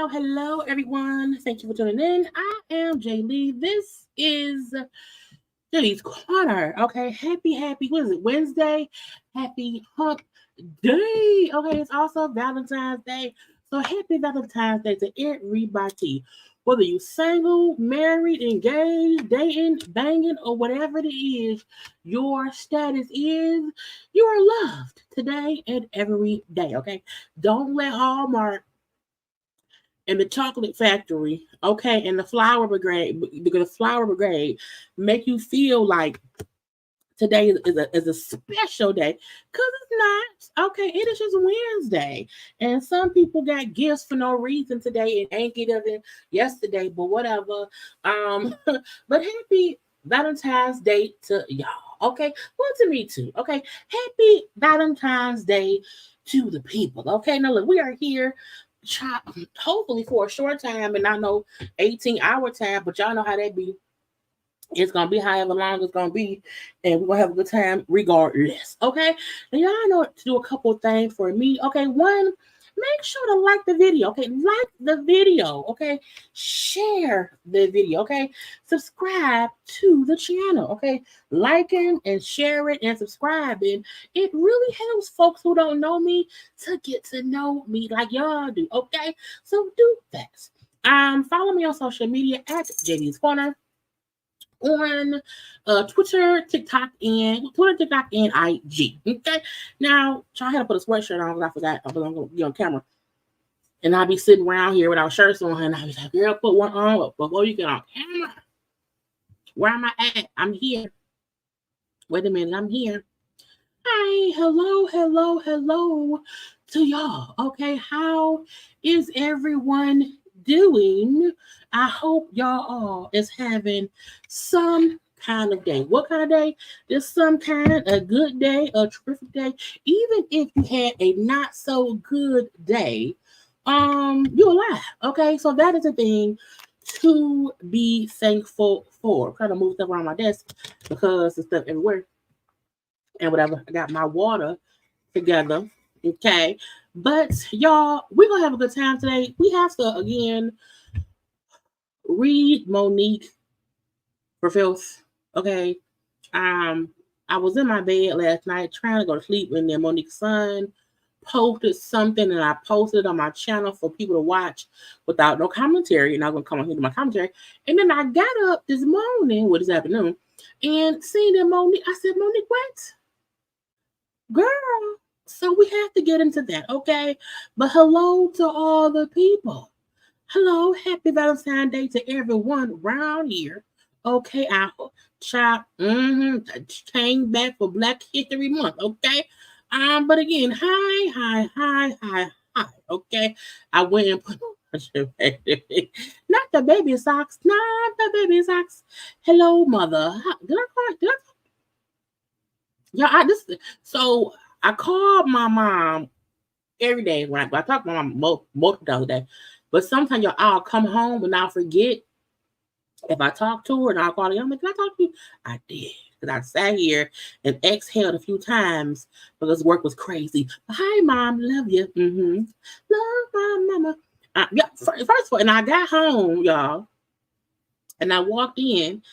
Hello, everyone. Thank you for tuning in. I am Jaylee. This is JayLeesCorner. Okay, happy, what is it, Wednesday? Happy hump day. Okay, it's also Valentine's Day. So happy Valentine's Day to everybody. Whether you single, married, engaged, dating, banging, or whatever it is your status is, you are loved today and every day. Okay, don't let Hallmark and the chocolate factory, okay, and the flower brigade make you feel like today is a special day, because it's not. Okay, it is just Wednesday. And some people got gifts for no reason today and ain't get them yesterday, but whatever. But happy Valentine's Day to y'all. Okay, well, to me too. Okay, happy Valentine's Day to the people. Okay, now look, we are here hopefully for a short time, and I know 18-hour time, but y'all know how that be. It's gonna be however long it's gonna be, and we're gonna have a good time regardless. Okay, and y'all know to do a couple of things for me. Okay, one, make sure to like the video. Okay, like the video. Okay, share the video. Okay, subscribe to the channel. Okay, liking and sharing and subscribing, it really helps folks who don't know me to get to know me like y'all do. Okay, so do that. Follow me on social media at JayLeesCorner on Twitter, TikTok, and IG. Okay. Now, I had to put a sweatshirt on because I forgot I was going to be on camera. And I'll be sitting around here without shirts on, and I'll be like, girl, put one on before you get on camera. Where am I at? I'm here. Wait a minute, I'm here. Hi, hello to y'all. Okay, how is everyone doing? I hope y'all all is having some kind of day. What kind of day? Just some kind, a good day, a terrific day. Even if you had a not so good day, you're alive. Okay, so that is a thing to be thankful for. I'm trying to move stuff around my desk because there's stuff everywhere and whatever. I got my water together. Okay, but y'all, we're gonna have a good time today. We have to again read Monique for filth. Okay. I was in my bed last night trying to go to sleep, and then Monique's son posted something and I posted it on my channel for people to watch without no commentary. You're not gonna come on here to my commentary. And then I got up this morning, this afternoon, and seen that Monique. I said, Monique, what? Girl. So we have to get into that, okay? But hello to all the people. Hello, happy Valentine's Day to everyone around here. Okay, I came back for Black History Month, okay? But again, hi. Okay, I went and put not the baby socks, not the baby socks. Hello, mother. Did I call? Did I? Yeah, so I called my mom every day when I talk to my mom multiple times a day. But sometimes I'll come home and I'll forget if I talk to her and I'll call her. I'm like, can I talk to you? I did. Because I sat here and exhaled a few times because work was crazy. Hi, Mom. Love you. Love my mama. First of all, and I got home, y'all, and I walked in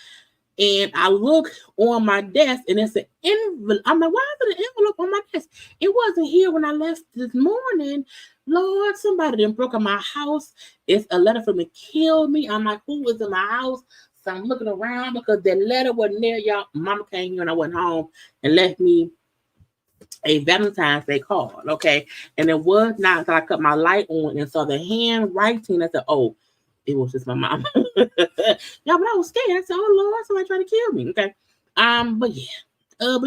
and I look on my desk and it's an envelope. I'm like, why is it an envelope on my desk? It wasn't here when I left this morning. Lord, somebody done broke in my house. It's a letter from to kill me. I'm like, who was in my house? So I'm looking around because the letter wasn't there, y'all. Mama came here and I went home and left me a Valentine's Day card, okay? And it was not until I cut my light on and saw the handwriting. I said, oh, it was just my mom. Yeah, but I was scared. I said, oh Lord, somebody trying to kill me. Okay. But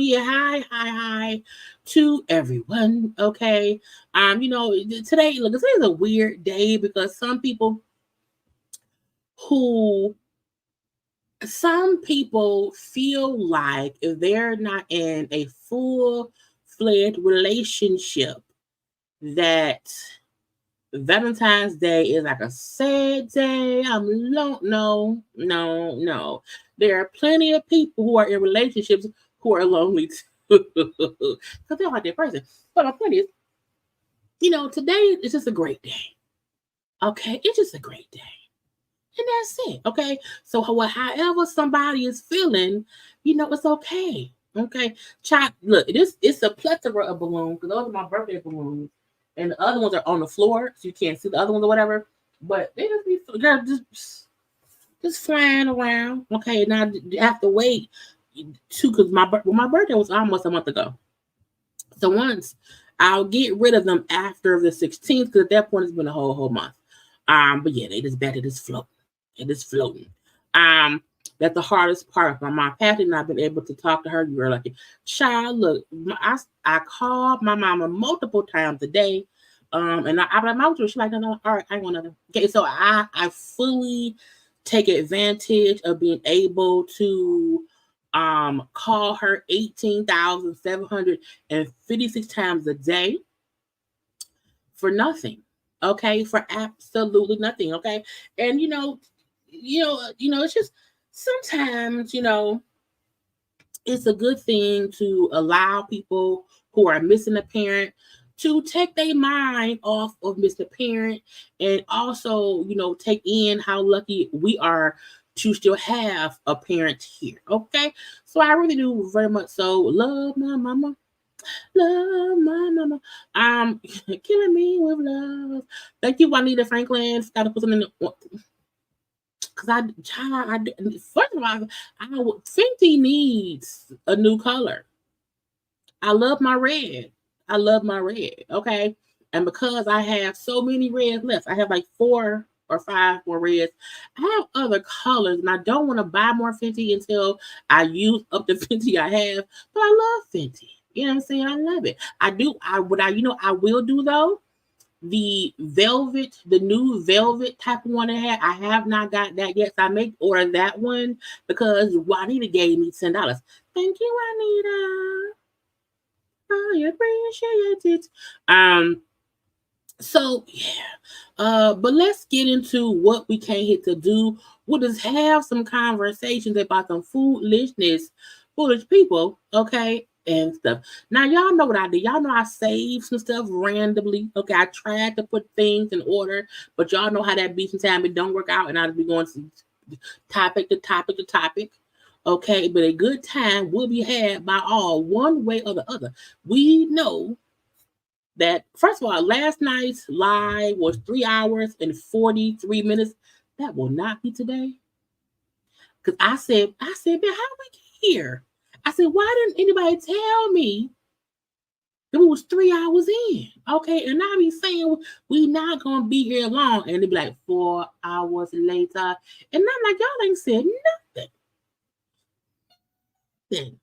yeah, hi to everyone. Okay. Today, look, this is a weird day because some people feel like if they're not in a full-fledged relationship, that Valentine's Day is like a sad day. No. There are plenty of people who are in relationships who are lonely too. Because they're like that person. But my point is, today is just a great day. Okay, it's just a great day. And that's it. Okay. So however somebody is feeling, it's okay. Okay. Child, look, it's a plethora of balloons because those are my birthday balloons. And the other ones are on the floor, so you can't see the other ones or whatever. But they just flying around. Okay, now you have to wait because my birthday was almost a month ago. So once I'll get rid of them after the 16th, because at that point it's been a whole month. But yeah, they just better just float. It is floating. That's the hardest part. My mom, Patty, and I've been able to talk to her. You were like, child, look, I called my mama multiple times a day. And I'm like, mom, she's like, no, all right, I want another. Okay, so I fully take advantage of being able to call her 18,756 times a day for nothing. Okay, for absolutely nothing. Okay, and it's just sometimes it's a good thing to allow people who are missing a parent to take their mind off of missing a parent, and also take in how lucky we are to still have a parent here. Okay, so I really do very much so love my mama. Love my mama. Killing me with love. Thank you, Juanita Franklin. Got to put something in the, because first of all, Fenty needs a new color. I love my red. Okay, and because I have so many reds left, I have like 4 or 5 more reds. I have other colors, and I don't want to buy more Fenty until I use up the Fenty I have. But I love Fenty. You know what I'm saying? I love it. I do. I will do though. The new velvet type of one I have not got that yet. So I may order that one because Juanita gave me $10. Thank you, Juanita. I appreciate it. So yeah. But let's get into what we came here to do. We'll just have some conversations about some foolish people, okay? And stuff. Now, y'all know what I did. Y'all know I saved some stuff randomly. Okay, I tried to put things in order, but y'all know how that be sometimes it don't work out, and I'll be going from topic to topic. Okay, but a good time will be had by all, one way or the other. We know that, first of all, last night's live was 3 hours and 43 minutes. That will not be today. Because I said, man, how we get here? I said, why didn't anybody tell me that we was 3 hours in? Okay, and I be saying we not gonna be here long, and they be like 4 hours later, and I'm like, y'all ain't said nothing.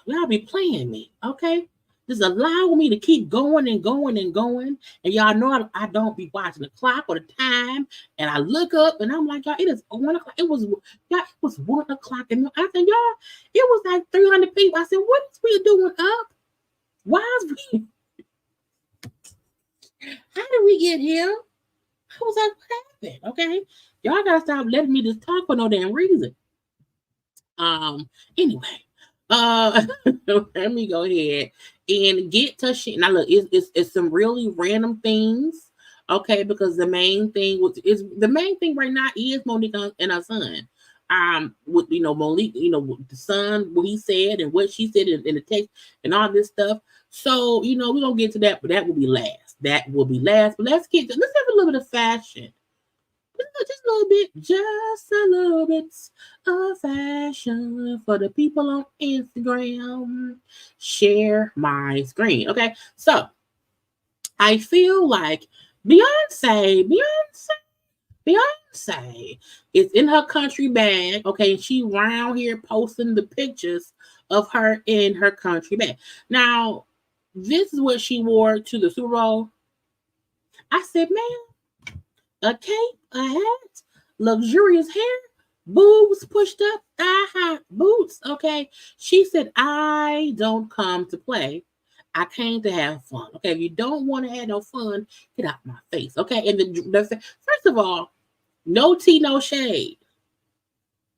Y'all be playing me, okay? Just allow me to keep going and going and going. And y'all know I don't be watching the clock or the time. And I look up and I'm like, y'all, it is 1 o'clock. It was 1 o'clock. And I said, y'all, it was like 300 people. I said, what is we doing up? Why is we? How did we get here? I was like, what happened? Okay. Y'all gotta stop letting me just talk for no damn reason. Anyway. Let me go ahead and get to shit. Now look, it's some really random things, okay? Because the main thing right now is Monique and her son. With Monique, the son, what he said and what she said in the text and all this stuff. So we're gonna get to that, but that will be last. But let's have a little bit of fashion. Just a little bit of fashion for the people on Instagram. Share my screen. Okay, so I feel like Beyonce is in her country bag. Okay, she round here posting the pictures of her in her country bag. Now, this is what she wore to the Super Bowl. I said, man, a cape, a hat, luxurious hair, boobs pushed up, thigh-high boots. Okay. She said, I don't come to play. I came to have fun. Okay. If you don't want to have no fun, get out my face. Okay. And first of all, no tea, no shade.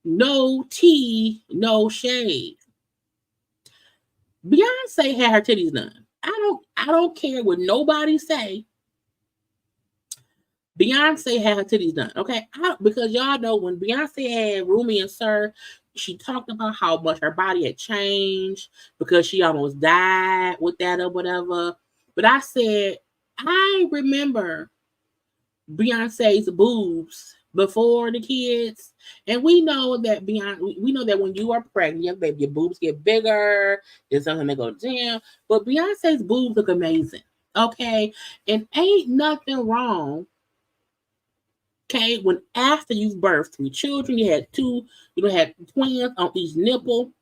No tea, no shade. Beyonce had her titties done. I don't care what nobody say. Beyonce had her titties done, okay? Because y'all know when Beyonce had Rumi and Sir, she talked about how much her body had changed because she almost died with that or whatever. But I said, I remember Beyonce's boobs before the kids, and we know that when you are pregnant, baby, your boobs get bigger. There's something that go down, but Beyonce's boobs look amazing, okay? And ain't nothing wrong. Okay, when after you've birthed 3 children, you had twins on each nipple.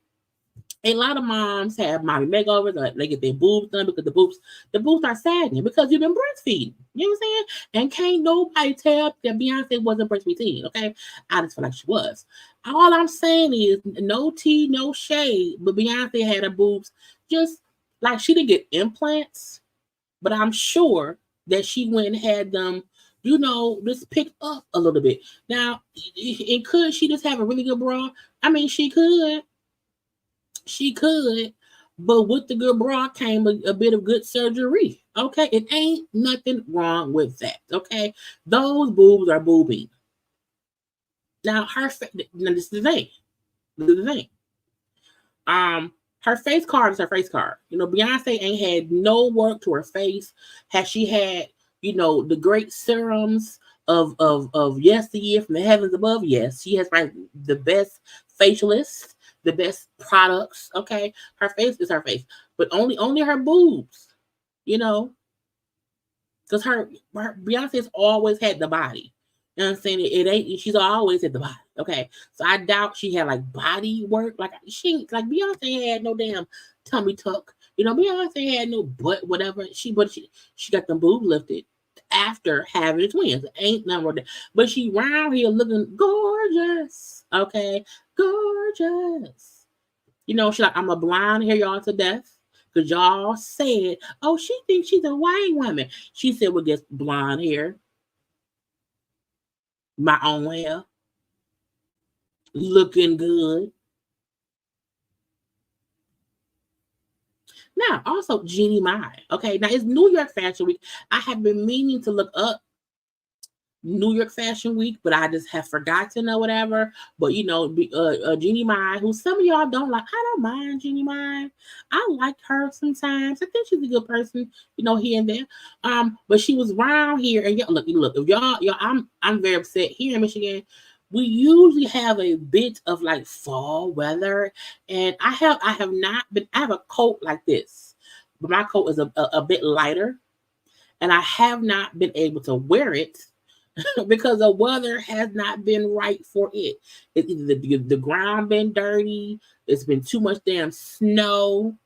A lot of moms have mommy makeovers, or they get their boobs done because the boobs are sagging because you've been breastfeeding. You know what I'm saying? And can't nobody tell that Beyonce wasn't breastfeeding. Okay, I just feel like she was. All I'm saying is no tea, no shade, but Beyonce had her boobs just like she didn't get implants, but I'm sure that she went and had them just pick up a little bit. Now, and could she just have a really good bra? I mean, she could, but with the good bra came a bit of good surgery. Okay, it ain't nothing wrong with that. Okay, those boobs are boobing. Now, this is the thing. Her face card is her face card. Beyonce ain't had no work to her face. Has she had the great serums of yesteryear from the heavens above? Yes, she has the best facialists, the best products. Okay, her face is her face, but only her boobs, because her Beyonce's always had the body. You know what I'm saying? It ain't. She's always had the body. Okay, so I doubt she had like body work. Like Beyonce had no damn tummy tuck. Beyonce had no butt, whatever. She got them boob lifted after having the twins. Ain't nothing wrong with that. But she round here looking gorgeous. Okay, gorgeous. She like, I'm a blonde hair y'all to death. Because y'all said, oh, she thinks she's a white woman. She said, well, guess blonde hair. My own hair. Looking good. Now, also Jeannie Mai. Okay, now it's New York Fashion Week. I have been meaning to look up New York Fashion Week, but I just have forgotten or whatever. But Jeannie Mai, who some of y'all don't like, I don't mind Jeannie Mai. I like her sometimes. I think she's a good person, here and there. But she was around here, and look, if y'all, I'm very upset here in Michigan. We usually have a bit of like fall weather, and I have not been. I have a coat like this, but my coat is a bit lighter, and I have not been able to wear it because the weather has not been right for it. It's either the ground been dirty, it's been too much damn snow.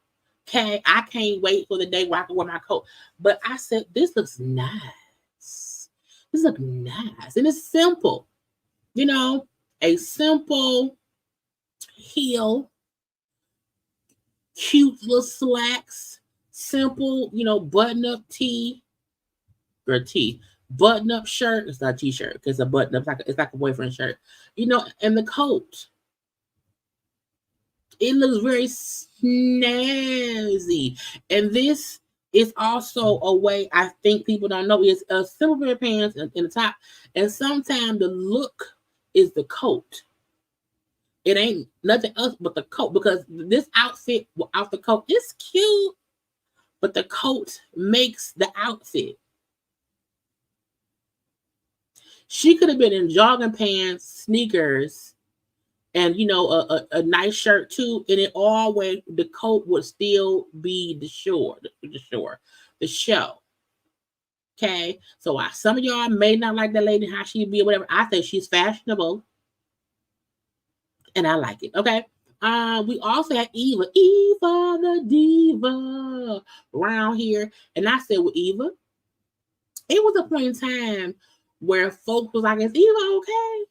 Okay, I can't wait for the day where I can wear my coat. But I said, this looks nice. This looks nice. And it's simple. A simple heel, cute little slacks, simple, button-up tee, or tee. Button-up shirt. It's not a t-shirt because a button-up it's like a boyfriend shirt. And the coat. It looks very snazzy. And this is also a way I think people don't know is a simple pair of pants in the top. And sometimes the look is the coat. It ain't nothing else but the coat, because this outfit without the coat is cute, but the coat makes the outfit. She could have been in jogging pants, sneakers, and a nice shirt too, and it always the coat would still be the show. Okay, so some of y'all may not like that lady how she be or whatever. I think she's fashionable, and I like it. Okay. We also had Eva the diva around here, and I said with Eva, it was a point in time where folks was like, is Eva okay?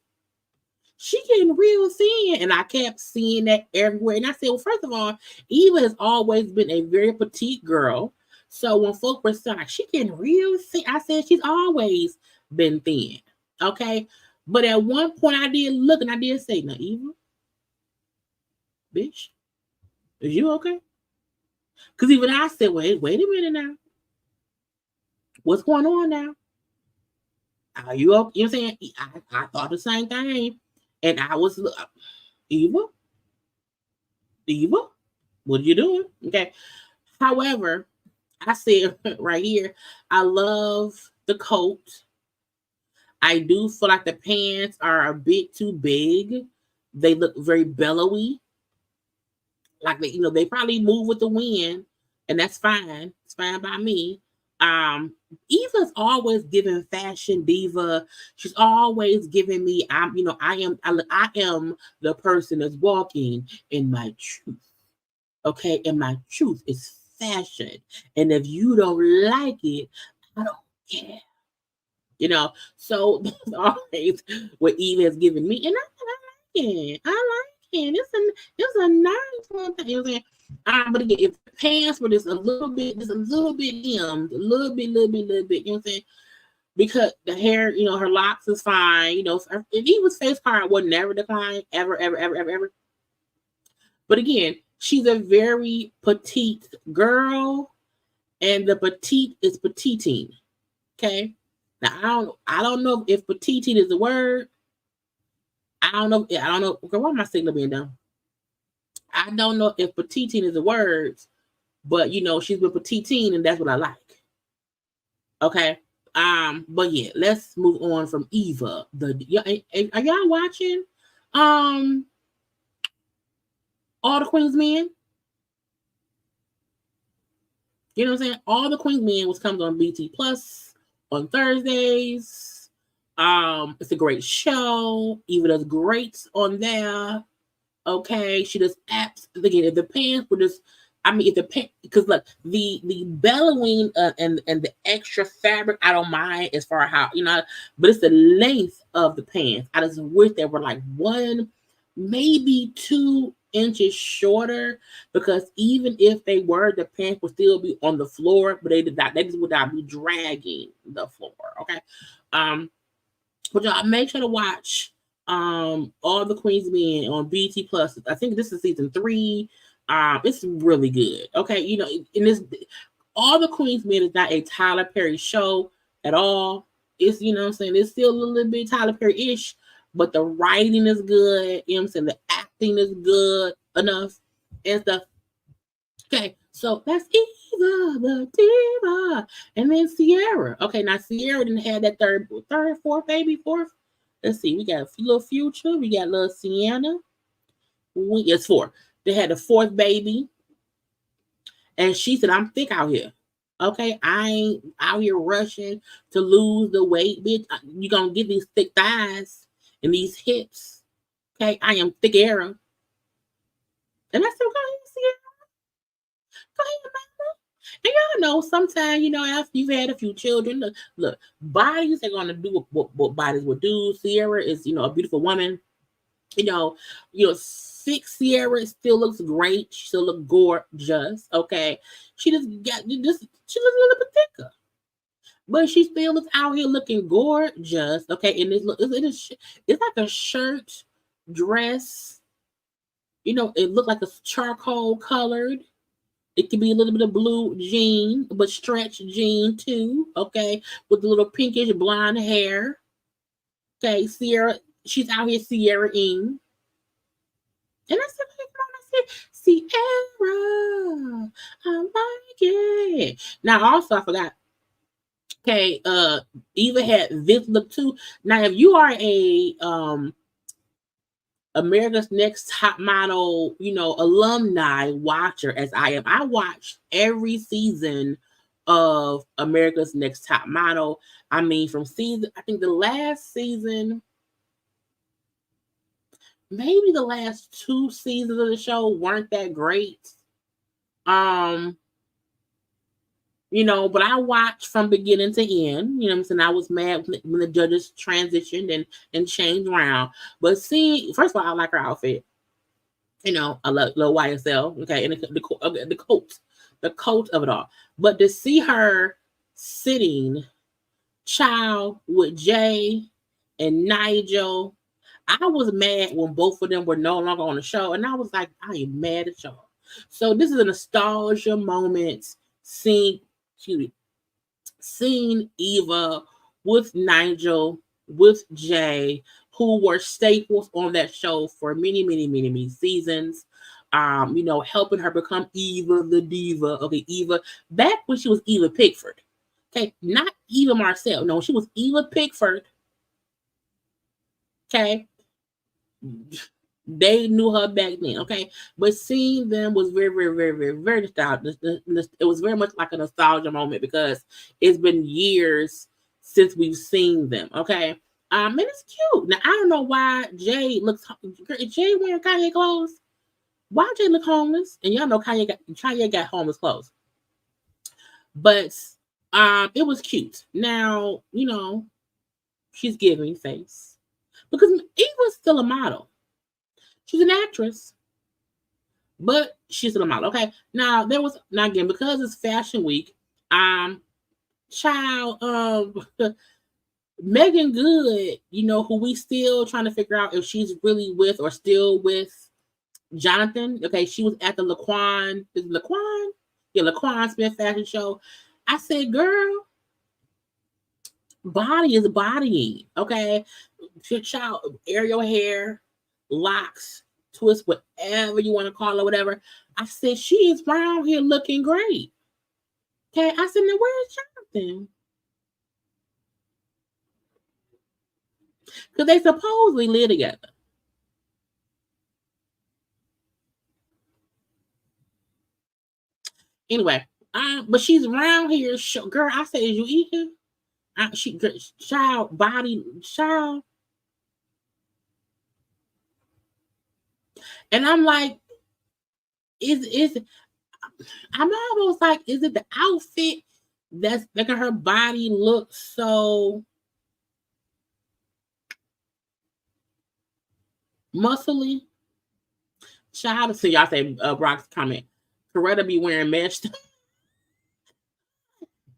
She getting real thin. And I kept seeing that everywhere. And I said, well, first of all, Eva has always been a very petite girl. So when folks were saying, like, she getting real thin, I said, she's always been thin. Okay. But at one point I did look and I did say, now, Eva, bitch, is you okay? Because even I said, wait a minute now. What's going on now? Are you okay? You know what I'm saying? I thought the same thing. And I was, Eva, what are you doing? Okay. However, I said right here, I love the coat. I do feel like the pants are a bit too big. They look very billowy. Like they probably move with the wind, and that's fine. It's fine by me. Eva's always giving fashion diva. She's always giving me. I am the person that's walking in my truth. Okay, and my truth is fashion. And if you don't like it, I don't care. So always what Eva has given me, and I like it. It's a nice one. But again, if the pants were just a little bit dimmed, a little bit, you know what I'm saying? Because the hair, her locks is fine. If Eva's face card would never decline, ever. But again, she's a very petite girl, and the petite is petitine. Okay. Now I don't know if petitine is a word. I don't know. Okay, why am I signal being done? I don't know if petitine is a word, but she's been petitine, and that's what I like. Okay. But yeah, let's move on from Eva. Are y'all watching? All the Queen's Men. You know what I'm saying? All the Queen's Men, which comes on BT Plus on Thursdays. It's a great show. Eva does great on there. Okay, she does apps. Again, if the pants were just, if the pants, because look, the bellowing and the extra fabric, I don't mind as far as how but it's the length of the pants. I just wish they were like 1, maybe 2 inches shorter, because even if they were, the pants would still be on the floor, but they just would not be dragging the floor. Okay, but y'all make sure to watch All the Queen's Men on BT Plus. I think this is season 3. It's really good. Okay, in this, All the Queen's Men is not a Tyler Perry show at all. It's, you know what I'm saying, it's still a little bit Tyler Perry-ish, but the writing is good, you know what I'm saying, the acting is good enough and stuff. Okay, so that's Eva the Diva. And then Sierra. Okay, now Sierra didn't have that fourth baby, fourth. Let's see, we got a little Future, we got little Sienna. It's four. They had the fourth baby, and she said, I'm thick out here. Okay, I ain't out here rushing to lose the weight, bitch. You gonna get these thick thighs and these hips. Okay, I am thick era. And I said, go ahead, Sierra. Go ahead, mama. And y'all know, sometimes, you know, after you've had a few children, look, bodies are gonna do what bodies would do. Sierra is, you know, a beautiful woman. You know, 6 Sierra still looks great. She still looks gorgeous. Okay, she looks a little bit thicker, but she still looks out here looking gorgeous. Okay, and it's like a shirt, dress. You know, it looked like a charcoal colored. It can be a little bit of blue jean, but stretch jean too. Okay, with the little pinkish blonde hair. Okay, Sierra, she's out here Sierra-ing. And I said, hey, come on, I said, Sierra, I like it. Now, also, I forgot. Okay, Eva had this look too. Now, if you are a America's Next Top Model, you know, alumni watcher, as I am, I watched every season of America's Next Top Model. I mean, from season, I think the last season, maybe the last 2 seasons of the show weren't that great. You know, but I watched from beginning to end. You know what I'm saying? I was mad when the judges transitioned and changed around. But see, first of all, I like her outfit. You know, I love little YSL. Okay, and the coat of it all. But to see her sitting, child, with Jay and Nigel, I was mad when both of them were no longer on the show, and I was like, I am mad at y'all. So this is a nostalgia moment. Seeing Eva with Nigel, with Jay, who were staples on that show for many seasons. You know, helping her become Eva the Diva. Okay, Eva, back when she was Eva Pickford. Okay, not Eva Marcel. No, she was Eva Pickford. Okay. They knew her back then, okay? But seeing them was very nostalgic. It was very much like a nostalgia moment because it's been years since we've seen them, okay? And it's cute. Now, I don't know why Jay looks... Is Jay wearing Kanye clothes? Why Jay look homeless? And y'all know Kanye got homeless clothes. But it was cute. Now, you know, she's giving face. Because Eva's still a model. She's an actress, but she's still a model. Okay. Now again, because it's Fashion Week, Megan Good, you know, who we still trying to figure out if she's really with or still with Jonathan. Okay, she was at the Laquan. Is it Laquan? Yeah, Laquan Smith fashion show. I said, girl, body is bodying. Okay. Child, air your hair, locks, twist, whatever you want to call it, whatever. I said, she is around here looking great. Okay. I said, now where's Jonathan? Because they supposedly live together. Anyway, but she's around here. Girl, I said, is you eating? Child, body, child. And I'm like, I'm almost like, is it the outfit that's making her body look so muscly? Child, so y'all say Brock's comment. Coretta be wearing mesh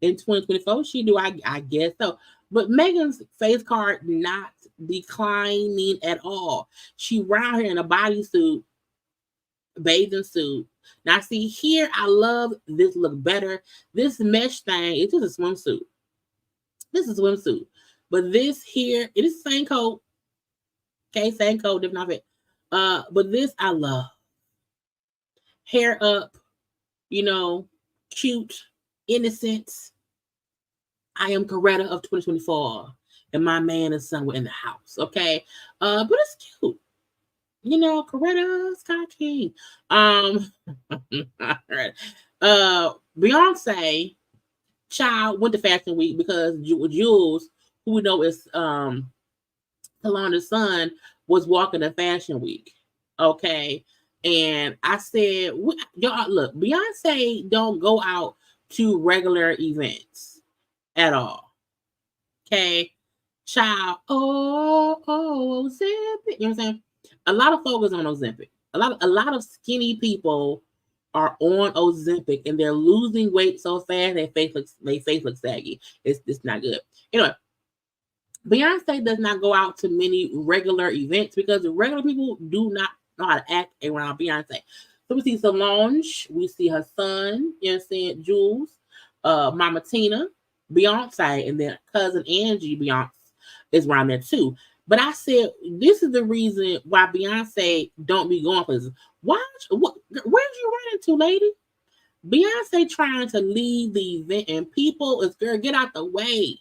in 2024. She do, I guess so. But Megan's face card not declining at all. She round here in a bodysuit, bathing suit. Now, see here, I love this look better. This mesh thing, it's just a swimsuit. This is a swimsuit. But this here, it is the same coat. Okay, same coat, different outfit. But this I love. Hair up, cute, innocent. I am Coretta of 2024, and my man is somewhere in the house. Okay, but it's cute. Coretta Scott King. All right. Beyonce child went to Fashion Week because Jules, who we know is Shalon's son, was walking to Fashion Week. Okay. And I said, y'all, look, Beyonce don't go out to regular events at all. Okay. Child, Ozempic. You know what I'm saying? A lot of focus on Ozempic. A lot of skinny people are on Ozempic and they're losing weight so fast their face looks saggy. It's not good. Anyway, Beyonce does not go out to many regular events because the regular people do not know how to act around Beyonce. So we see Solange, we see her son, you know what I'm saying, Jules, Mama Tina, Beyonce, and then cousin Angie Beyonce is around there too. But I said, this is the reason why Beyonce don't be going places. Where'd you run into, lady? Beyonce trying to lead the event and people is, girl, get out the way.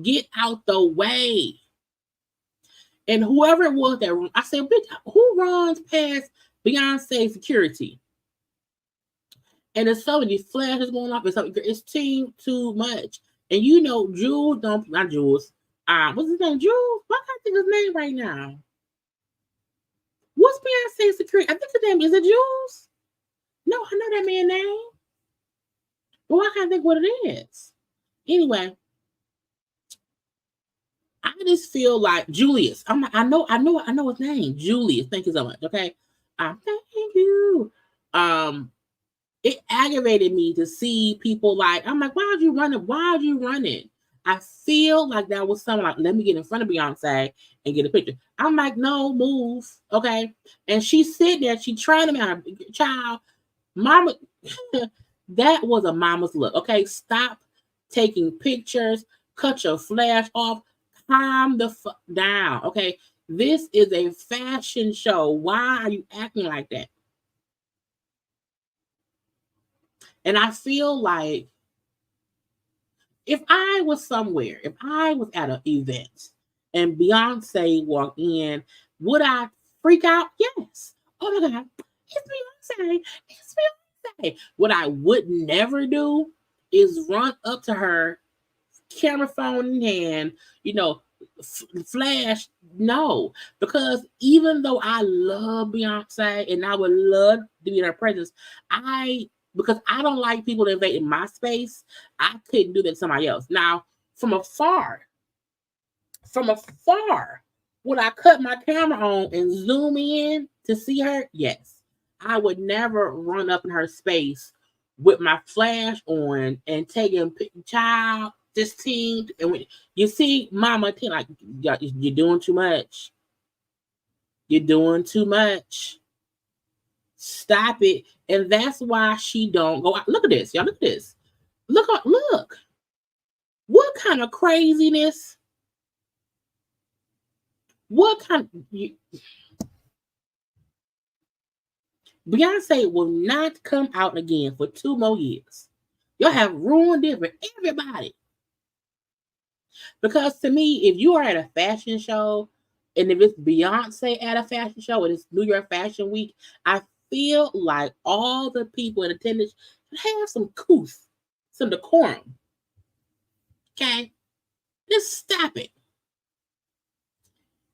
Get out the way. And whoever it was that, I said, bitch, who runs past Beyonce security? And there's so many flashes going off. It's too much. And Jules not Jules. What's his name? Jules? Why can't I think of his name right now? What's Beyonce's security? I think his name is it Jules? No, I know that man's name. But I can't think what it is. Anyway, I just feel like Julius. I know his name. Julius. Thank you so much. Okay. Thank you. It aggravated me to see people like, I'm like, why are you running? Why are you running? I feel like that was someone like, let me get in front of Beyonce and get a picture. I'm like, no, move. Okay. And she sit there, she trying to be her child. Mama, that was a mama's look. Okay. Stop taking pictures, cut your flash off, calm the fuck down. Okay. This is a fashion show. Why are you acting like that? And I feel like if I was somewhere, if I was at an event and Beyonce walked in, would I freak out? Yes. Oh my God, it's Beyonce. It's Beyonce. What I would never do is run up to her, camera phone in hand, flash. No, because even though I love Beyonce and I would love to be in her presence, because I don't like people invading my space, I couldn't do that to somebody else. Now, from afar, would I cut my camera on and zoom in to see her? Yes. I would never run up in her space with my flash on and taking child, this team. And when you see Mama, like, you're doing too much. You're doing too much. Stop it. And that's why she don't go out. Look at this, y'all. Look at this. Look. What kind of craziness? What kind of... Beyonce will not come out again for 2 more years. Y'all have ruined it for everybody. Because to me, if you are at a fashion show, and if it's Beyonce at a fashion show, and it's New York Fashion Week, I feel like all the people in attendance have some couth, some decorum. Okay? Just stop it.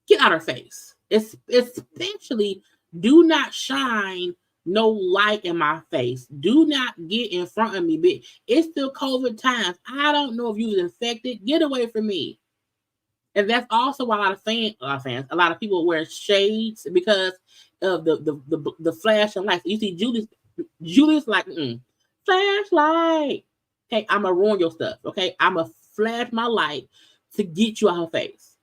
Get out of her face. Especially, do not shine no light in my face. Do not get in front of me, bitch. It's still COVID times. I don't know if you was infected. Get away from me. And that's also why a lot of people wear shades because of the flashing lights. You see Julius like, flashlight. Okay, I'm gonna ruin your stuff. Okay, I'm gonna flash my light to get you out her face.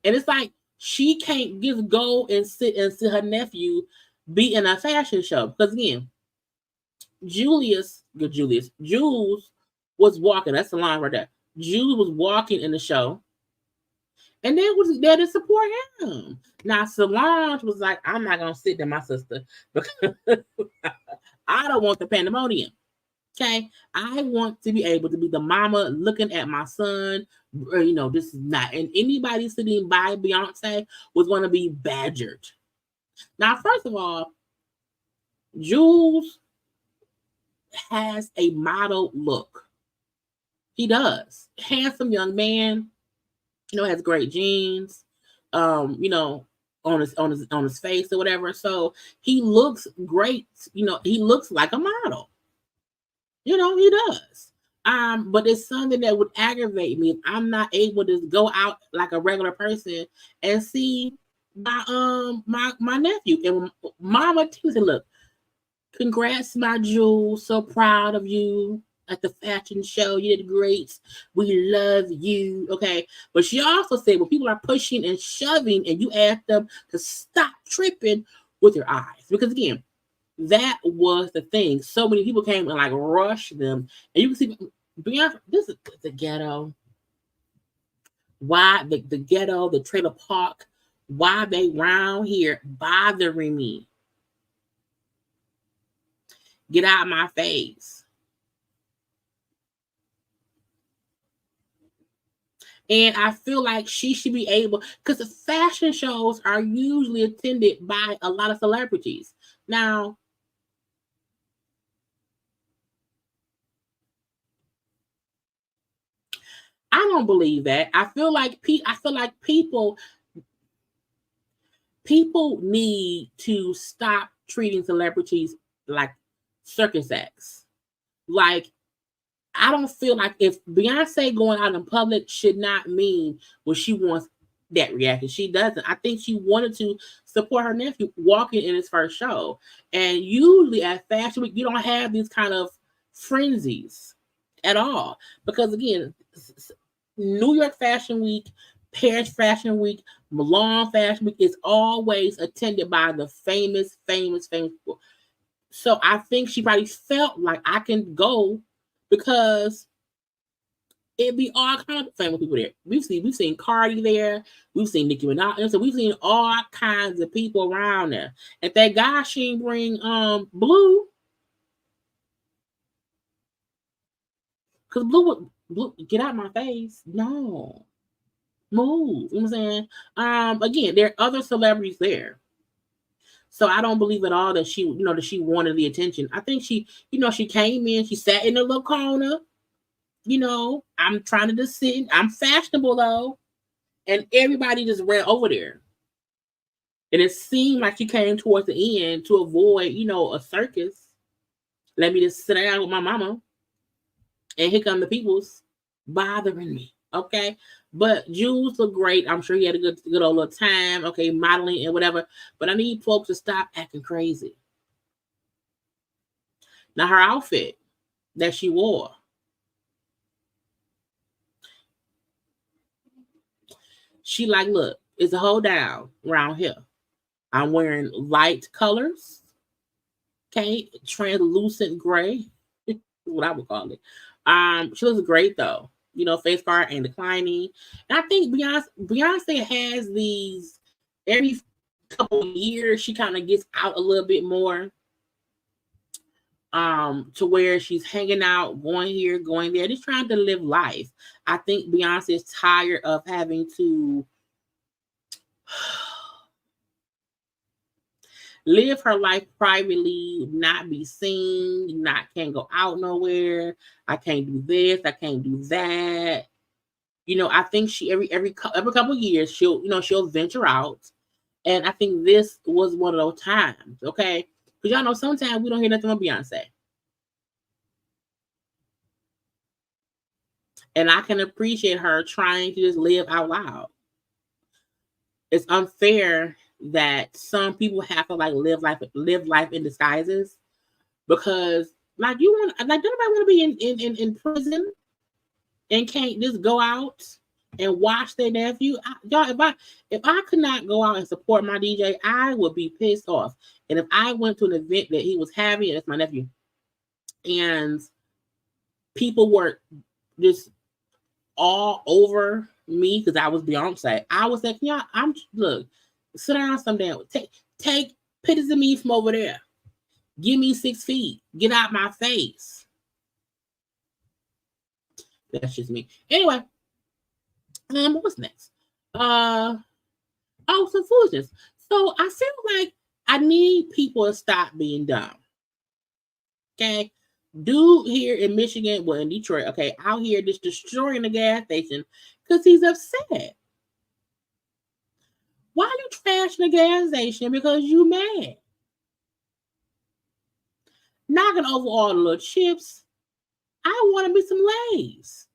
And it's like she can't just go and sit and see her nephew be in a fashion show. Because again, Jules was walking. That's the line right there. Jules was walking in the show, and they was there to support him. Now Solange was like, I'm not gonna sit there, my sister, because I don't want the pandemonium. Okay, I want to be able to be the mama looking at my son. This is not, and anybody sitting by Beyonce was going to be badgered. Now, first of all, Jules has a model look. He does. Handsome young man, has great genes, on his face or whatever. So he looks great. He looks like a model. He does. But it's something that would aggravate me if I'm not able to go out like a regular person and see my nephew. And Mama too said, look, congrats, my Jewel. So proud of you at the fashion show. You did great. We love you. Okay. But she also said, when people are pushing and shoving and you ask them to stop tripping with your eyes. Because again, that was the thing. So many people came and like rushed them. And you can see Beyonce, this is the ghetto. Why the ghetto, the trailer park, why they round here bothering me? Get out of my face. And I feel like she should be able, because the fashion shows are usually attended by a lot of celebrities. Now, I don't believe that. I feel like people need to stop treating celebrities like circus acts. Like, I don't feel like if Beyonce going out in public should not mean when she wants that reaction. She doesn't. I think she wanted to support her nephew walking in his first show. And usually at Fashion Week, you don't have these kind of frenzies at all. Because again, New York Fashion Week, Paris Fashion Week, Milan Fashion Week is always attended by the famous people. So I think she probably felt like I can go because it'd be all kinds of famous people there. We've seen Cardi there, we've seen Nicki Minaj, so we've seen all kinds of people around there. If that guy she bring Blue, because Blue get out of my face. No. Move. You know what I'm saying? Again, there are other celebrities there. So I don't believe at all that she wanted the attention. I think she came in, she sat in a little corner. I'm trying to just sit. I'm fashionable though. And everybody just ran over there. And it seemed like she came towards the end to avoid, a circus. Let me just sit down with my mama. And here come the peoples bothering me. Okay. But Jules look great. I'm sure he had a good old little time. Okay, modeling and whatever. But I need folks to stop acting crazy. Now her outfit that she wore. She like, look, it's a hold down around here. I'm wearing light colors. Okay, translucent gray. What I would call it. She looks great though. Face guard and declining. And I think Beyonce has these every couple of years. She kind of gets out a little bit more, to where she's hanging out, going here, going there, just trying to live life. I think Beyonce is tired of having to live her life privately, not be seen, can't go out nowhere. I can't do this. I can't do that. I think she every couple of years she'll venture out, and I think this was one of those times. Okay, because y'all know sometimes we don't hear nothing from Beyonce, and I can appreciate her trying to just live out loud. It's unfair that some people have to like live life in disguises, because like nobody want to be in prison and can't just go out and watch their nephew. If I could not go out and support my DJ, I would be pissed off. And if I went to an event that he was having, and it's my nephew, and people were just all over me because I was Beyonce. I was like, yeah, look, sit down someday. Take pictures of me from over there. Give me 6 feet. Get out my face. That's just me. Anyway, what's next? Some foolishness. So I feel like I need people to stop being dumb. Okay. Dude here in Michigan, well in Detroit, okay, out here just destroying the gas station because he's upset. Why are you trashing the gas station? Because you mad. Knocking over all the little chips. I want me some Lay's.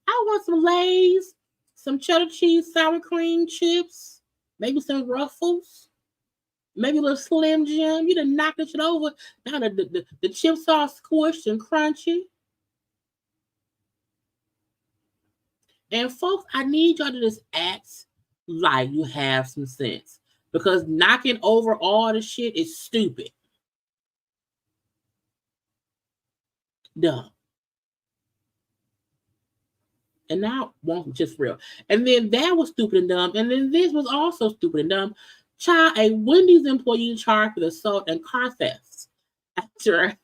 I want some Lay's, some cheddar cheese, sour cream chips, maybe some Ruffles, maybe a little Slim Jim. You done knock this shit over. Now the chips are squished and crunchy. And folks, I need y'all to just act like you have some sense. Because knocking over all the shit is stupid. Dumb. And now won't just real. And then that was stupid and dumb. And then this was also stupid and dumb. Child, a Wendy's employee charged with assault and car theft after an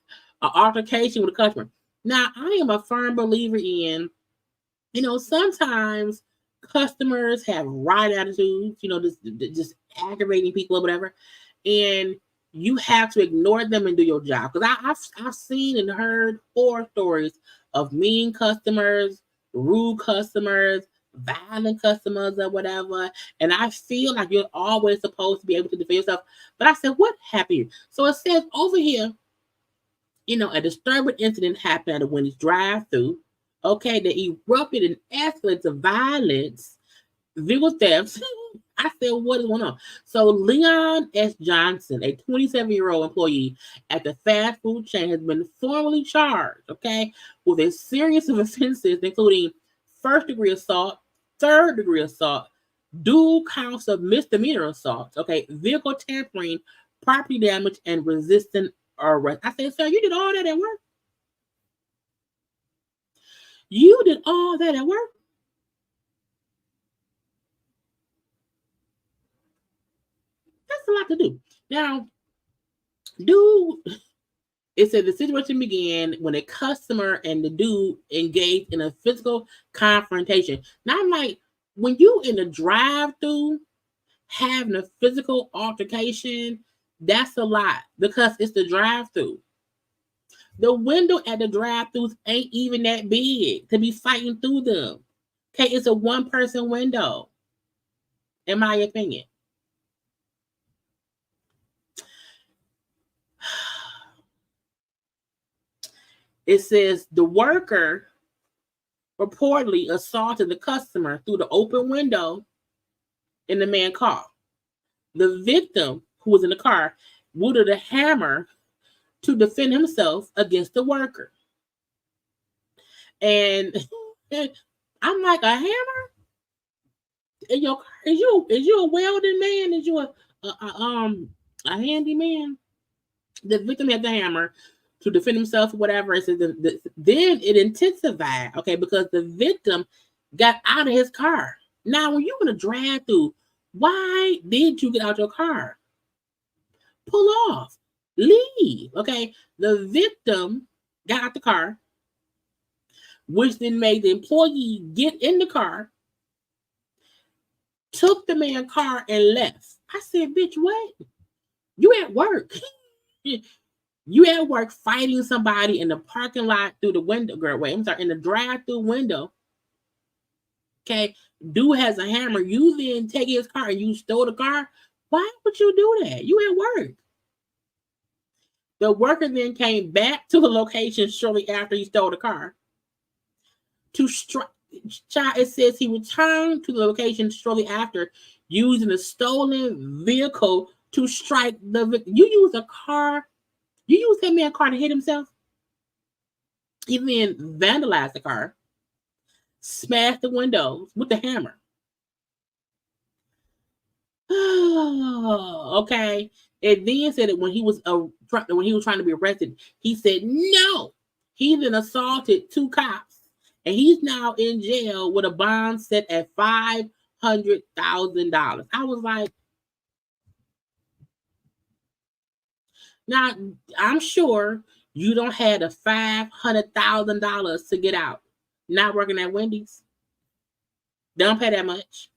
altercation with a customer. Now, I am a firm believer in, sometimes customers have right attitudes, just aggravating people or whatever. And you have to ignore them and do your job. Because I've seen and heard horror stories of mean customers, rude customers, violent customers or whatever. And I feel like you're always supposed to be able to defend yourself. But I said, what happened? So it says over here, a disturbing incident happened at a Wendy's drive-thru. Okay, that erupted and escalated to violence, vehicle theft. I said, what is going on? So Leon S. Johnson, a 27-year-old employee at the fast food chain, has been formally charged, okay, with a series of offenses, including first-degree assault, third-degree assault, dual counts of misdemeanor assault, okay, vehicle tampering, property damage, and resisting arrest. I said, sir, you did all that at work? You did all that at work? That's a lot to do. Now, it said the situation began when a customer and the dude engaged in a physical confrontation. Now I'm like, when you in the drive-thru having a physical altercation, that's a lot because it's the drive-thru. The window at the drive-thrus ain't even that big to be fighting through them. Okay, it's a one-person window, in my opinion. It says the worker reportedly assaulted the customer through the open window in the man's car. The victim, who was in the car, wielded a hammer to defend himself against the worker. And I'm like, a hammer? In your car? Is you a welding man? Is you a handyman? The victim had the hammer to defend himself or whatever. It says then it intensified, okay, because the victim got out of his car. Now, when you're going to drive through, why did you get out your car? Pull off. Leave, okay? The victim got out the car, which then made the employee get in the car, took the man's car, and left. I said, bitch, what? You at work. You at work fighting somebody in the parking lot through the window, girl. Wait, I'm sorry, in the drive-through window. Okay, dude has a hammer. You then take his car and you stole the car. Why would you do that? You at work. The worker then came back to the location shortly after he stole the car to strike. It says he returned to the location shortly after using a stolen vehicle to strike the victim. You use a car. You use that man's car to hit himself. He then vandalized the car, smashed the windows with the hammer. Okay. It then said that when he was trying to be arrested, he said no. He then assaulted 2 cops And he's now in jail with a bond set at $500,000. I was like, now I'm sure you don't have the $500,000 to get out. Not working at Wendy's. They don't pay that much.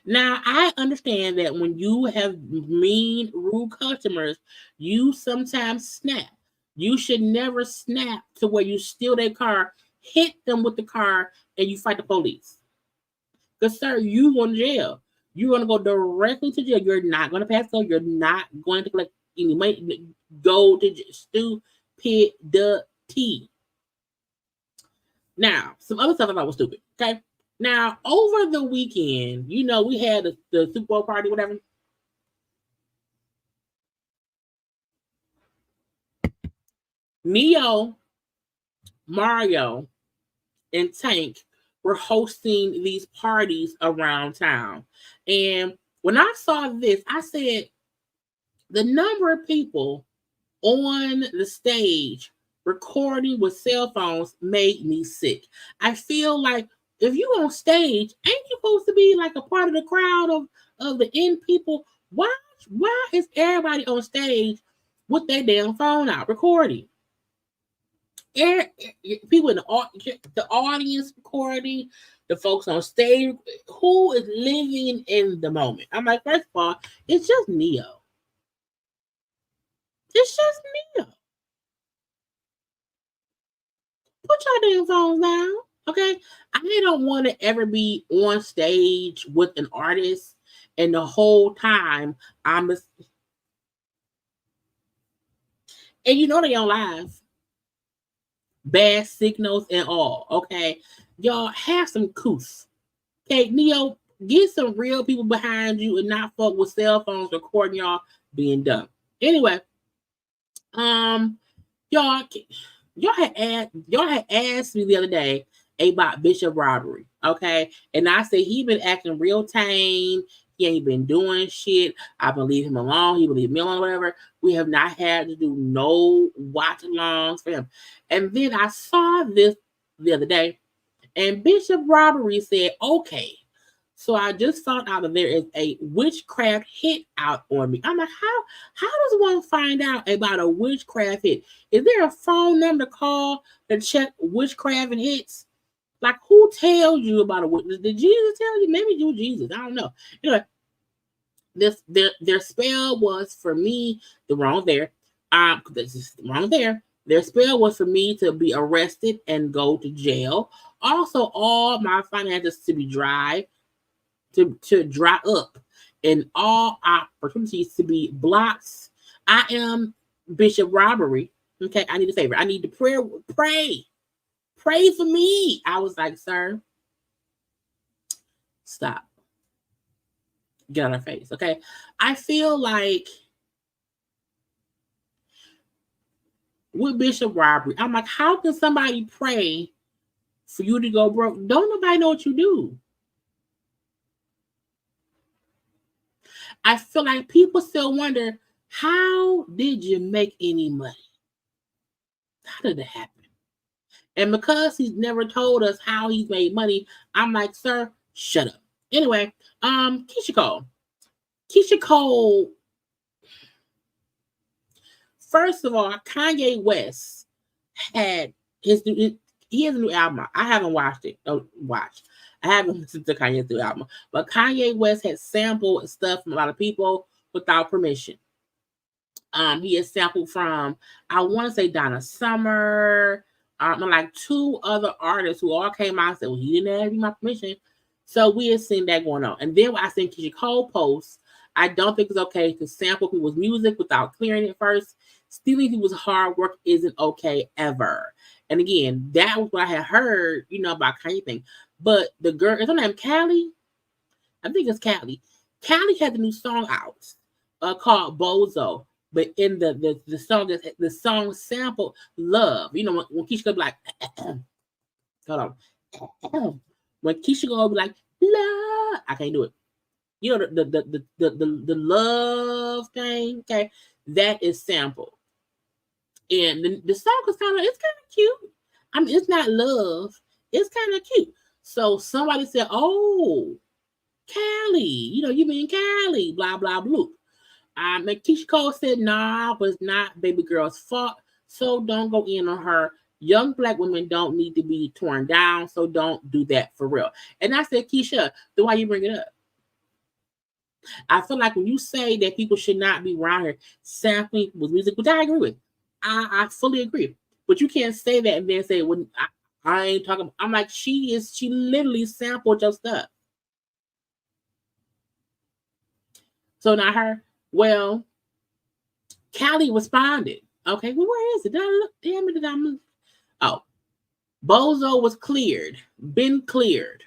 Now, I understand that when you have mean, rude customers, you sometimes snap. You should never snap to where you steal their car, hit them with the car, and you fight the police. Because, sir, you going to jail. You're going to go directly to jail. You're not going to pass go. You're not going to collect any money. Go to stupidity. Now, some other stuff I thought was stupid. Okay. Now, over the weekend, you know, we had the Super Bowl party, whatever. Neo, Mario, and Tank were hosting these parties around town. And when I saw this, I said, the number of people on the stage recording with cell phones made me sick. I feel like if you on stage, ain't you supposed to be like a part of the crowd of the end people? Why is everybody on stage with their damn phone out recording? People in the audience recording, the folks on stage, who is living in the moment? I'm like, first of all, it's just Neo. It's just Neo. Put your damn phones down, okay? I don't want to ever be on stage with an artist and the whole time and you know they on live. Bad signals and all, okay? Y'all have some couth. Okay, Neo, get some real people behind you and not fuck with cell phones recording y'all being dumb. Anyway, y'all had asked me the other day about Bishop robbery, okay? And I said he been acting real tame. He ain't been doing shit. I've been leaving him alone. He been leaving me alone, whatever. We have not had to do no watch-alongs for him. And then I saw this the other day, and Bishop Robbery said, okay, so I just found out that there is a witchcraft hit out on me. I'm like, how does one find out about a witchcraft hit? Is there a phone number to call to check witchcraft and hits? Like, who tells you about a witch? Did Jesus tell you? Maybe you Jesus. I don't know. Anyway, their spell was for me, the wrong there. Wrong there. Their spell was for me to be arrested and go to jail. Also, all my finances to be dry, to dry up, and all opportunities to be blocked. I am Bishop Robbery. Okay, I need a favor. I need to pray for me. I was like, sir, stop. Get on her face, okay? I feel like with Bishop Robbery, I'm like, how can somebody pray for you to go broke? Don't nobody know what you do. I feel like people still wonder, how did you make any money? How did it happen? And because he's never told us how he's made money, I'm like, sir, shut up. Anyway, Keyshia Cole. First of all, Kanye West had he has a new album. I haven't watched it. I haven't listened to Kanye's new album. But Kanye West had sampled stuff from a lot of people without permission. He has sampled from, I want to say, Donna Summer, and like two other artists who all came out and said, well, he didn't have my permission. So we had seen that going on. And then I seen Keyshia Cole posts, I don't think it's okay to sample people's music without clearing it first. Stealing people's hard work isn't okay ever. And again, that was what I had heard, about Kanye thing. But the girl, is her name Callie? I think it's Callie. Callie had the new song out called Bozo. But in the song sample Love. When Keyshia go be like, hold on. When Keyshia go be like, love, I can't do it. The love thing, okay, that is sample. And the song is it's kind of cute. I mean, it's not love. It's kind of cute. So somebody said, "Oh, Callie, you mean Callie, blah, blah, blah." And Keyshia Cole said, "Nah, but it's not baby girl's fault. So don't go in on her. Young black women don't need to be torn down. So don't do that for real." And I said, Keyshia, then why you bring it up? I feel like when you say that people should not be around here sampling with music, which I agree with, I fully agree. But you can't say that and then say, "When I ain't talking." I'm like, she literally sampled your stuff. So not her. Well, Callie responded. Okay, well, where is it? Did I look? Damn it, did I move? Oh, Bozo was cleared. Been cleared.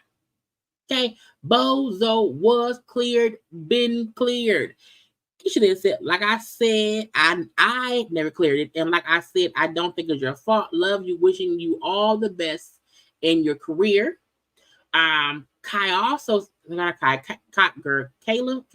Okay, Bozo was cleared. Been cleared. Keyshia then said, like I said, I never cleared it. And like I said, I don't think it's your fault. Love you, wishing you all the best in your career. Kai also, not Kai, girl, Khalil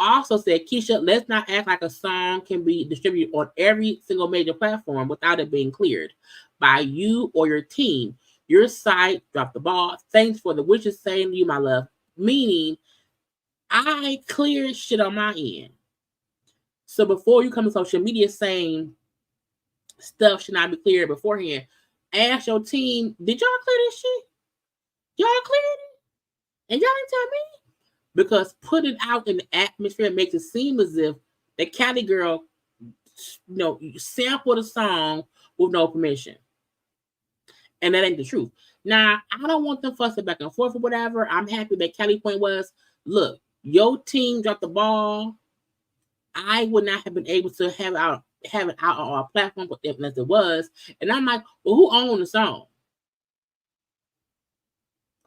also said, Keyshia, let's not act like a song can be distributed on every single major platform without it being cleared by you or your team. Your site dropped the ball. Thanks for the wishes, saying to you, my love. Meaning, I cleared shit on my end. So before you come to social media saying stuff should not be cleared beforehand, ask your team, did y'all clear this shit? Y'all cleared it? And y'all didn't tell me? Because put it out in the atmosphere makes it seem as if the Cali girl, sampled a song with no permission. And that ain't the truth. Now, I don't want them fussing back and forth or whatever. I'm happy that Cali's point was, look, your team dropped the ball. I would not have been able to have it out on our platform unless it was. And I'm like, well, who owned the song?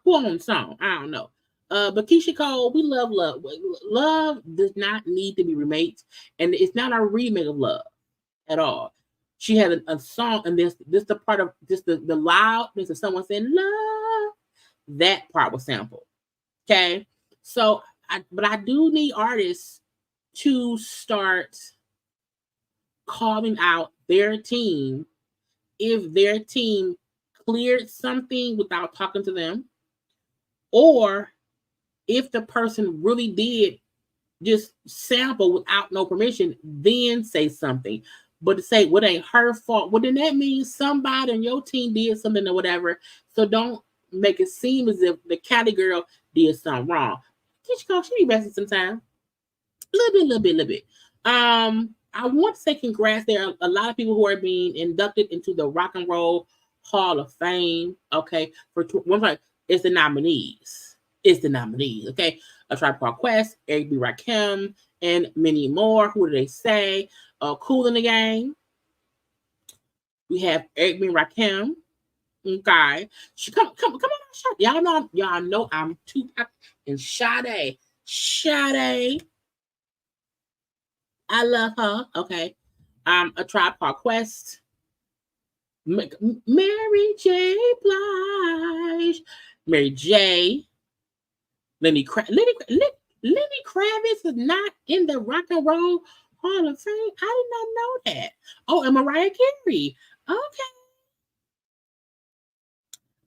Who owned the song? I don't know. But Keyshia Cole, we love love. Love does not need to be remade, and it's not a remake of love at all. She had a song, and this the part of just the loudness of someone saying love. That part was sampled. Okay, so but I do need artists to start calling out their team if their team cleared something without talking to them, or if the person really did just sample without no permission, then say something. But to say what ain't her fault, well, then that means somebody on your team did something or whatever. So don't make it seem as if the Cali girl did something wrong. Keyshia, she be messy sometimes. A little bit. I want to say congrats. There are a lot of people who are being inducted into the Rock and Roll Hall of Fame. Okay, for one time, it's the nominees. Okay? A Tribe Called Quest, Eric B. Rakim, and many more. Who do they say? Cool in the Game. We have Eric B. Rakim. Okay. Come on, y'all know I'm Tupac and Sade. I love her. Okay. A Tribe Called Quest. Mary J. Blige. Mary J. Lenny Kravitz is not in the Rock and Roll Hall of Fame. I did not know that. Oh, and Mariah Carey. Okay.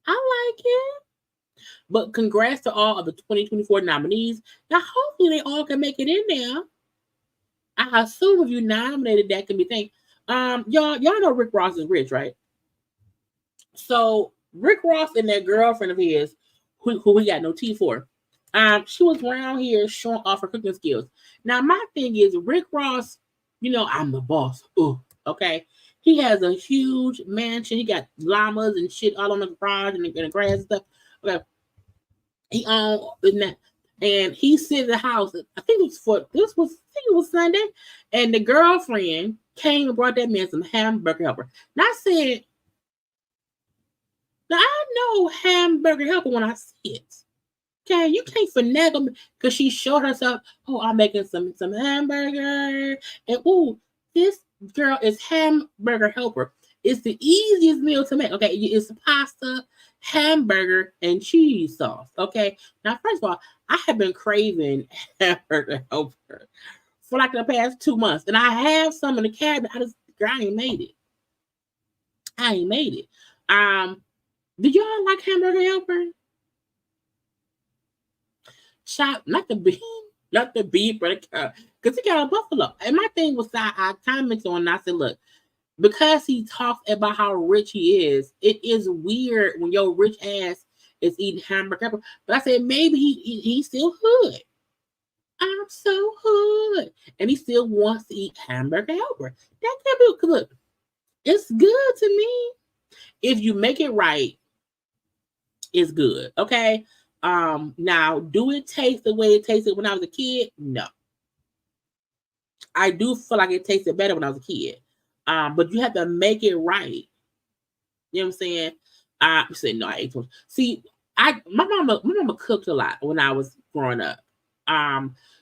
I like it. But congrats to all of the 2024 nominees. Now, hopefully they all can make it in there. I assume if you nominated, that can be thanked. Y'all know Rick Ross is rich, right? So Rick Ross and that girlfriend of his, who we got no tea for, she was around here showing off her cooking skills. Now, my thing is, Rick Ross, I'm the boss. Ooh, okay. He has a huge mansion. He got llamas and shit all on the garage and the grass and stuff. Okay. He owns that. And he said in the house, I think it was Sunday, and the girlfriend came and brought that man some hamburger helper. Now I said, now I know hamburger helper when I see it. Okay, you can't finagle me because she showed herself, oh, I'm making some hamburger. And this girl is hamburger helper. It's the easiest meal to make. Okay, it's pasta, hamburger, and cheese sauce. Okay, now first of all, I have been craving hamburger helper for like the past 2 months, and I have some in the cabinet. I ain't made it. I ain't made it. Do y'all like hamburger helper? Shop, not the beef, not the beef, but because he got a buffalo. And my thing was, I commented on, and I said, look, because he talks about how rich he is, it is weird when your rich ass is eating hamburger helper. But I said maybe he's still hood. I'm so hood, and he still wants to eat hamburger helper. That can't be. Look, it's good to me if you make it right. It's good, okay. Now, do it taste the way it tasted when I was a kid? No, I do feel like it tasted better when I was a kid. But you have to make it right. You know what I'm saying? I said no. I ate too much. See, my mama cooked a lot when I was growing up.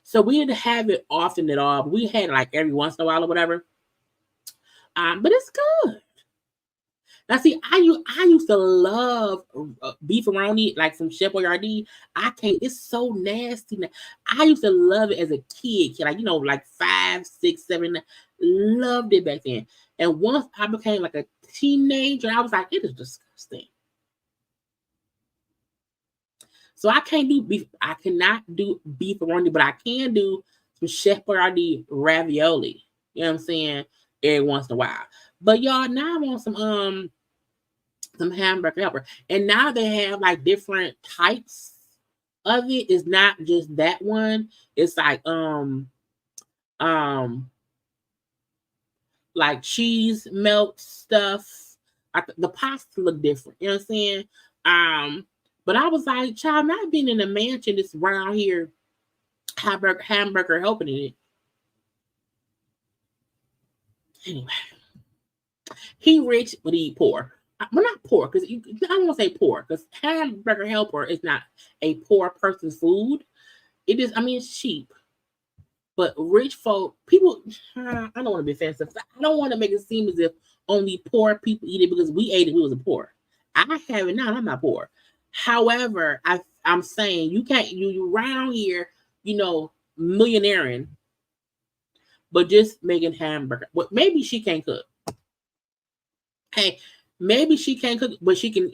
So we didn't have it often at all. But we had it like every once in a while or whatever. But it's good. Now, see, I used to love beefaroni, like from Chef Boyardee. I can't. It's so nasty. I used to love it as a kid, like like 5, 6, 7. Loved it back then. And once I became like a teenager, I was like, it is disgusting. So I can't do beef. I cannot do beefaroni, but I can do some Chef Boyardee ravioli. You know what I'm saying? Every once in a while. But y'all, now I want some hamburger helper. And now they have like different types of it. It's not just that one. It's like cheese melt stuff. The pasta look different. You know what I'm saying? But I was like, child, not being in a mansion that's around here, hamburger helping it. Anyway, he rich, but he poor. Well, not poor, because I don't want to say poor, because hamburger helper is not a poor person's food. It is, I mean, it's cheap. But rich folk, people, I don't want to be offensive. I don't want to make it seem as if only poor people eat it because we ate it, we was poor. I have it now, I'm not poor. However, I'm saying you can't, you around here, millionairing, but just making hamburger. Well, maybe she can't cook. Hey, maybe she can't cook, but she can,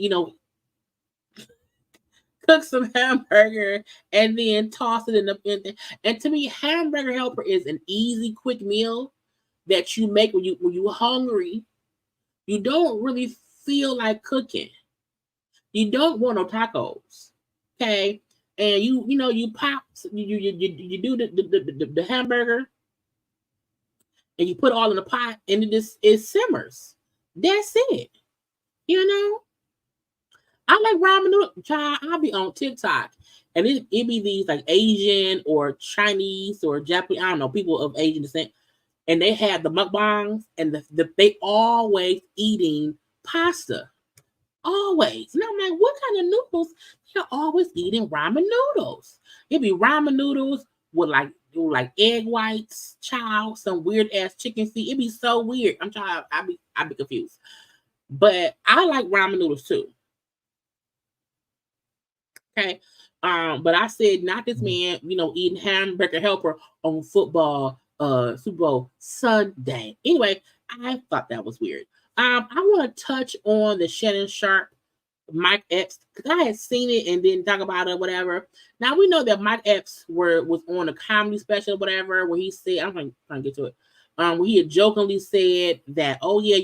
cook some hamburger and then toss it in the. And to me, hamburger helper is an easy, quick meal that you make when you're hungry. You don't really feel like cooking. You don't want no tacos, okay? And you pop, you do the hamburger, and you put it all in the pot, and it simmers. That's it. I like ramen noodles. Child, I'll be on TikTok, and it be these like Asian or Chinese or Japanese, I don't know, people of Asian descent, and they have the mukbangs, and they always eating pasta. Always. And I'm like, what kind of noodles? They're always eating ramen noodles. It'd be ramen noodles with like egg whites, some weird ass chicken feet. It'd be so weird. I'm trying. I'd be confused. But I like ramen noodles too. Okay. But I said not this man, eating hamburger helper on Super Bowl Sunday. Anyway, I thought that was weird. I want to touch on the Shannon Sharpe Mike Epps, because I had seen it and didn't talk about it or whatever. Now we know that Mike Epps was on a comedy special or whatever, where he said, I'm trying to get to it. Where he had jokingly said that, oh yeah,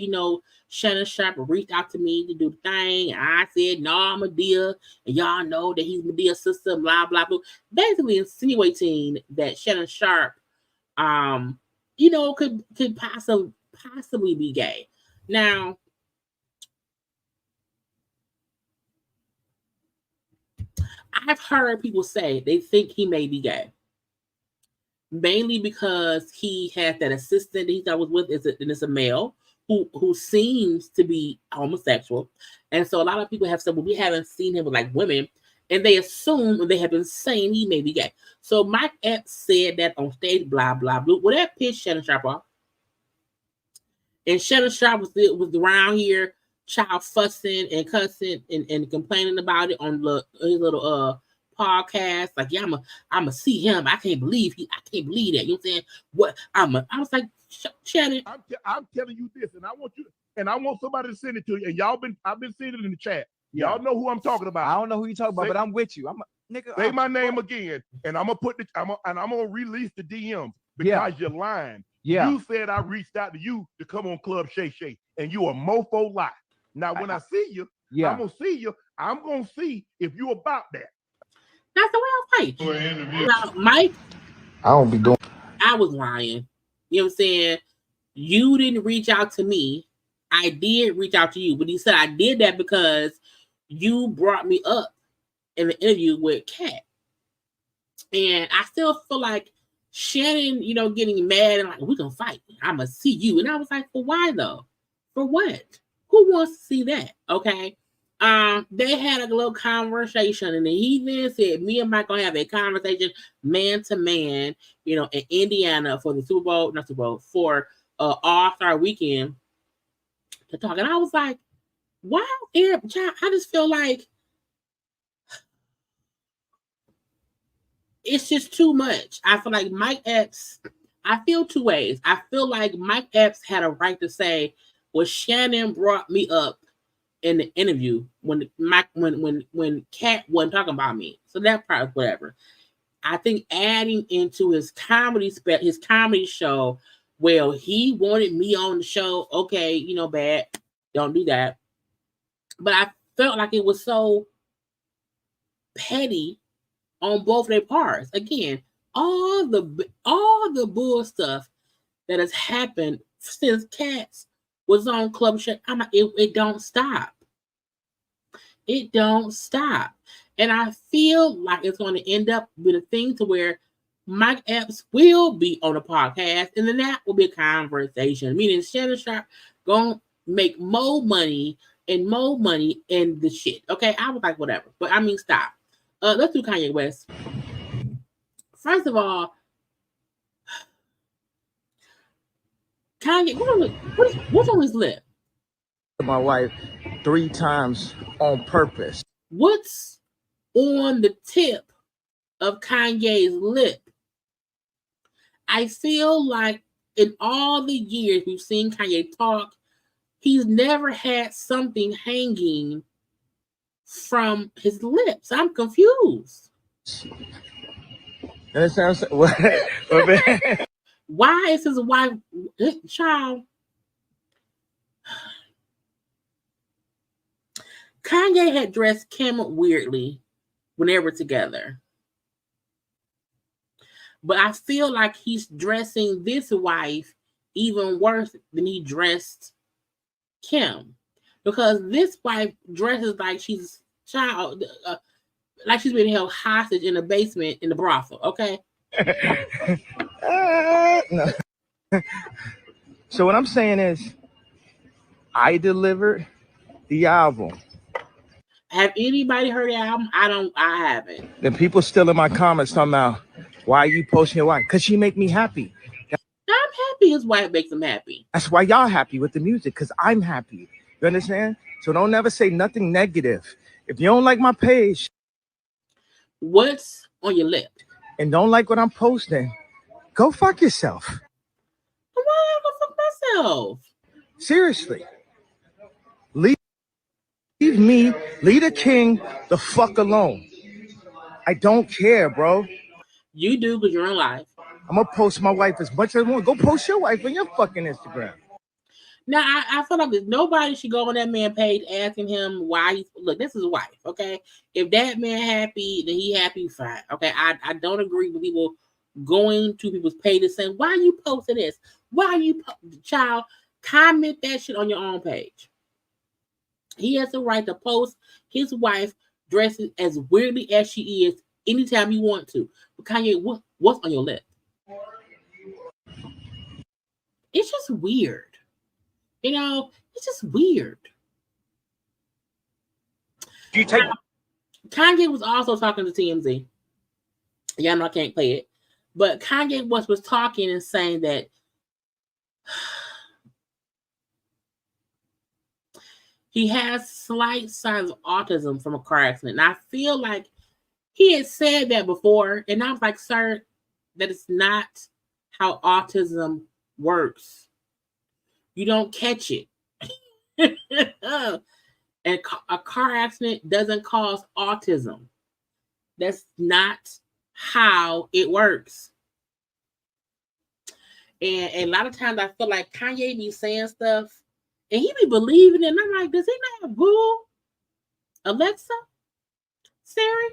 Shannon Sharpe reached out to me to do the thing. And I said, no, I'm Madea. And y'all know that he's Madea's sister, blah, blah, blah. Basically insinuating that Shannon Sharpe, could possibly be gay. Now, I've heard people say they think he may be gay. Mainly because he had that assistant that he thought was with, and it's a male who seems to be homosexual. And so a lot of people have said, well, we haven't seen him with like women, and they assume, and they have been saying he may be gay. So Mike Epps said that on stage, blah, blah, blah. Well, that pissed Shannon Sharpe off. And Shannon Sharpe was around here, child fussing and cussing and complaining about it on his little podcast. Like, yeah, I'ma see him. I can't believe that. You know what I'm saying? I was like, Shannon, I'm telling you this, and I want you. and I want somebody to send it to you. And I've been seeing it in the chat. Y'all know who I'm talking about. I don't know who you talking about, but I'm with you. Nigga. Say my name again, and I'm gonna release the DM because you're lying. Yeah. You said I reached out to you to come on Club Shay Shay, and you a mofo lie. Now when I see you, I'm gonna see you. I'm gonna see if you about that. That's the way I fight. Now, Mike, I don't be doing. I was lying. You know what I'm saying? You didn't reach out to me. I did reach out to you, but he said I did that because you brought me up in the interview with Kat. And I still feel like Shannon, getting mad and like, we're going to fight. I'm going to see you. And I was like, for why though? For what? Who wants to see that? Okay. They had a little conversation, and he then said, me and Mike going to have a conversation man to man, in Indiana for the for All-Star Weekend to talk. And I was like, wow, I just feel like it's just too much. I feel like Mike Epps, I feel two ways. I feel like Mike Epps had a right to say, well, Shannon brought me up in the interview when Kat wasn't talking about me. So that part, whatever. I think adding into his comedy show, well, he wanted me on the show. Okay, bad. Don't do that. But I felt like it was so petty on both their parts. Again, all the bull stuff that has happened since Cats was on Club Shit, it don't stop. It don't stop. And I feel like it's going to end up with a thing to where Mike Epps will be on a podcast, and then that will be a conversation. Meaning Shannon Sharp going to make more money and the shit. Okay, I was like, whatever. But stop. Let's do Kanye West. First of all, Kanye, what's on his lip? My wife 3 times on purpose. What's on the tip of Kanye's lip? I feel like in all the years we've seen Kanye talk, he's never had something hanging from his lips. I'm confused. You understand what I'm saying? Why is his wife, child? Kanye had dressed Kim weirdly when they were together. But I feel like he's dressing this wife even worse than he dressed Kim. Because this wife dresses like she's like she's been held hostage in a basement in the brothel, okay? No. So what I'm saying is, I delivered the album. Have anybody heard the album? I haven't. Then people still in my comments talking about, why are you posting your wife? Because she make me happy. I'm happy his wife makes him happy. That's why y'all happy with the music, because I'm happy. You understand? So don't never say nothing negative. If you don't like my page, what's on your lip? And don't like what I'm posting, go fuck yourself. Why do I go fuck myself? Seriously. Leave me, leave the king the fuck alone. I don't care, bro. You do because you're in life. I'm gonna post my wife as much as I want. Go post your wife on your fucking Instagram. Now, I feel like nobody should go on that man's page asking him why he's... Look, this is his wife, okay? If that man happy, then he happy, fine. Okay, I don't agree with people going to people's pages saying, why you posting this? Why you... Child, comment that shit on your own page. He has the right to post his wife dresses as weirdly as she is anytime you want to. But Kanye, what's on your lip? It's just weird. It's just weird. Kanye was also talking to TMZ. Yeah, I know I can't play it. But Kanye was talking and saying that he has slight signs of autism from a car accident. And I feel like he had said that before. And I was like, sir, that is not how autism works. You don't catch it. And a car accident doesn't cause autism. That's not how it works. And a lot of times I feel like Kanye be saying stuff and he be believing it. And I'm like, does he not have Google, Alexa, Siri,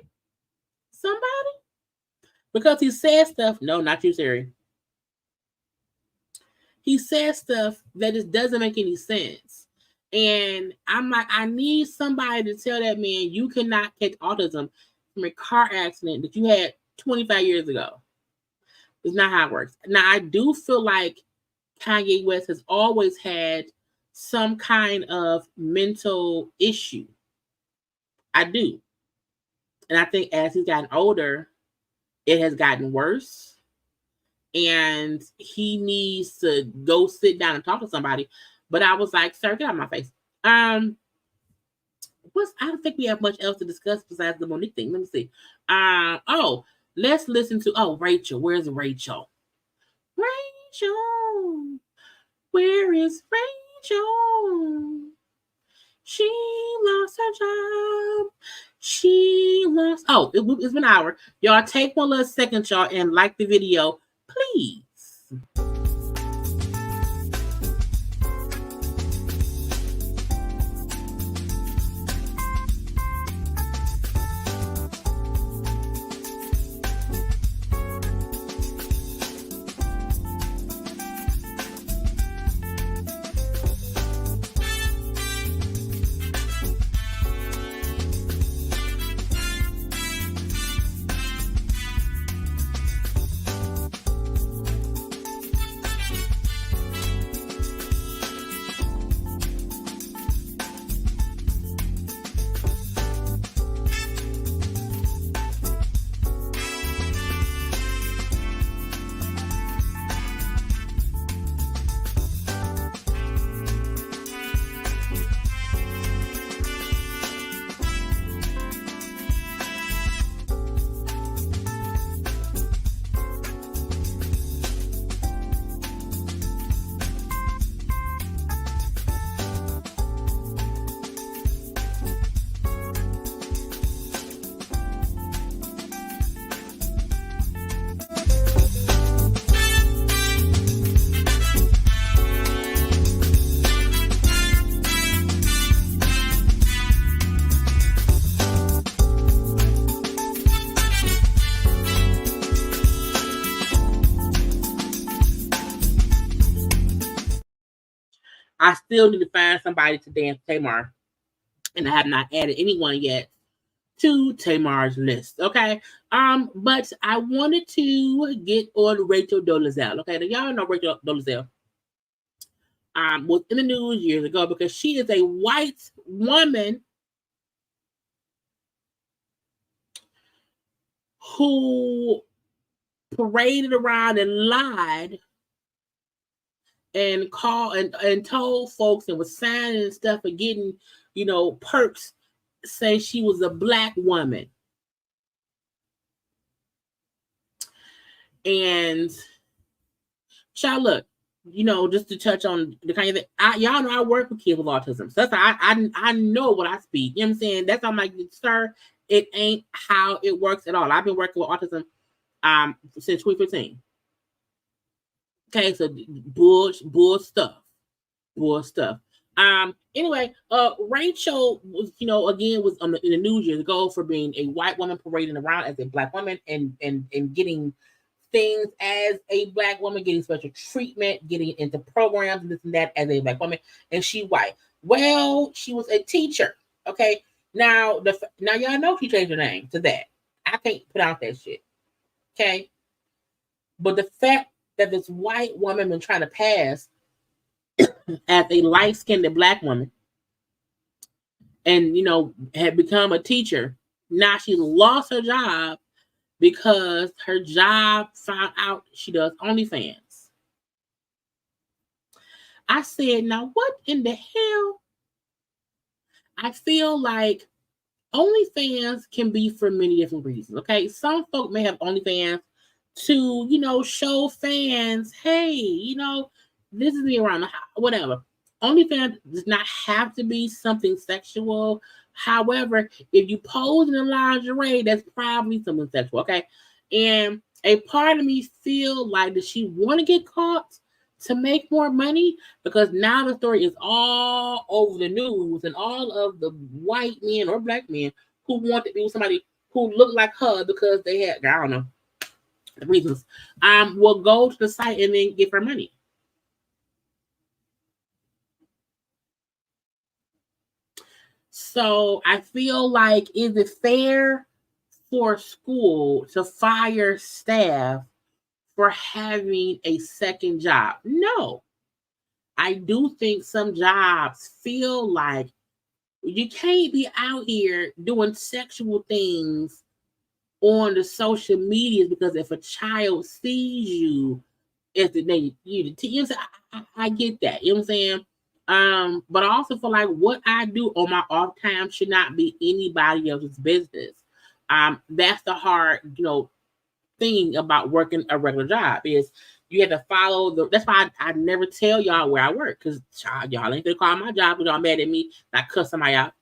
somebody? Because he says stuff. No, not you, Siri. He says stuff that just doesn't make any sense. And I'm like, I need somebody to tell that man you cannot catch autism from a car accident that you had 25 years ago. It's not how it works. Now, I do feel like Kanye West has always had some kind of mental issue. I do. And I think as he's gotten older, it has gotten worse. And he needs to go sit down and talk to somebody. But I was like, sir, get out of my face. I don't think we have much else to discuss besides the Monique thing. Let me see. Let's listen to Rachel. Where's Rachel? Rachel. Where is Rachel? She lost her job. It's been an hour. Y'all take one little second, y'all, and like the video, please. I still need to find somebody to dance Tamar. And I have not added anyone yet to Tamar's list. Okay. But I wanted to get on Rachel Dolezal. Okay. Now, y'all know Rachel Dolezal. Was in the news years ago because she is a white woman who paraded around and lied and called and told folks and was signing and stuff and getting, perks, saying she was a black woman. And y'all look, just to touch on the kind of thing, y'all know I work with kids with autism. So that's I know what I speak. You know what I'm saying? That's I'm like, sir, it ain't how it works at all. I've been working with autism since 2015. Okay, so bull stuff. Anyway, Rachel was, again, was in the news years ago for being a white woman parading around as a black woman and getting things as a black woman, getting special treatment, getting into programs and this and that as a black woman, and she white. Well, she was a teacher. Okay, now y'all know she changed her name to that. I can't put out that shit. Okay, but the fact that this white woman been trying to pass as a light-skinned black woman and, had become a teacher. Now she lost her job because her job found out she does OnlyFans. I said, now what in the hell? I feel like OnlyFans can be for many different reasons, okay? Some folk may have OnlyFans to, show fans, hey, this is me around the house, whatever. OnlyFans does not have to be something sexual. However, if you pose in a lingerie, that's probably something sexual, okay? And a part of me feel like, does she want to get caught to make more money? Because now the story is all over the news, and all of the white men or black men who want to be with somebody who look like her because they had, I don't know, the reasons, will go to the site and then give her money. So I feel like, is it fair for school to fire staff for having a second job? No. I do think some jobs feel like you can't be out here doing sexual things on the social medias, because if a child sees you, if they you know, I get that. You know what I'm saying? But I also feel like what I do on my off time should not be anybody else's business. That's the hard, thing about working a regular job, is you have to follow that's why I never tell y'all where I work, because y'all ain't gonna call my job because y'all mad at me, I cuss somebody out.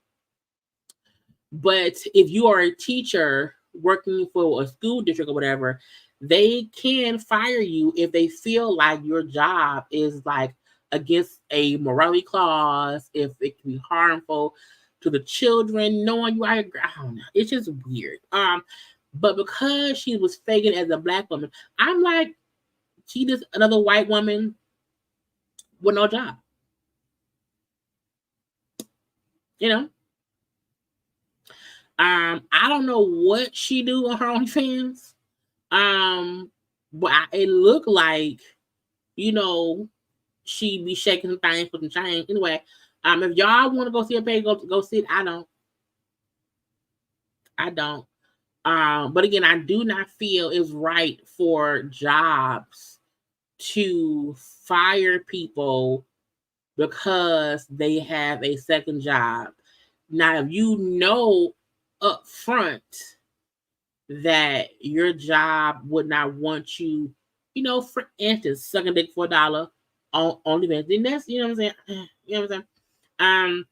But if you are a teacher working for a school district or whatever, they can fire you if they feel like your job is like against a morality clause, if it can be harmful to the children, knowing you are, I don't know. It's just weird. But because she was faking as a black woman, I'm like, she just another white woman with no job. You know? I don't know what she do on her OnlyFans. But it looked like, she be shaking some things for some change. Anyway, if y'all want to go see her page, go see it. I don't. But again, I do not feel it's right for jobs to fire people because they have a second job. Now, if you know up front that your job would not want you, for instance, sucking dick for $1 on OnlyFans, then that's, you know what I'm saying? You know what I'm saying?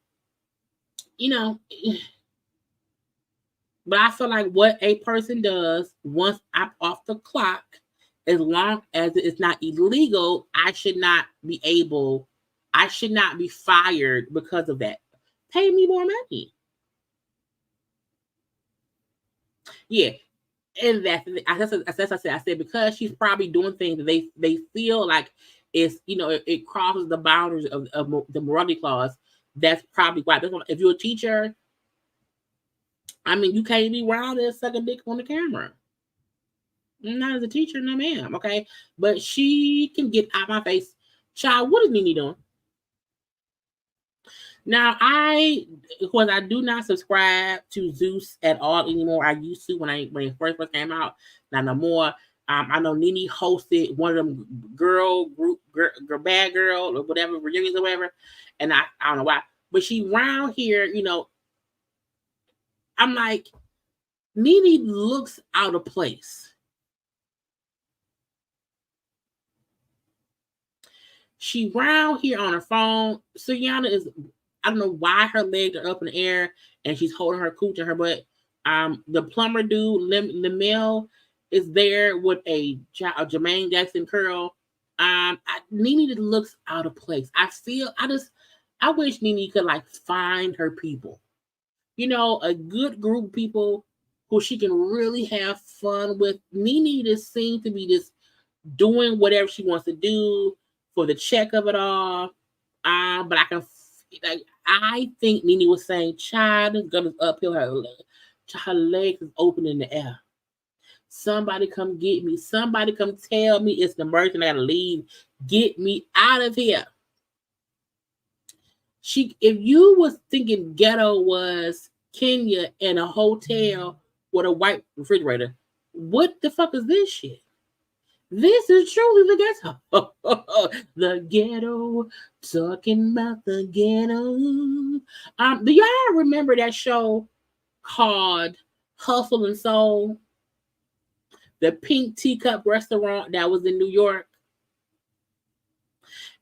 But I feel like what a person does once I'm off the clock, as long as it's not illegal, I should not be fired because of that. Pay me more money. Yeah. And that's I said, because she's probably doing things that they feel like it's, it crosses the boundaries of the morality clause. That's probably why. If you're a teacher, I mean, you can't be wild and suck a dick on the camera. Not as a teacher, no ma'am, okay? But she can get out my face. Child, what is Nene doing? Now, I do not subscribe to Zeus at all anymore. I used to when it first came out. Not no more. I know Nene hosted one of them girl bad girl or whatever, reunions or whatever. And I don't know why. But she round here, I'm like, Nene looks out of place. She round here on her phone. Suyana is, I don't know why her legs are up in the air and she's holding her cooch in her butt. The plumber dude, Lemel, is there with a Jermaine Jackson curl. Nene just looks out of place. I wish Nene could find her people. A good group of people who she can really have fun with. Nene just seems to be just doing whatever she wants to do for the check of it all. But I think Nene was saying, child, this girl is uphill. Her legs is open in the air. Somebody come get me. Somebody come tell me it's the emergency and I gotta leave. Get me out of here. If you was thinking ghetto was Kenya in a hotel with a white refrigerator, what the fuck is this shit? This is truly the ghetto. The ghetto, talking about the ghetto. Do y'all remember that show called Hustle and Soul? The Pink Teacup restaurant that was in New York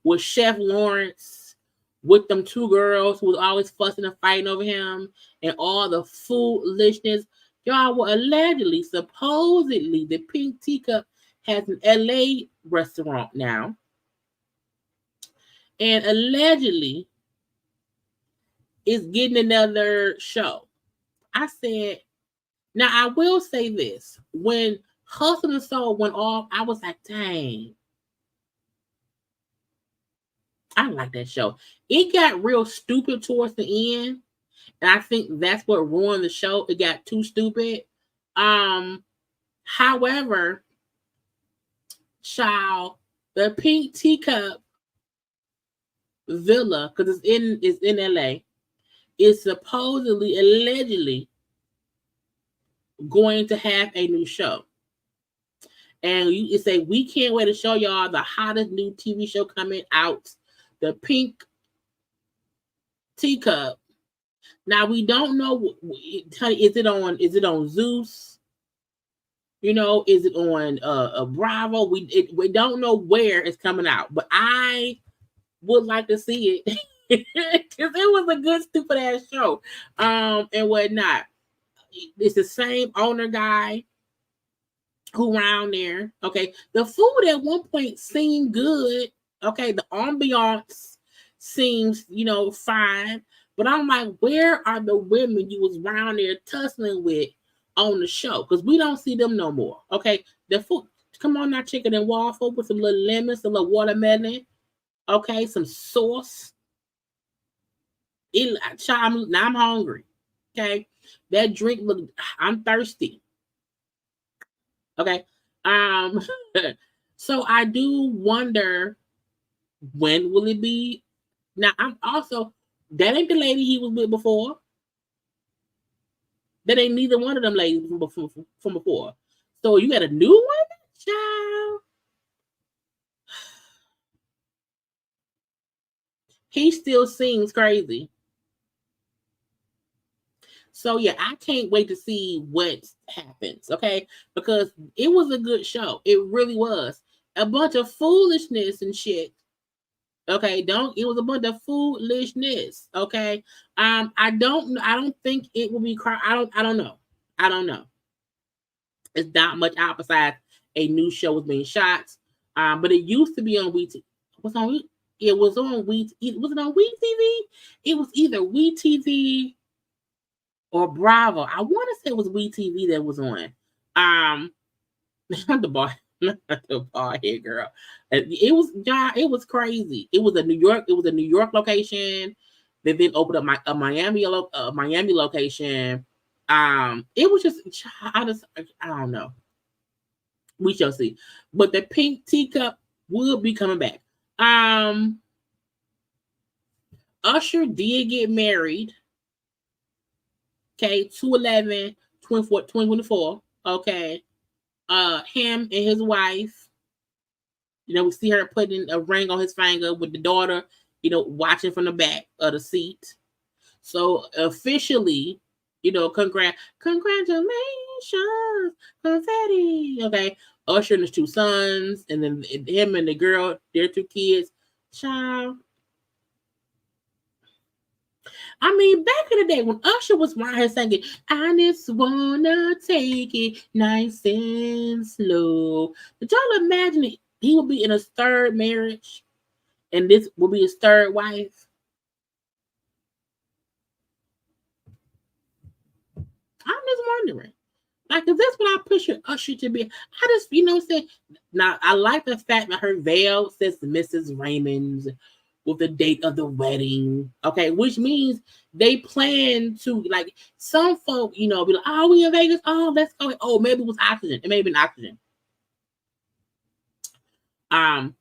with Chef Lawrence, with them two girls who was always fussing and fighting over him and all the foolishness. Y'all were allegedly, supposedly, the Pink Teacup has an LA restaurant now. And allegedly is getting another show. I said, now I will say this. When Hustle and Soul went off, I was like, dang. I like that show. It got real stupid towards the end. And I think that's what ruined the show. It got too stupid. However, child, the Pink Teacup Villa, because it's in LA, is supposedly, allegedly going to have a new show. And you say, we can't wait to show y'all the hottest new TV show coming out, the Pink Teacup. Now we don't know. Is it on Zeus? You know, is it on Bravo? We don't know where it's coming out, but I would like to see it because it was a good stupid ass show, and whatnot. It's the same owner guy who around there. Okay, the food at one point seemed good. Okay, the ambiance seems fine. But I'm like, where are the women you was around there tussling with on the show? Because we don't see them no more. Okay, the food, come on now, chicken and waffle with some little lemon, some little watermelon. Okay, some sauce. Now I'm hungry. Okay, that drink look. I'm thirsty. Okay, so I do wonder when will it be. Now I'm also. That ain't the lady he was with before. That ain't neither one of them ladies from before. So you got a new one, child. He still seems crazy. So yeah, I can't wait to see what happens. Okay, because it was a good show. It really was. A bunch of foolishness and shit. Okay, it was a bunch of foolishness. Okay. I don't think it will be I don't know. It's not much out besides a new show was being shot. But it used to be on WeTV. It was on Was it on WeTV? It was either WeTV or Bravo. I want to say it was WeTV that was on. The bar. Not the bar here, girl. It was crazy. It was a New York location. They then opened up a Miami location. It was just I don't know. We shall see. But the Pink Teacup will be coming back. Usher did get married. Okay, 2/11/2024. Okay. Him and his wife, we see her putting a ring on his finger with the daughter, watching from the back of the seat. So officially, congratulations, confetti. Okay, Usher and his two sons, and then him and the girl, their two kids. Child. I mean, back in the day when Usher was around here singing, I just wanna take it nice and slow. Did y'all imagine he would be in his third marriage and this will be his third wife? I'm just wondering. Like, is this what I picture Usher to be? I just, say, now I like the fact that her veil says Mrs. Raymond's with the date of the wedding, okay, which means they plan to, like, some folk, be like, oh, we in Vegas, oh, let's go, oh, maybe it was oxygen, it may have been oxygen. Some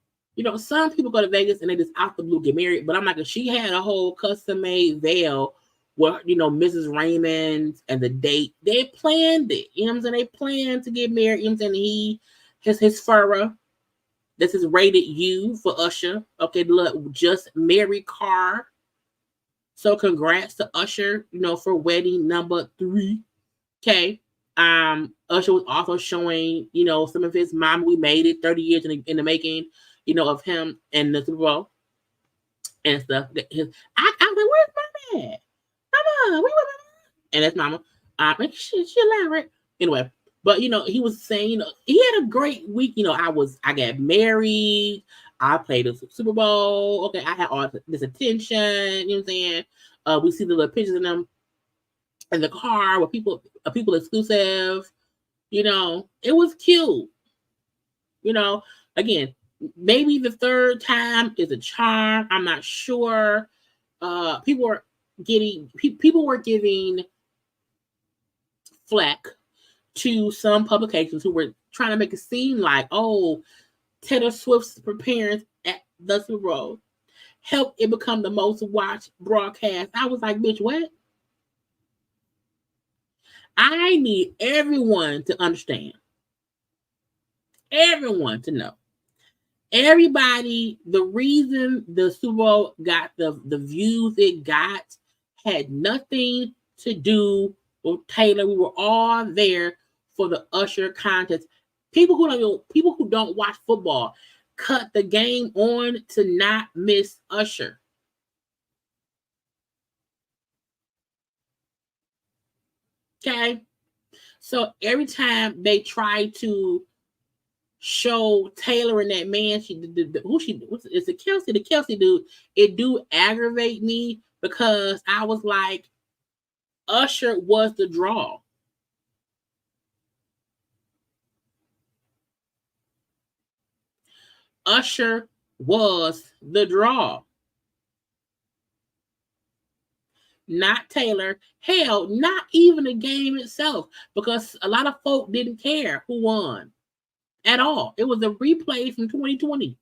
people go to Vegas and they just out the blue get married, but I'm like, if she had a whole custom-made veil where, Mrs. Raymond and the date, they planned it, you know what I'm saying, they planned to get married, you know what I'm saying, he has his furrow. This is rated U for Usher. Okay, look, just married car. So congrats to Usher, for wedding number 3. Okay. Usher was also showing, some of his Mama We Made It, 30 years in the making, of him and the Super Bowl. and stuff. I was like, where's my man? Mama, we were, and that's mama. She elaborate. Anyway, but he was saying, he had a great week. I got married. I played the Super Bowl. Okay, I had all this attention. You know what I'm saying? We see the little pictures of them in the car with people exclusive. It was cute. Again, maybe the third time is a charm. I'm not sure. People were giving flack to some publications who were trying to make it seem like, oh, Taylor Swift's appearance at the Super Bowl helped it become the most watched broadcast. I was like, bitch, what? I need everyone to understand. Everyone to know. Everybody, the reason the Super Bowl got the views it got had nothing to do with Taylor. We were all there for the Usher contest. People who don't watch football cut the game on to not miss Usher. Okay, so every time they try to show Taylor and that man, it's the Kelsey dude. It do aggravate me because I was like, Usher was the draw. Usher was the draw. Not Taylor. Hell, not even the game itself, because a lot of folk didn't care who won at all. It was a replay from 2020.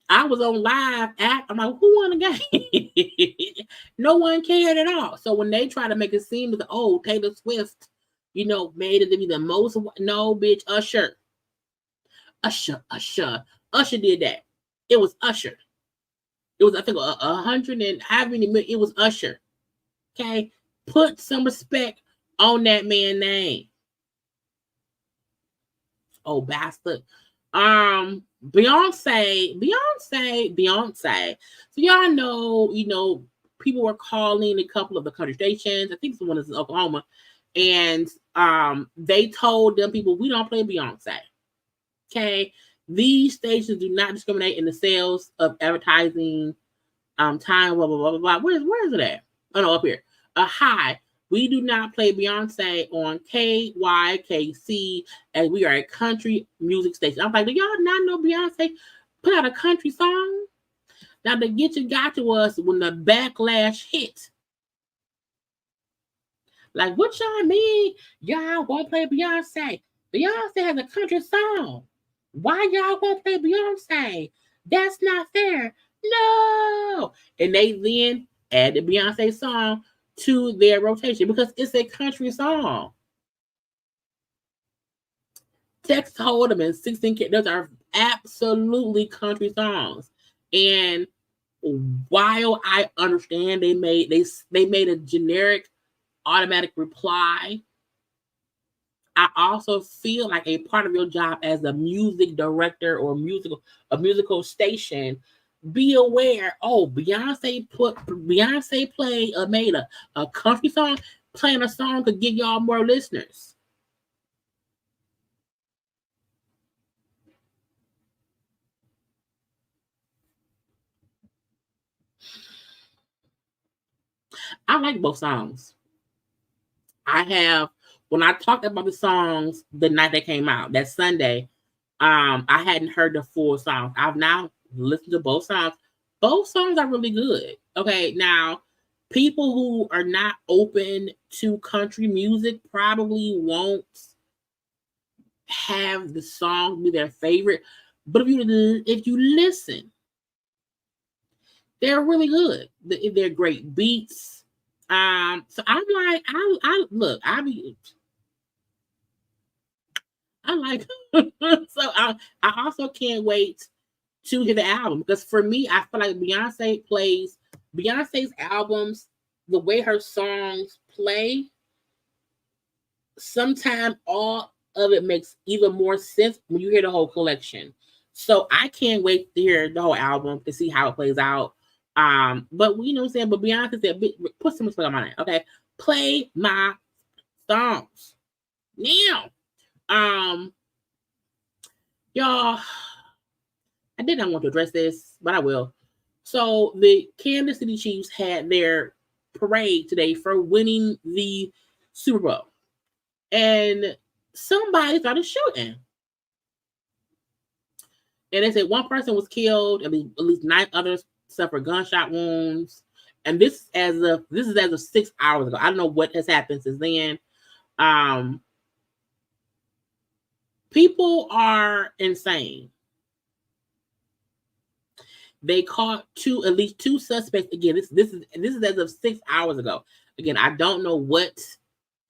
I was on live act. I'm like, who won the game? No one cared at all. So when they try to make it seem that, oh, Taylor Swift, made it to be the most. No, bitch, Usher did that. It was Usher. It was, I think, 100 and however many million. It was Usher. Okay, put some respect on that man's name. Oh, bastard. Beyonce. So y'all know, people were calling a couple of the country stations. I think someone is in Oklahoma, and they told them people, we don't play Beyonce. Okay, these stations do not discriminate in the sales of advertising. Time, blah blah blah blah blah. Where is it at? Oh no, up here. Hi. We do not play Beyonce on KYKC, as we are a country music station. I'm like, do y'all not know Beyonce put out a country song? Now, the Get You Got to us when the backlash hit. Like, what y'all mean? Y'all won't play Beyonce. Beyonce has a country song. Why y'all won't play Beyonce? That's not fair. No. And they then added Beyonce song to their rotation because it's a country song. Tex Hold'em and 16K, those are absolutely country songs. And while I understand they made a generic automatic reply, I also feel like a part of your job as a music director or a musical station, be aware, Beyonce made a country song. Playing a song could get y'all more listeners. I like both songs. When I talked about the songs the night they came out, that Sunday, I hadn't heard the full song. I've now listened to both songs. Both songs are really good. Okay, now people who are not open to country music probably won't have the song be their favorite. But if you listen, they're really good. They're great beats. So I'm like, I like so I also can't wait to hear the album, because for me, I feel like Beyonce's albums, the way her songs play, sometimes all of it makes even more sense when you hear the whole collection. So I can't wait to hear the whole album to see how it plays out. But you know what I'm saying? But Beyonce said, put some respect on my name, okay? Play my songs. Now, y'all, I did not want to address this, but I will. So the Kansas City Chiefs had their parade today for winning the Super Bowl. And somebody started shooting. And they said one person was killed, at least 9 others suffered gunshot wounds. And this is as of 6 hours ago. I don't know what has happened since then. People are insane. They caught at least two suspects. Again, this is as of 6 hours ago. Again, I don't know what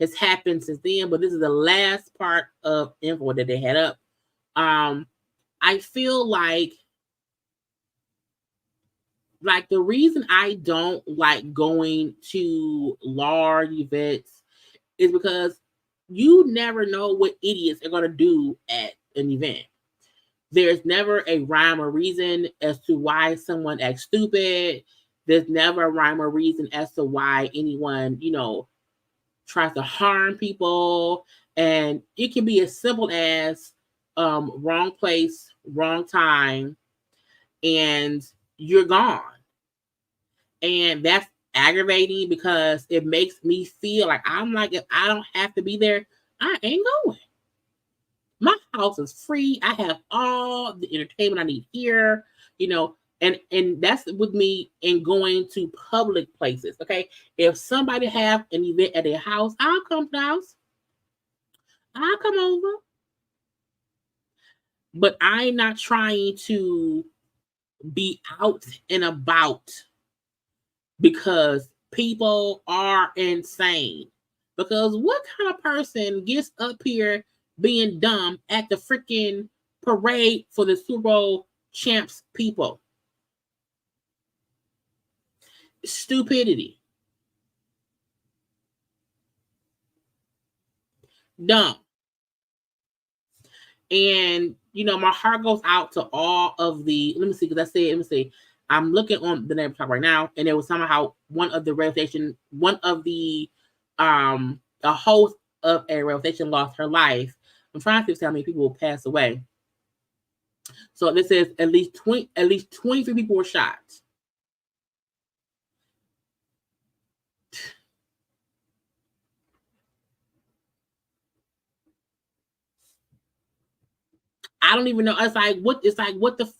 has happened since then, but this is the last part of info that they had up. I feel like the reason I don't like going to large events is because you never know what idiots are going to do at an event. There's never a rhyme or reason as to why someone acts stupid. There's never a rhyme or reason as to why anyone, tries to harm people. And it can be as simple as wrong place, wrong time, and you're gone. And that's aggravating because it makes me feel like if I don't have to be there, I ain't going. My house is free. I have all the entertainment I need here, and that's with me in going to public places. Okay. If somebody have an event at their house, I'll come to the house. I'll come over. But I'm not trying to be out and about because people are insane. Because what kind of person gets up here being dumb at the freaking parade for the Super Bowl champs people? Stupidity. Dumb. And, my heart goes out to all of the, let me see. I'm looking on the name talk right now, and there was somehow one of the a host of a radio station lost her life. I'm trying to see how many people passed away. So this says at least 23 people were shot. I don't even know. It's like what the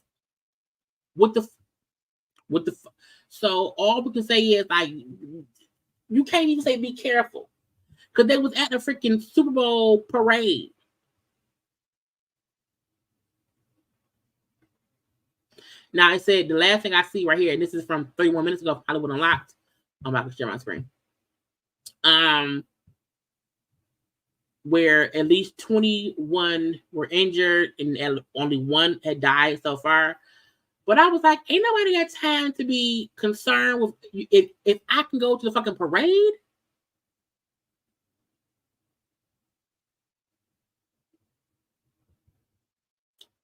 so all we can say is you can't even say be careful because they was at the freaking Super Bowl parade. Now I said the last thing I see right here, and this is from 31 minutes ago, Hollywood Unlocked. I'm not gonna share my screen. Where at least 21 were injured and only one had died so far. But I was like, ain't nobody got time to be concerned with if I can go to the fucking parade.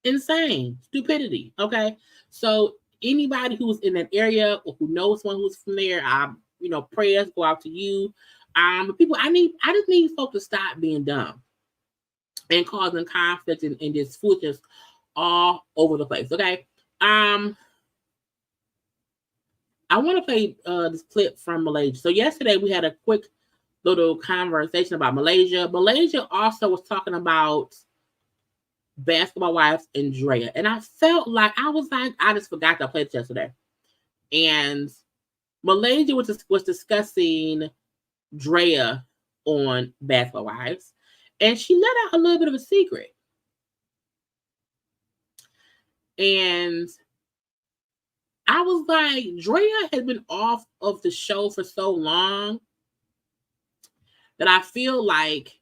Insane. Stupidity. Okay. So anybody who's in that area or who knows someone who's from there, prayers go out to you. But people, I just need folks to stop being dumb and causing conflict and just foolishness all over the place. Okay. I want to play this clip from Malaysia. So yesterday we had a quick little conversation about Malaysia. Malaysia also was talking about Basketball Wives and Draya. And I felt like I just forgot to play this yesterday. And Malaysia was discussing Draya on Basketball Wives, and she let out a little bit of a secret. And I was like, Draya has been off of the show for so long that I feel like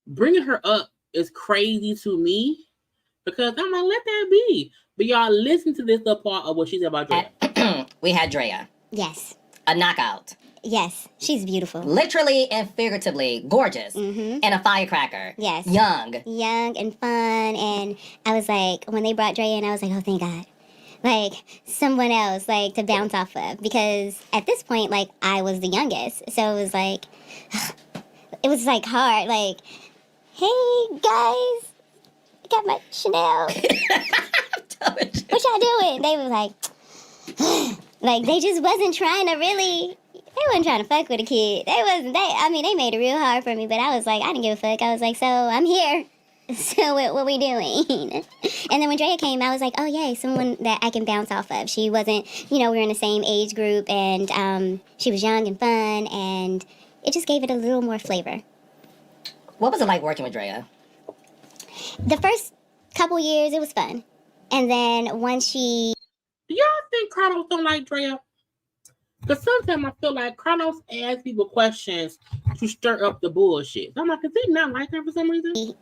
bringing her up is crazy to me because I'm like, let that be. But y'all listen to this little part of what she said about Draya. We had Draya. Yes. A knockout. Yes, she's beautiful. Literally and figuratively gorgeous. And a firecracker. Yes. Young and fun. And I was like, when they brought Draya in, I was like, oh, thank God. Like, someone else, like, to bounce off of. Because at this point, like, I was the youngest. So it was like, it was, like, hard. Like, hey, guys, I got my Chanel. What y'all doing? They were like, like, they just wasn't trying to really... They wasn't trying to fuck with a kid. They made it real hard for me, but I was like, I didn't give a fuck. I was like, so, I'm here. So, what we doing? And then when Draya came, I was like, oh, yay, someone that I can bounce off of. She wasn't, we were in the same age group, and she was young and fun, and it just gave it a little more flavor. What was it like working with Draya? The first couple years, it was fun. And then once she... Do y'all think Carlos don't like Draya? Because sometimes I feel like Carlos asks people questions to stir up the bullshit. I'm like, does he not like her for some reason?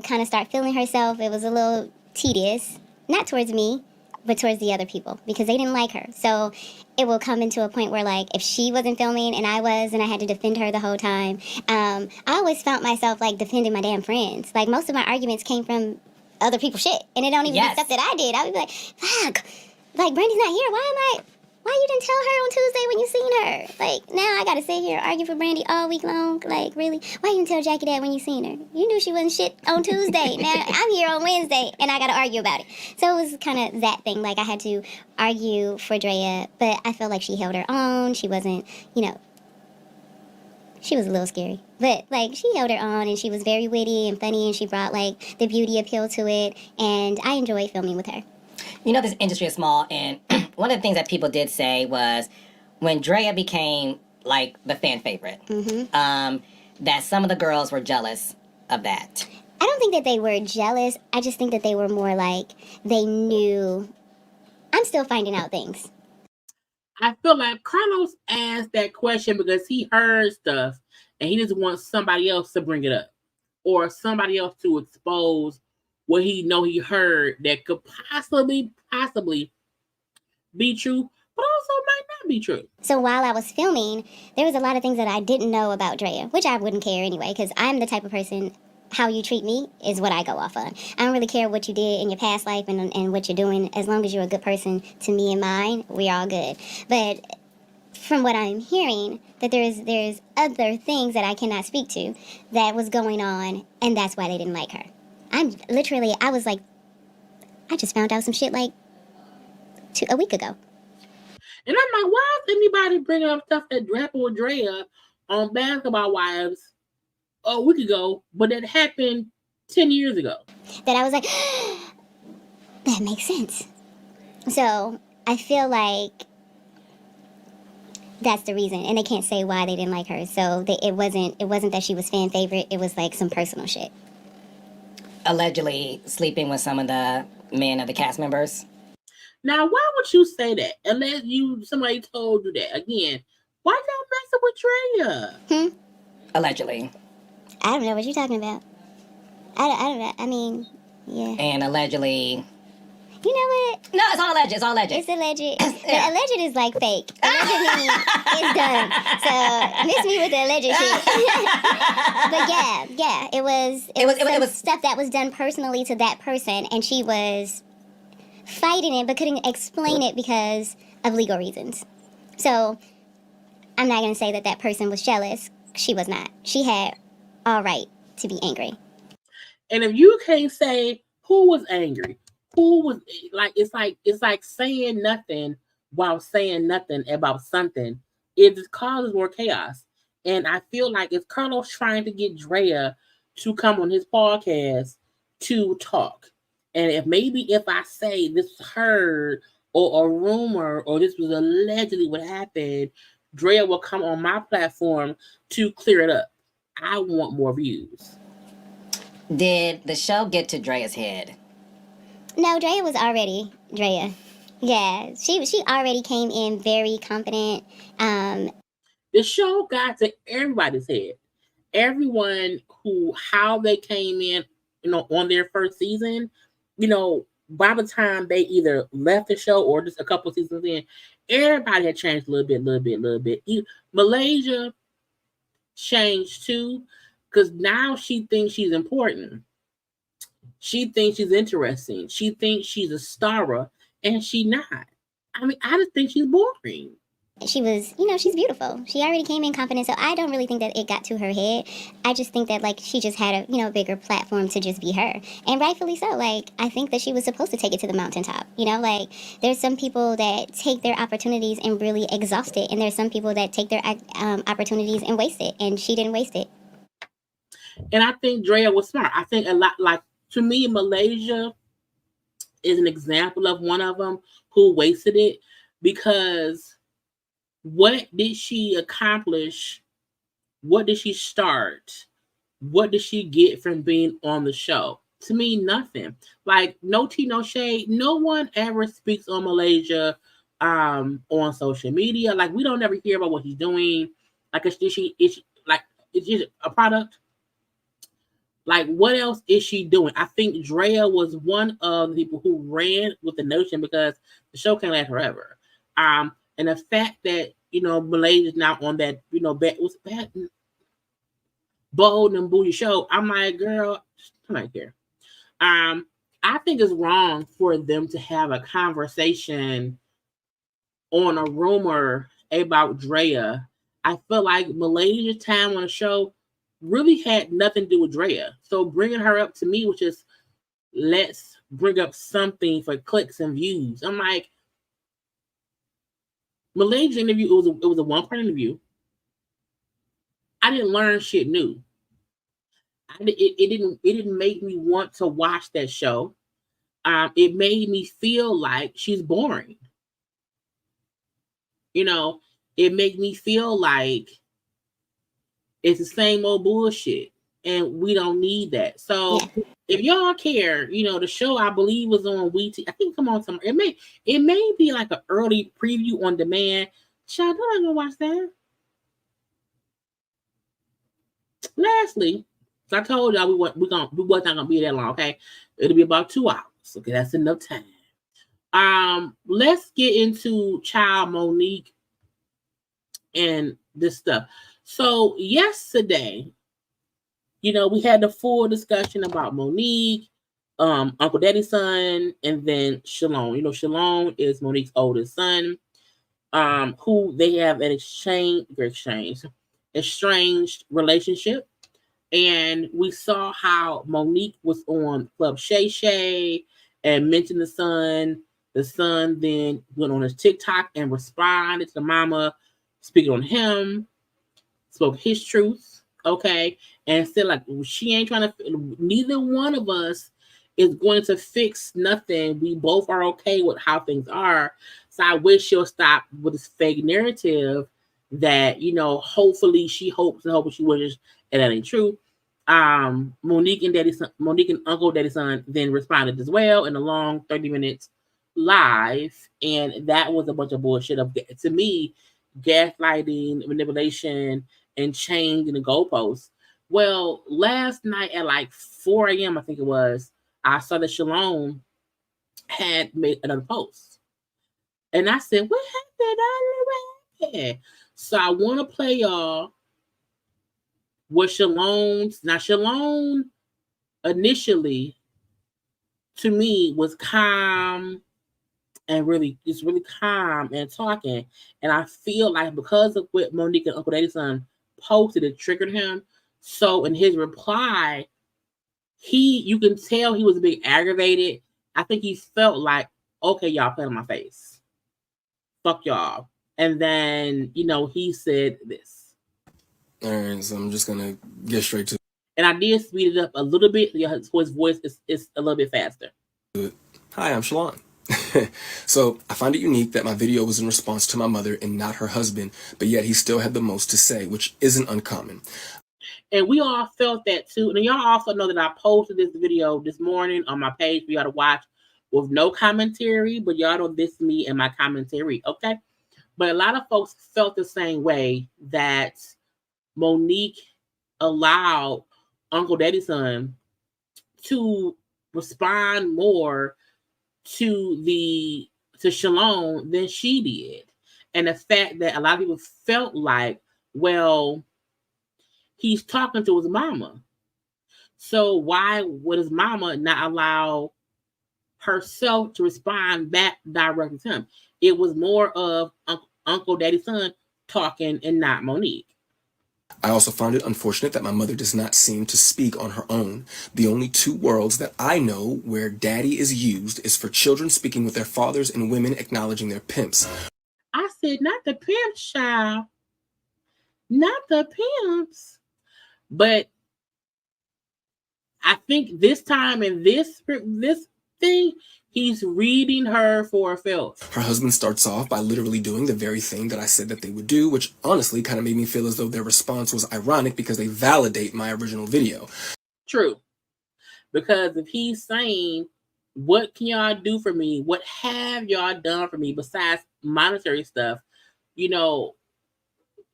Kind of start feeling herself. It was a little tedious. Not towards me, but towards the other people. Because they didn't like her. So it will come into a point where, like, if she wasn't filming and I was, and I had to defend her the whole time, I always felt myself, like, defending my damn friends. Like, most of my arguments came from other people's shit. And it don't even be stuff that I did. I would be like, fuck. Like, Brandy's not here. Why you didn't tell her on Tuesday when you seen her? Like, now I gotta sit here and argue for Brandy all week long. Like, really? Why you didn't tell Jackie that when you seen her? You knew she wasn't shit on Tuesday. Now I'm here on Wednesday and I gotta argue about it. So it was kind of that thing. Like, I had to argue for Draya, but I felt like she held her own. She wasn't, she was a little scary. But, like, she held her own, and she was very witty and funny, and she brought, like, the beauty appeal to it, and I enjoyed filming with her. This industry is small, and one of the things that people did say was when Draya became, like, the fan favorite, that some of the girls were jealous of that. I don't think that they were jealous. I just think that they were more like they knew. I'm still finding out things. I feel like Carlos asked that question because he heard stuff and he just wants somebody else to bring it up or somebody else to expose what he heard that could possibly be true, but also might not be true. So while I was filming, there was a lot of things that I didn't know about Draya, which I wouldn't care anyway, because I'm the type of person, how you treat me is what I go off on. I don't really care what you did in your past life and what you're doing. As long as you're a good person to me and mine, we're all good. But from what I'm hearing, that there's other things that I cannot speak to that was going on, and that's why they didn't like her. I was like, I just found out some shit like a week ago. And I'm like, why is anybody bringing up stuff that happened with Draya on Basketball Wives a week ago, but it happened 10 years ago? That I was like, that makes sense. So I feel like that's the reason, and they can't say why they didn't like her. So it wasn't that she was fan favorite. It was like some personal shit. Allegedly sleeping with some of the men of the cast members. Now, why would you say that? Unless somebody told you that. Again, why y'all messing with Draya? Allegedly. I don't know what you're talking about. I don't know. I mean, yeah. And allegedly. You know what? No, it's all alleged. It's all alleged. It's alleged. The alleged is like fake. Alleged means it's done. So miss me with the alleged shit. But yeah, it was stuff that was done personally to that person, and she was fighting it but couldn't explain it because of legal reasons. So I'm not going to say that person was jealous. She was not. She had all right to be angry. And if you can't say who was angry, who was it's like saying nothing while saying nothing about something, it just causes more chaos. And I feel like it's Carlos trying to get Draya to come on his podcast to talk. And if I say this was heard or a rumor or this was allegedly what happened, Draya will come on my platform to clear it up. I want more views. Did the show get to Draya's head? No, Draya was already Draya. Yeah, she already came in very confident. The show got to everybody's head. Everyone how they came in, on their first season, by the time they either left the show or just a couple seasons in, everybody had changed a little bit. Malaysia changed too, because now she thinks she's important. She thinks she's interesting. She thinks she's a star, and she not. I mean, I just think she's boring. She was, she's beautiful. She already came in confident, so I don't really think that it got to her head. I just think that, like, she just had a, bigger platform to just be her. And rightfully so. Like, I think that she was supposed to take it to the mountaintop. Like, there's some people that take their opportunities and really exhaust it, and there's some people that take their opportunities and waste it, and she didn't waste it. And I think Draya was smart. I think a lot, like, to me, Malaysia is an example of one of them who wasted it, because what did she accomplish? What did she start? What did she get from being on the show? To me, nothing. Like, no tea, no shade. No one ever speaks on Malaysia on social media. Like, we don't ever hear about what she's doing. Like, is she a product? Like, what else is she doing? I think Draya was one of the people who ran with the notion, because the show can't last forever. And the fact that, Malaysia's now on that, bold and bougie show, I'm like, girl, come out here. I think it's wrong for them to have a conversation on a rumor about Draya. I feel like Malaysia's time on the show really had nothing to do with Draya. So bringing her up, to me, was just, let's bring up something for clicks and views. I'm like, Malaysia interview, it was a one-part interview. I didn't learn shit new. It didn't make me want to watch that show. It made me feel like she's boring. It made me feel like it's the same old bullshit, and we don't need that. So if y'all care, the show, I believe, was on WeTV. I think come on some. It may be like an early preview on demand. Child, don't I go watch that? Lastly, so I told y'all we wasn't gonna be that long. Okay, it'll be about 2 hours. Okay, that's enough time. Let's get into child Monique and this stuff. So yesterday, we had the full discussion about Monique, Uncle Daddy's son, and then Shalon. Shalon is Monique's oldest son, who they have an estranged relationship. And we saw how Monique was on Club Shay Shay and mentioned the son. The son then went on his TikTok and responded to the mama, speaking on him, spoke his truth, okay, and said, like, she ain't trying to, neither one of us is going to fix nothing. We both are okay with how things are. So I wish she'll stop with this fake narrative that, hopefully she hopes and hopes she wishes, and that ain't true. Monique and Uncle Daddy's son then responded as well in a long 30 minutes live, and that was a bunch of bullshit of, to me, gaslighting, manipulation, and changing the goalposts. Well, last night at like 4 a.m., I think it was, I saw that Shalon had made another post. And I said, what happened? So I want to play y'all what Shalon's. Now, Shalon initially, to me, was calm and really calm and talking. And I feel like because of what Monique and Uncle Daddy's son posted, it triggered him. So in his reply, you can tell he was a bit aggravated. I think he felt like, okay, y'all playing in my face. Fuck y'all. And then, he said this. All right, so I'm just going to get straight to it. And I did speed it up a little bit. His voice is a little bit faster. Hi, I'm Shalon. So I find it unique that my video was in response to my mother and not her husband, but yet he still had the most to say, which isn't uncommon. And we all felt that too. And y'all also know that I posted this video this morning on my page for y'all to watch with no commentary, but y'all don't diss me and my commentary, okay? But a lot of folks felt the same way, that Monique allowed Uncle Daddy's son to respond more to Shalon than she did. And the fact that a lot of people felt like, well, he's talking to his mama. So why would his mama not allow herself to respond back directly to him? It was more of Uncle Daddy Son talking and not Monique. I also find it unfortunate that my mother does not seem to speak on her own. The only two worlds that I know where daddy is used is for children speaking with their fathers and women acknowledging their pimps. I said, not the pimps, child. Not the pimps. But I think this time in this thing, he's reading her for a felt. Her husband starts off by literally doing the very thing that I said that they would do, which honestly kind of made me feel as though their response was ironic because they validate my original video. True. Because if he's saying, what can y'all do for me? What have y'all done for me besides monetary stuff? You know,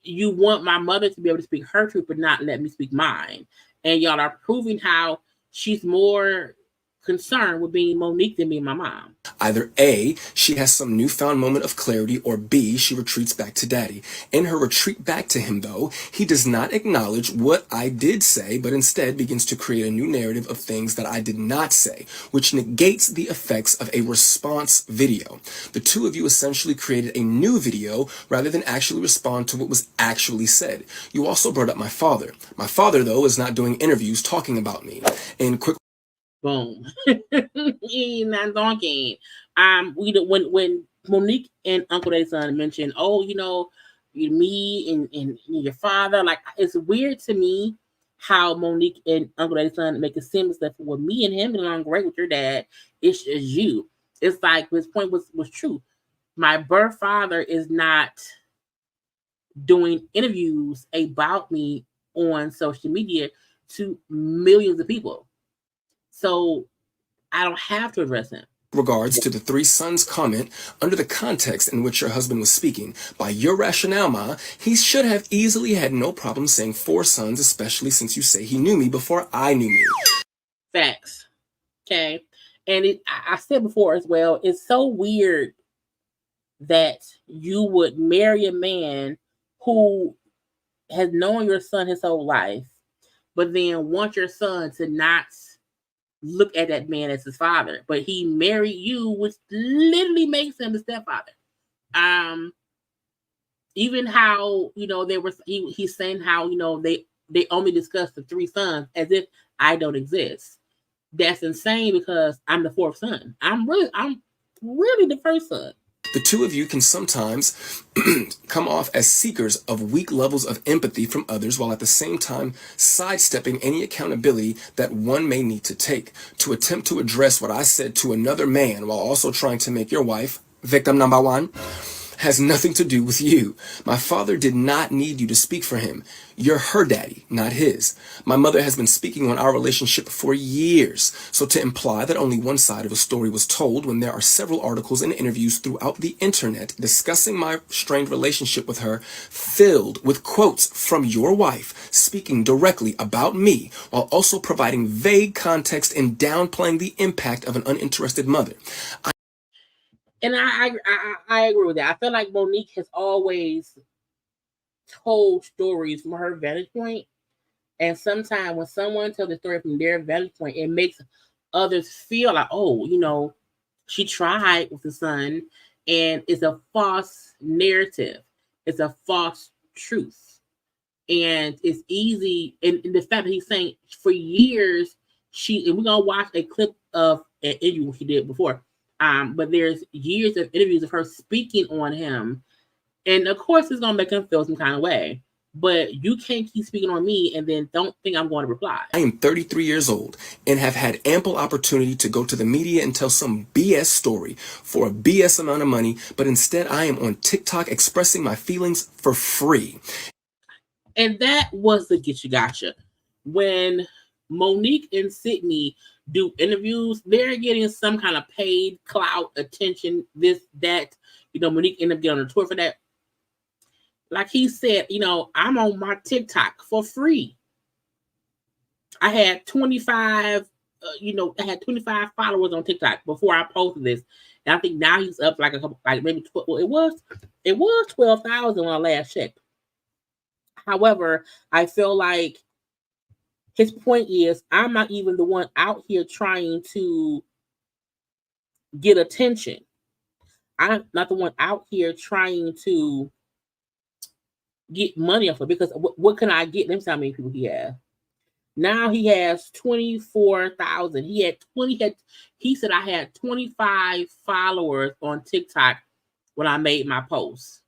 you want my mother to be able to speak her truth, but not let me speak mine. And y'all are proving how she's more concerned with being Monique than being my mom. Either A, she has some newfound moment of clarity, or B, she retreats back to daddy. In her retreat back to him, though, he does not acknowledge what I did say, but instead begins to create a new narrative of things that I did not say, which negates the effects of a response video. The two of you essentially created a new video rather than actually respond to what was actually said. You also brought up my father. My father, though, is not doing interviews talking about me. And quick boom. He's not talking. When Monique and Uncle Daddy Son mentioned, oh, you know, me and your father, like, it's weird to me how Monique and Uncle Daddy Son make it seem as if, well, me and him get along great with your dad. It's just you. It's like his point was true. My birth father is not doing interviews about me on social media to millions of people. So I don't have to address him. Regards to the three sons comment, under the context in which your husband was speaking, by your rationale, Ma, he should have easily had no problem saying 4 sons, especially since you say he knew me before I knew me. Facts. Okay. And I said before as well, it's so weird that you would marry a man who has known your son his whole life, but then want your son to not look at that man as his father, but he married you, which literally makes him the stepfather. Even how, you know, he's saying how, you know, they only discuss the 3 sons as if I don't exist. That's insane because I'm the 4th son. I'm really the first son. The two of you can sometimes come off as seekers of weak levels of empathy from others while at the same time sidestepping any accountability that one may need to take. To attempt to address what I said to another man while also trying to make your wife victim number 1 has nothing to do with you. My father did not need you to speak for him. You're her daddy, not his. My mother has been speaking on our relationship for years, so to imply that only one side of a story was told when there are several articles and interviews throughout the internet discussing my strained relationship with her, filled with quotes from your wife speaking directly about me while also providing vague context and downplaying the impact of an uninterested mother. And I agree with that. I feel like Monique has always told stories from her vantage point. And sometimes when someone tells a story from their vantage point, it makes others feel like, oh, you know, she tried with the son. And it's a false narrative. It's a false truth. And it's easy. And the fact that he's saying for years, and we're going to watch a clip of an interview she did before. But there's years of interviews of her speaking on him. And of course, it's going to make him feel some kind of way. But you can't keep speaking on me and then don't think I'm going to reply. I am 33 years old and have had ample opportunity to go to the media and tell some BS story for a BS amount of money. But instead, I am on TikTok expressing my feelings for free. And that was the Get You Gotcha. When Monique and Sydney do interviews, they're getting some kind of paid clout, attention, this, that. You know, Monique ended up getting on a tour for that. Like he said, you know, I'm on my TikTok for free. I had 25 I had 25 followers on TikTok before I posted this, and I think now he's up like a couple, like maybe 12. Well, it was 12,000 when I last checked. However, I feel like his point is I'm not even the one out here trying to get attention. I'm not the one out here trying to get money off of, because what can I get? Let me see how many people he has. Now he has 24,000. He said I had 25 followers on TikTok when I made my post.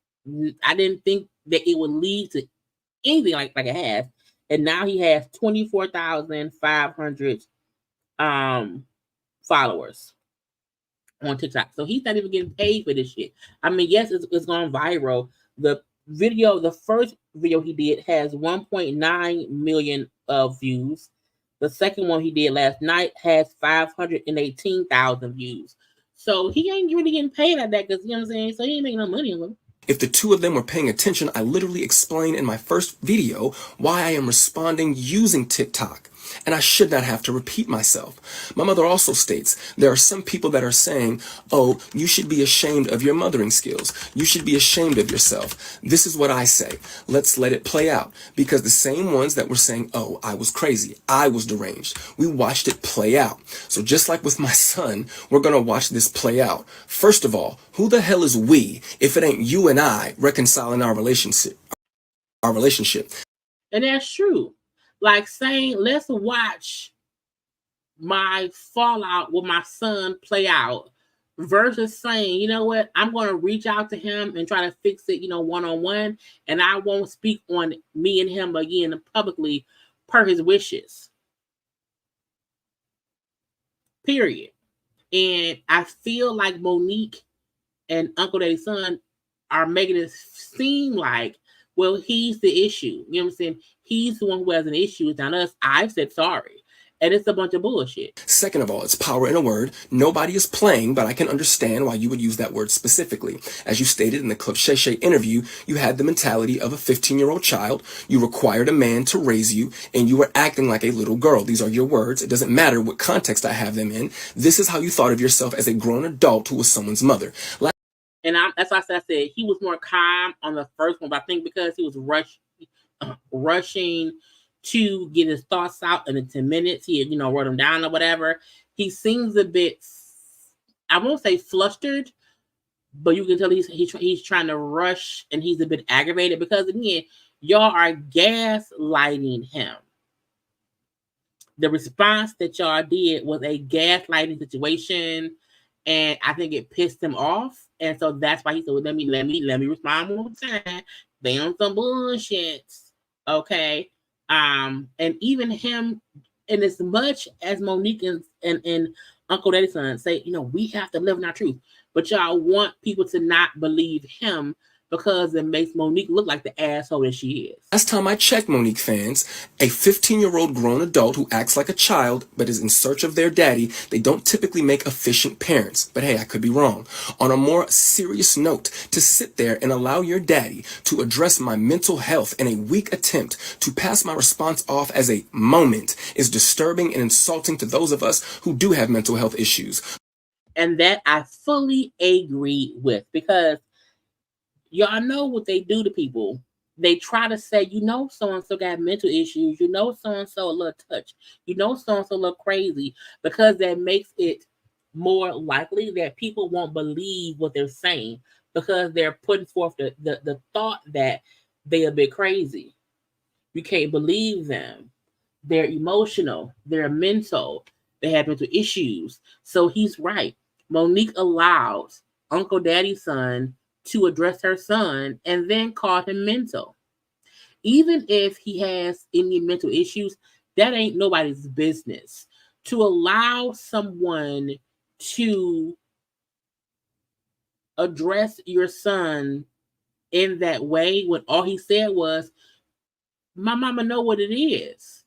I didn't think that it would lead to anything like it has. And now he has 24,500 followers on TikTok. So he's not even getting paid for this shit. I mean, yes, it's gone viral. The first video he did has 1.9 million of views. The second one he did last night has 518,000 views. So he ain't really getting paid at that, because you know what I'm saying? So he ain't making no money on them. If the two of them were paying attention, I literally explained in my first video why I am responding using TikTok. And I should not have to repeat myself. My mother also states there are some people that are saying, oh, you should be ashamed of your mothering skills. You should be ashamed of yourself. This is what I say. Let's let it play out. Because the same ones that were saying, oh, I was crazy, I was deranged, we watched it play out. So just like with my son, we're going to watch this play out. First of all, who the hell is we if it ain't you and I reconciling our relationship? And that's true. Like saying, let's watch my fallout with my son play out, versus saying, you know what, I'm going to reach out to him and try to fix it, one-on-one, and I won't speak on me and him again publicly per his wishes. Period. And I feel like Monique and Uncle Daddy's son are making it seem like, well, he's the issue. You know what I'm saying? He's the one who has an issue. It's not us. I've said sorry. And it's a bunch of bullshit. Second of all, it's power in a word. Nobody is playing, but I can understand why you would use that word specifically. As you stated in the Club Shay Shay interview, you had the mentality of a 15-year-old child. You required a man to raise you, and you were acting like a little girl. These are your words. It doesn't matter what context I have them in. This is how you thought of yourself as a grown adult who was someone's mother. And that's why I said he was more calm on the first one, but I think because he was rushing to get his thoughts out in the 10 minutes, he wrote them down or whatever. He seems a bit, I won't say flustered, but you can tell he's trying to rush, and he's a bit aggravated because, again, y'all are gaslighting him. The response that y'all did was a gaslighting situation, and I think it pissed him off. And so that's why he said, well, let me respond one more time. They on some bullshit. Okay. And even him, and as much as Monique and Uncle Daddy's son say, we have to live in our truth, but y'all want people to not believe him because it makes Monique look like the asshole that she is. Last time I checked, Monique fans, a 15-year-old grown adult who acts like a child but is in search of their daddy, they don't typically make efficient parents. But hey, I could be wrong. On a more serious note, to sit there and allow your daddy to address my mental health in a weak attempt to pass my response off as a moment is disturbing and insulting to those of us who do have mental health issues. And that I fully agree with, because y'all know what they do to people. They try to say, so-and-so got mental issues. So-and-so a little touch. So-and-so a little crazy, because that makes it more likely that people won't believe what they're saying, because they're putting forth the thought that they're a bit crazy. You can't believe them. They're emotional. They're mental. They have mental issues. So he's right. Monique allows Uncle Daddy's son to address her son and then call him mental. Even if he has any mental issues, that ain't nobody's business. To allow someone to address your son in that way when all he said was, my mama know what it is.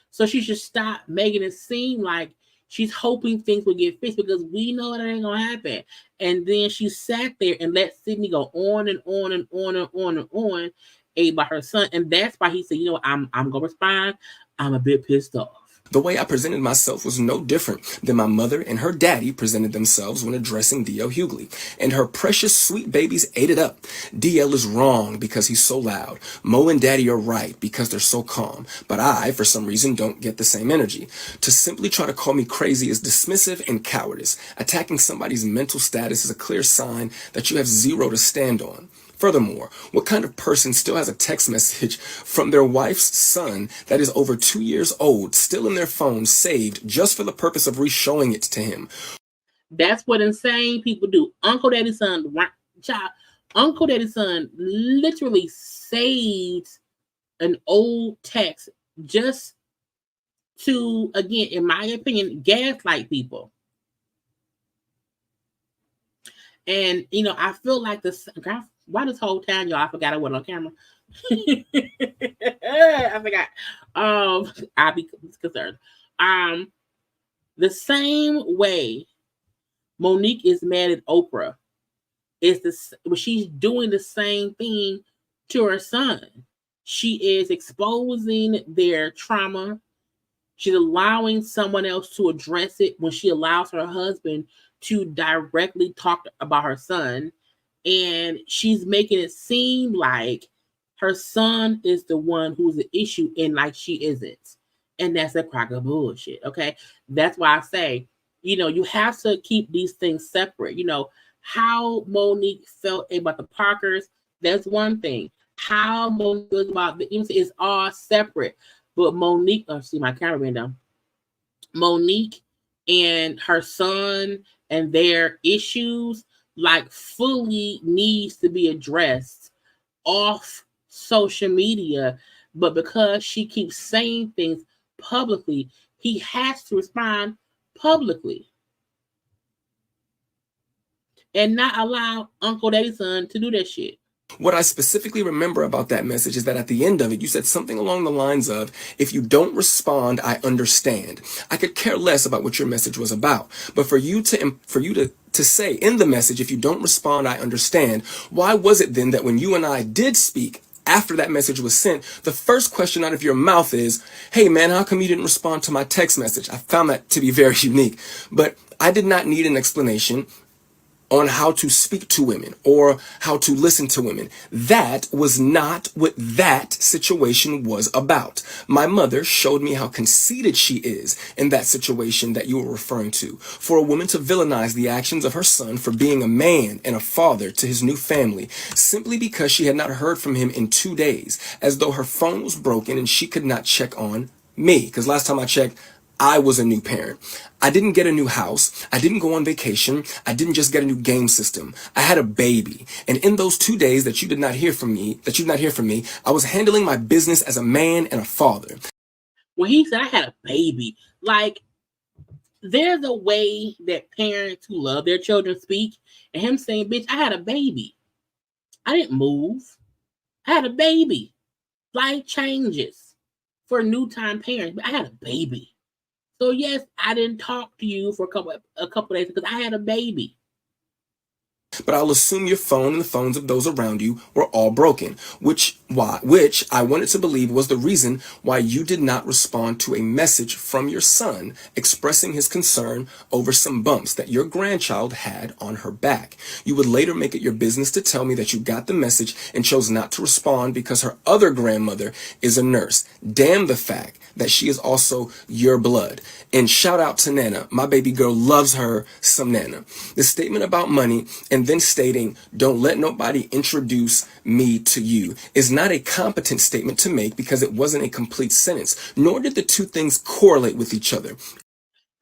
So she should stop making it seem like she's hoping things will get fixed, because we know that ain't gonna happen. And then she sat there and let Sydney go on and on and on and on and on about her son. And that's why he said, I'm gonna respond. I'm a bit pissed off. The way I presented myself was no different than my mother and her daddy presented themselves when addressing D.L. Hughley, and her precious sweet babies ate it up. D.L. is wrong because he's so loud. Mo and daddy are right because they're so calm, but I, for some reason, don't get the same energy. To simply try to call me crazy is dismissive and cowardice. Attacking somebody's mental status is a clear sign that you have zero to stand on. Furthermore, what kind of person still has a text message from their wife's son that is over 2 years old, still in their phone, saved just for the purpose of re-showing it to him? That's what insane people do. Uncle Daddy's son, child, Uncle Daddy's son literally saved an old text just to, again, in my opinion, gaslight people. And, you know, I feel like this, why this whole time, y'all, I forgot I wasn't on camera. I forgot. I'll be concerned. The same way Monique is mad at Oprah is this, she's doing the same thing to her son. She is exposing their trauma. She's allowing someone else to address it when she allows her husband to directly talk about her son. And she's making it seem like her son is the one who's the issue and like she isn't. And that's a crock of bullshit, okay? That's why I say, you know, you have to keep these things separate. You know, how Monique felt about the Parkers, that's one thing. How Monique feels about the MC is all separate. But Monique, see my camera went down. Monique and her son and their issues like fully needs to be addressed off social media, but because she keeps saying things publicly, he has to respond publicly and not allow Uncle Daddy's son to do that shit. What I specifically remember about that message is that at the end of it, you said something along the lines of, if you don't respond, I understand. I could care less about what your message was about. But for you to say in the message, if you don't respond, I understand, why was it then that when you and I did speak after that message was sent, the first question out of your mouth is, hey man, how come you didn't respond to my text message? I found that to be very unique. But I did not need an explanation on how to speak to women or how to listen to women. That was not what that situation was about. My mother showed me how conceited she is in that situation that you were referring to. For a woman to villainize the actions of her son for being a man and a father to his new family simply because she had not heard from him in 2 days, as though her phone was broken and she could not check on me. Because last time I checked, I was a new parent. I didn't get a new house. I didn't go on vacation. I didn't just get a new game system. I had a baby. And in those 2 days that you did not hear from me, I was handling my business as a man and a father. When he said I had a baby, like, there's a way that parents who love their children speak, and him saying, bitch, I had a baby. I didn't move. I had a baby. Life changes for new time parents, but I had a baby. So yes, I didn't talk to you for a couple of days because I had a baby. But I'll assume your phone and the phones of those around you were all broken, which I wanted to believe was the reason why you did not respond to a message from your son expressing his concern over some bumps that your grandchild had on her back. You would later make it your business to tell me that you got the message and chose not to respond because her other grandmother is a nurse. Damn the fact that she is also your blood. And shout out to Nana. My baby girl loves her some Nana. The statement about money and then stating, don't let nobody introduce me to you, is not a competent statement to make because it wasn't a complete sentence, nor did the two things correlate with each other.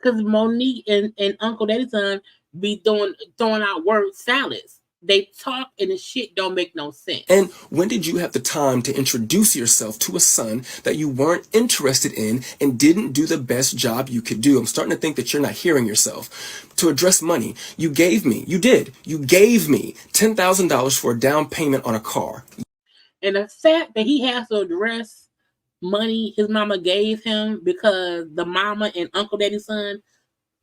Because Monique and Uncle Daddy's son be throwing out word salads. They talk and the shit don't make no sense. And when did you have the time to introduce yourself to a son that you weren't interested in and didn't do the best job you could do? I'm starting to think that you're not hearing yourself. To address money, you gave me $10,000 for a down payment on a car. And the fact that he has to address money his mama gave him because the mama and Uncle Daddy's son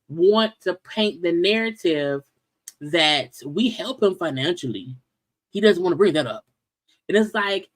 want to paint the narrative that we help him financially. He doesn't want to bring that up. And it's like,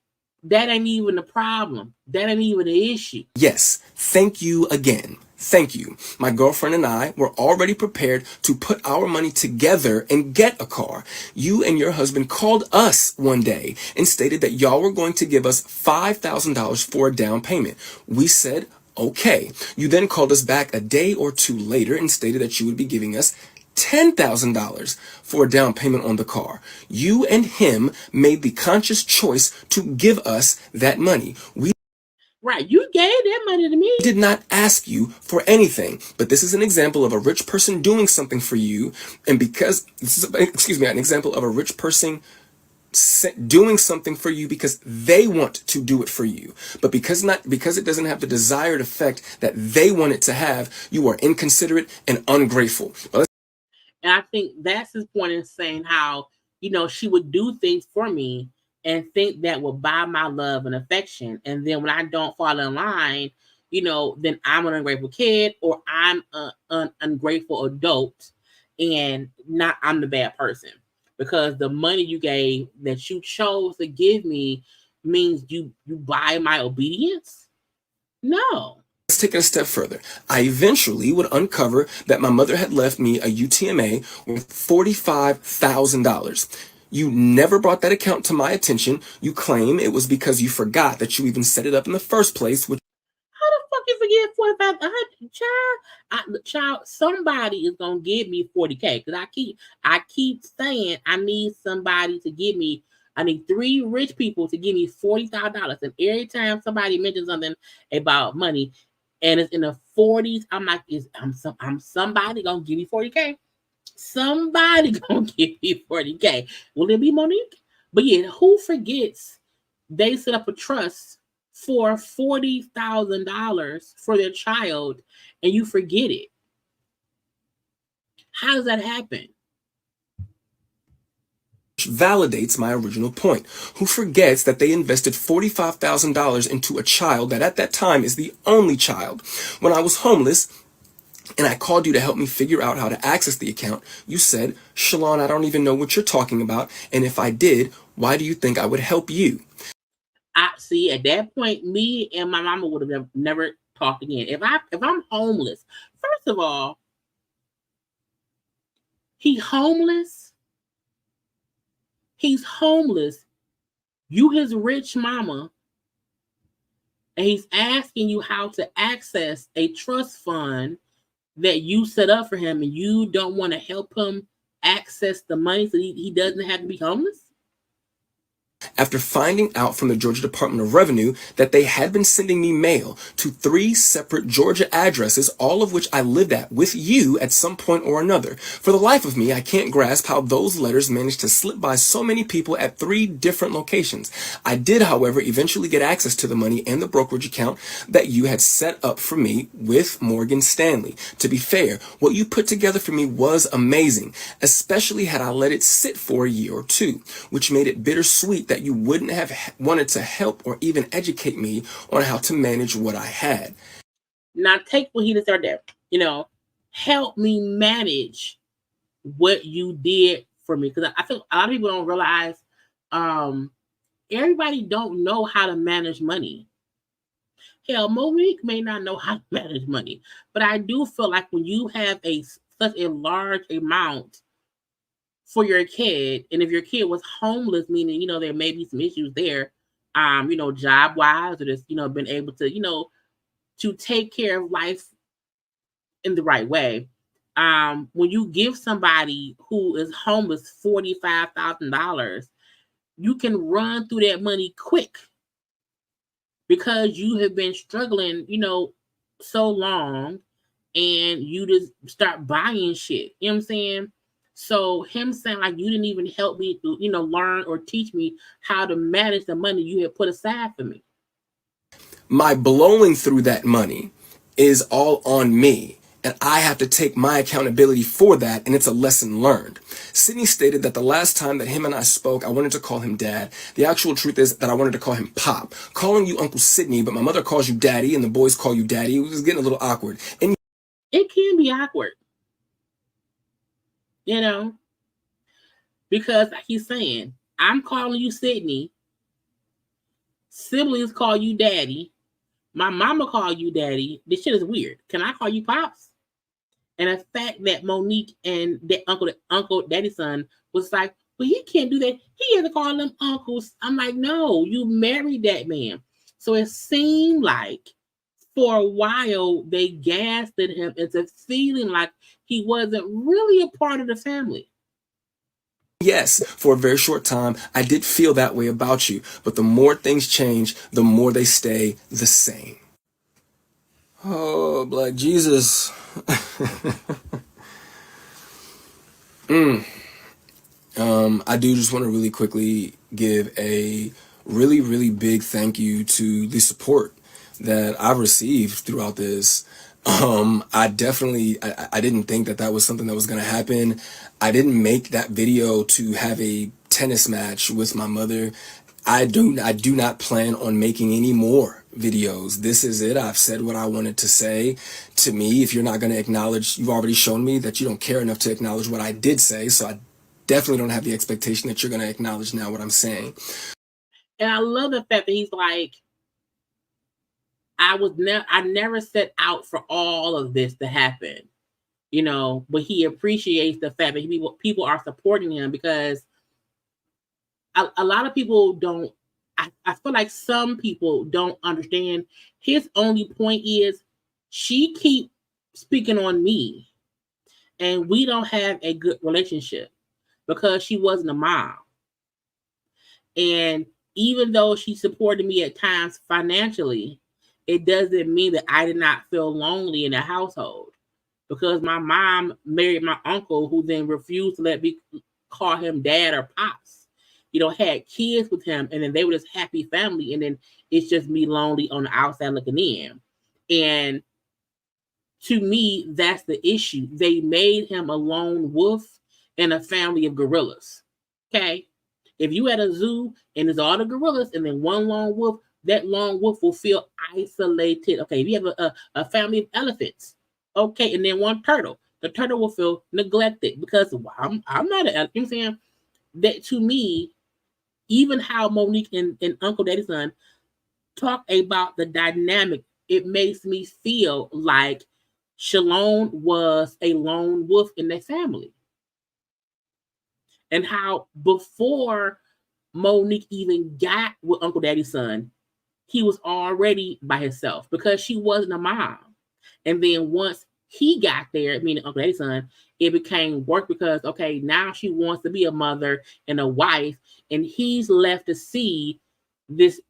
that ain't even the problem. That ain't even the issue. Yes, thank you again. Thank you. My girlfriend and I were already prepared to put our money together and get a car. You and your husband called us one day and stated that y'all were going to give us $5,000 for a down payment. We said, okay. You then called us back a day or two later and stated that you would be giving us $10,000 for a down payment on the car. You and him made the conscious choice to give us that money. Right, you gave that money to me. Did not ask you for anything, but this is an example of a rich person doing something for you, and because this is, an example of a rich person doing something for you because they want to do it for you, but because it doesn't have the desired effect that they want it to have, you are inconsiderate and ungrateful. And I think that's his point in saying how, she would do things for me and think that will buy my love and affection. And then when I don't fall in line, then I'm an ungrateful kid or I'm an ungrateful adult and I'm the bad person. Because the money you gave that you chose to give me means you buy my obedience? No. Let's take it a step further. I eventually would uncover that my mother had left me a UTMA with $45,000. You never brought that account to my attention. You claim it was because you forgot that you even set it up in the first place. How the fuck you forget 45,000? Child, somebody is gonna give me 40K because I keep saying I need somebody to give me. I need 3 rich people to give me $40,000, and every time somebody mentions something about money, and it's in the 40s, I'm like, I'm somebody gonna give me 40K. Somebody gonna give me 40K. Will it be Monique? But yeah, who forgets they set up a trust for $40,000 for their child and you forget it? How does that happen? Validates my original point. Who forgets that they invested $45,000 into a child that at that time is the only child? When I was homeless, and I called you to help me figure out how to access the account, you said, Shalon, I don't even know what you're talking about, and if I did, why do you think I would help you? I see, at that point, me and my mama would have never talked again. If I'm homeless, first of all, he's homeless. You his rich mama, and he's asking you how to access a trust fund that you set up for him, and you don't want to help him access the money so he doesn't have to be homeless? After finding out from the Georgia Department of Revenue that they had been sending me mail to 3 separate Georgia addresses, all of which I lived at with you at some point or another. For the life of me, I can't grasp how those letters managed to slip by so many people at 3 different locations. I did, however, eventually get access to the money and the brokerage account that you had set up for me with Morgan Stanley. To be fair, what you put together for me was amazing, especially had I let it sit for a year or 2, which made it bittersweet that you wouldn't have wanted to help or even educate me on how to manage what I had. Now take what he just said there. Help me manage what you did for me. Because I think a lot of people don't realize everybody don't know how to manage money. Hell, Monique may not know how to manage money. But I do feel like when you have such a large amount for your kid, and if your kid was homeless, meaning there may be some issues there, job wise, or just been able to to take care of life in the right way. When you give somebody who is homeless $45,000, you can run through that money quick because you have been struggling so long, and you just start buying shit. You know what I'm saying? So him saying like you didn't even help me to, learn or teach me how to manage the money you had put aside for me. My blowing through that money is all on me, and I have to take my accountability for that, and it's a lesson learned. Sydney stated that the last time that him and I spoke, I wanted to call him Dad. The actual truth is that I wanted to call him Pop. Calling you Uncle Sydney, but my mother calls you Daddy, and the boys call you Daddy. It was getting a little awkward. And it can be awkward. Because like he's saying, I'm calling you Sydney. siblings call you daddy. My mama call you daddy. This shit is weird. Can I call you pops? And the fact that Monique and that uncle daddy's son was like, well, he can't do that. He has to call them uncles. I'm like, no, you married that man. So it seemed like for a while they gaslit him into feeling like he wasn't really a part of the family. Yes, for a very short time, I did feel that way about you. But the more things change, the more they stay the same. Oh, Black Jesus. I do just want to really quickly give a really, really big thank you to the support that I've received throughout this. I didn't think that was something that was going to happen. I didn't make that video to have a tennis match with my mother. I do not plan on making any more videos. This is it. I've said what I wanted to say. To me, if you're not going to acknowledge, you've already shown me that you don't care enough to acknowledge what I did say. So I definitely don't have the expectation that you're going to acknowledge now what I'm saying. And I love the fact that he's like, I never set out for all of this to happen, you know, but he appreciates the fact that people are supporting him, because a lot of people don't, I feel like some people don't understand. His only point is she keep speaking on me and we don't have a good relationship because she wasn't a mom. And even though she supported me at times financially, it doesn't mean that I did not feel lonely in the household, because my mom married my uncle, who then refused to let me call him dad or pops. You know, had kids with him, and then they were this happy family, and then it's just me lonely on the outside looking in. And to me, that's the issue. They made him a lone wolf in a family of gorillas. Okay? If you had a zoo and there's all the gorillas and then one lone wolf, that lone wolf will feel isolated. Okay, if you have a family of elephants, okay, and then one turtle, the turtle will feel neglected because I'm not an elephant. You know what I'm saying? That, to me, even how Monique and Uncle Daddy's son talk about the dynamic, it makes me feel like Shalon was a lone wolf in their family. And how before Monique even got with Uncle Daddy's son, he was already by himself because she wasn't a mom. And then once he got there, meaning Uncle Daddy's son, it became work because, okay, now she wants to be a mother and a wife, and he's left to see this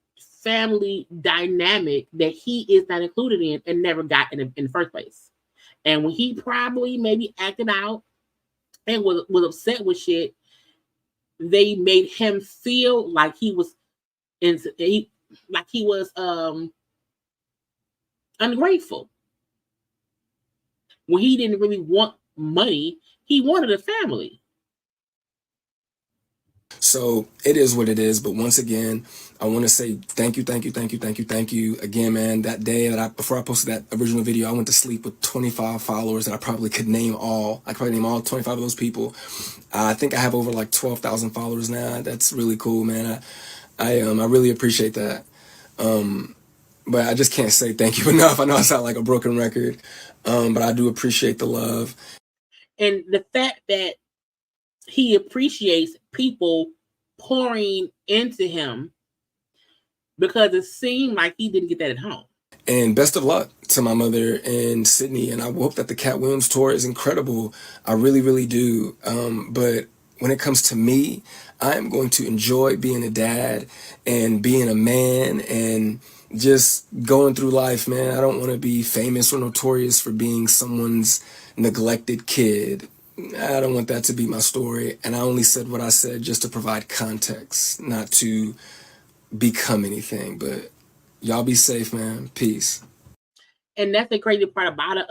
family dynamic that he is not included in and never got in the first place. And when he probably maybe acted out and was upset with shit, they made him feel like he was ungrateful. When he didn't really want money, he wanted a family. So it is what it is. But once again, I want to say thank you again, man. That day before I posted that original video, I went to sleep with 25 followers that I probably could name all. I could probably name all 25 of those people. I think I have over like 12,000 followers now. That's really cool, man. I really appreciate that. But I just can't say thank you enough. I know I sound like a broken record, but I do appreciate the love. And the fact that he appreciates people pouring into him, because it seemed like he didn't get that at home. And best of luck to my mother in Sydney. And I hope that the Cat Williams tour is incredible. I really, really do. But when it comes to me, I am going to enjoy being a dad and being a man and just going through life, man. I don't want to be famous or notorious for being someone's neglected kid. I don't want that to be my story. And I only said what I said just to provide context, not to become anything. But y'all be safe, man. Peace. And that's the crazy part about it.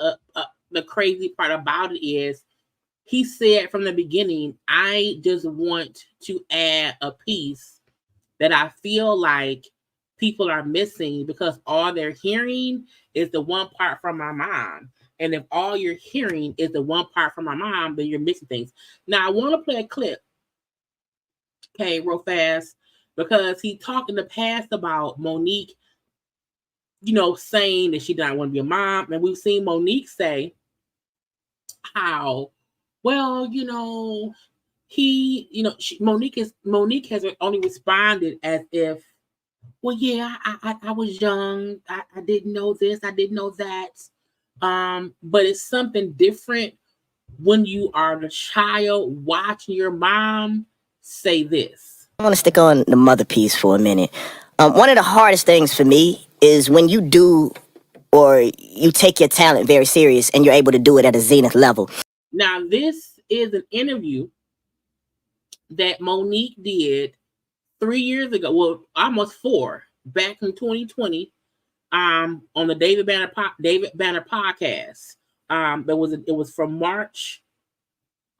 The crazy part about it is he said from the beginning, I just want to add a piece that I feel like people are missing, because all they're hearing is the one part from my mom. And if all you're hearing is the one part from my mom, then you're missing things. Now, I want to play a clip, okay, real fast, because he talked in the past about Monique, saying that she did not want to be a mom. And we've seen Monique say how, well, Monique has only responded as if, well, yeah, I was young. I didn't know this. I didn't know that. But it's something different when you are the child watching your mom say this. I want to stick on the mother piece for a minute. One of the hardest things for me is when you do or you take your talent very serious and you're able to do it at a zenith level. Now, this is an interview that Monique did 3 years ago, well, almost 4, back in 2020, on the David Banner podcast. It was from March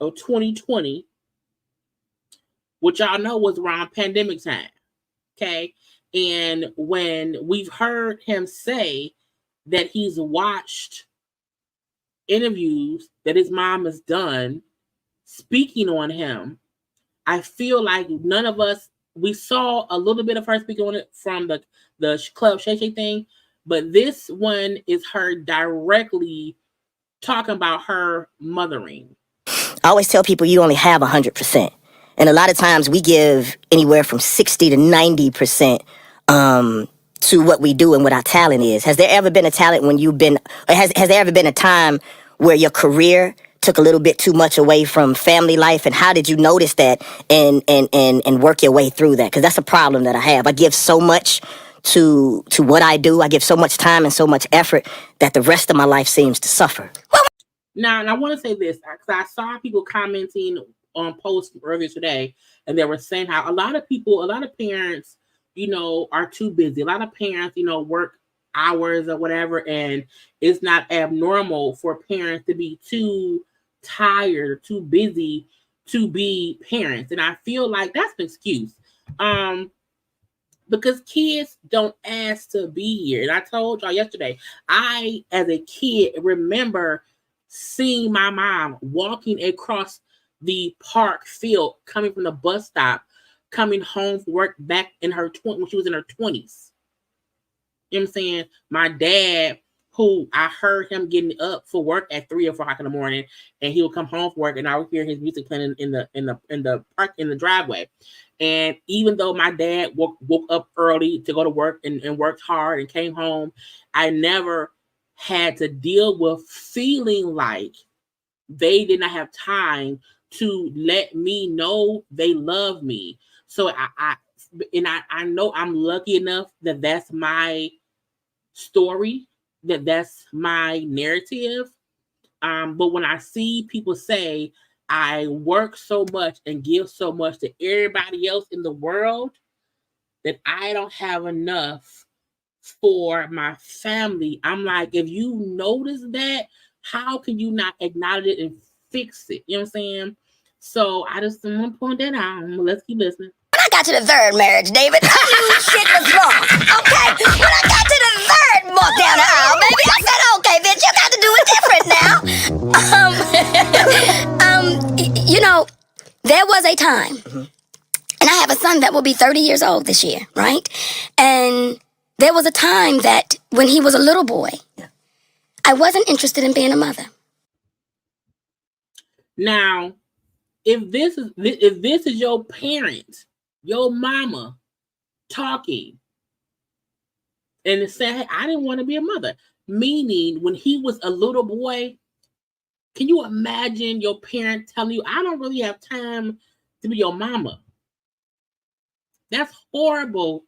of 2020, which y'all know was around pandemic time. Okay. And when we've heard him say that he's watched interviews that his mom has done speaking on him, I feel like none of us, we saw a little bit of her speaking on it from the Club Shay Shay thing, but this one is her directly talking about her mothering. I always tell people you only have 100%. And a lot of times we give anywhere from 60 to 90% to what we do and what our talent is. Has there ever been a talent when you've been, or has there ever been a time where your career took a little bit too much away from family life? And how did you notice that and work your way through that? Because that's a problem that I have. I give so much to what I do. I give so much time and so much effort that the rest of my life seems to suffer. Now, and I want to say this, because I saw people commenting on posts earlier today, and they were saying how a lot of parents, are too busy. A lot of parents, work hours or whatever, and it's not abnormal for parents to be too tired, too busy to be parents. And I feel like that's an excuse. Because kids don't ask to be here. And I told y'all yesterday, I, as a kid, remember seeing my mom walking across the park field, coming from the bus stop, coming home from work back in her when she was in her 20s. You know what I'm saying? My dad, who I heard him getting up for work at 3 or 4 o'clock in the morning, and he would come home from work, and I would hear his music playing in the park, in the driveway. And even though my dad woke up early to go to work and worked hard and came home, I never had to deal with feeling like they did not have time to let me know they love me. So I know I'm lucky enough that that's my story, that's my narrative. But when I see people say I work so much and give so much to everybody else in the world that I don't have enough for my family, I'm like, if you notice that, how can you not acknowledge it and fix it? You know what I'm saying? So I just want to point that out. Let's keep listening. When I got to the third marriage, David, I knew shit was wrong. Okay, when I got to the third walk down the aisle, baby, I said, okay, bitch, you got to do it different now. There was a time, and I have a son that will be 30 years old this year, right? And there was a time that when he was a little boy, I wasn't interested in being a mother. Now, if this is your parent, your mama talking and saying, hey, I didn't want to be a mother, meaning when he was a little boy, can you imagine your parent telling you, I don't really have time to be your mama? That's horrible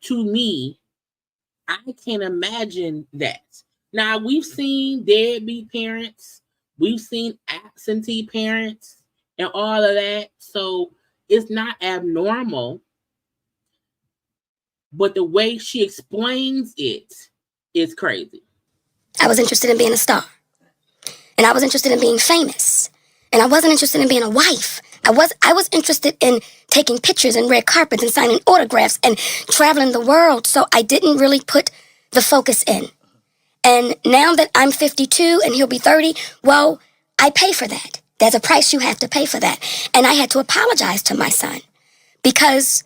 to me. I can't imagine that. Now, we've seen deadbeat parents. We've seen absentee parents and all of that. So it's not abnormal. But the way she explains it is crazy. I was interested in being a star. And I was interested in being famous. And I wasn't interested in being a wife. I was interested in taking pictures and red carpets and signing autographs and traveling the world. So I didn't really put the focus in. And now that I'm 52 and he'll be 30, well, I pay for that. There's a price you have to pay for that. And I had to apologize to my son because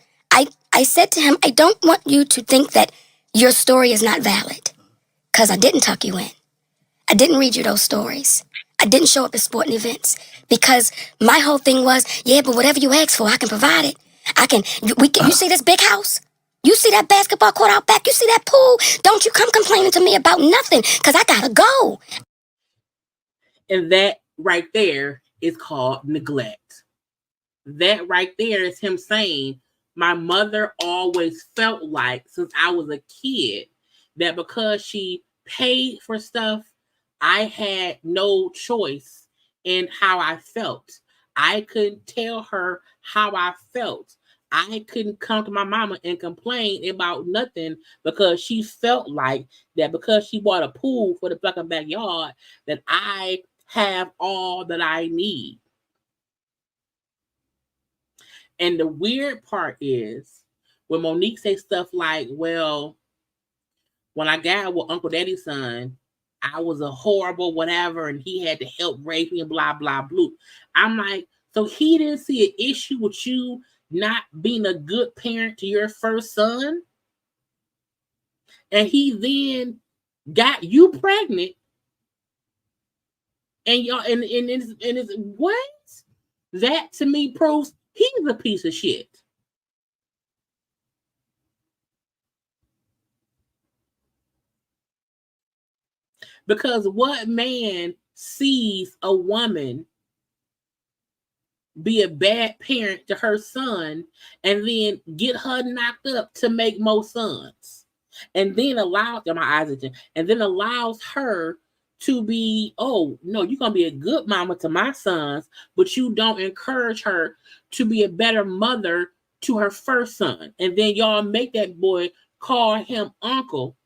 I said to him, I don't want you to think that your story is not valid, because I didn't tuck you in. I didn't read you those stories. I didn't show up at sporting events, because my whole thing was, yeah, but whatever you ask for, I can provide it. You see this big house? You see that basketball court out back? You see that pool? Don't you come complaining to me about nothing, because I gotta go. And that right there is called neglect. That right there is him saying, my mother always felt like, since I was a kid, that because she paid for stuff, I had no choice in how I felt. I couldn't tell her how I felt. I couldn't come to my mama and complain about nothing, because she felt like that because she bought a pool for the fucking backyard, that I have all that I need. And the weird part is when Monique says stuff like, well, when I got with Uncle Daddy's son, I was a horrible whatever, and he had to help raise me and blah, blah, blah. I'm like, so he didn't see an issue with you not being a good parent to your first son? And he then got you pregnant, and y'all and it's what? That to me proves he's a piece of shit. Because what man sees a woman be a bad parent to her son and then get her knocked up to make more sons, and then allows her to be, oh no, you're gonna be a good mama to my sons, but you don't encourage her to be a better mother to her first son, and then y'all make that boy call him uncle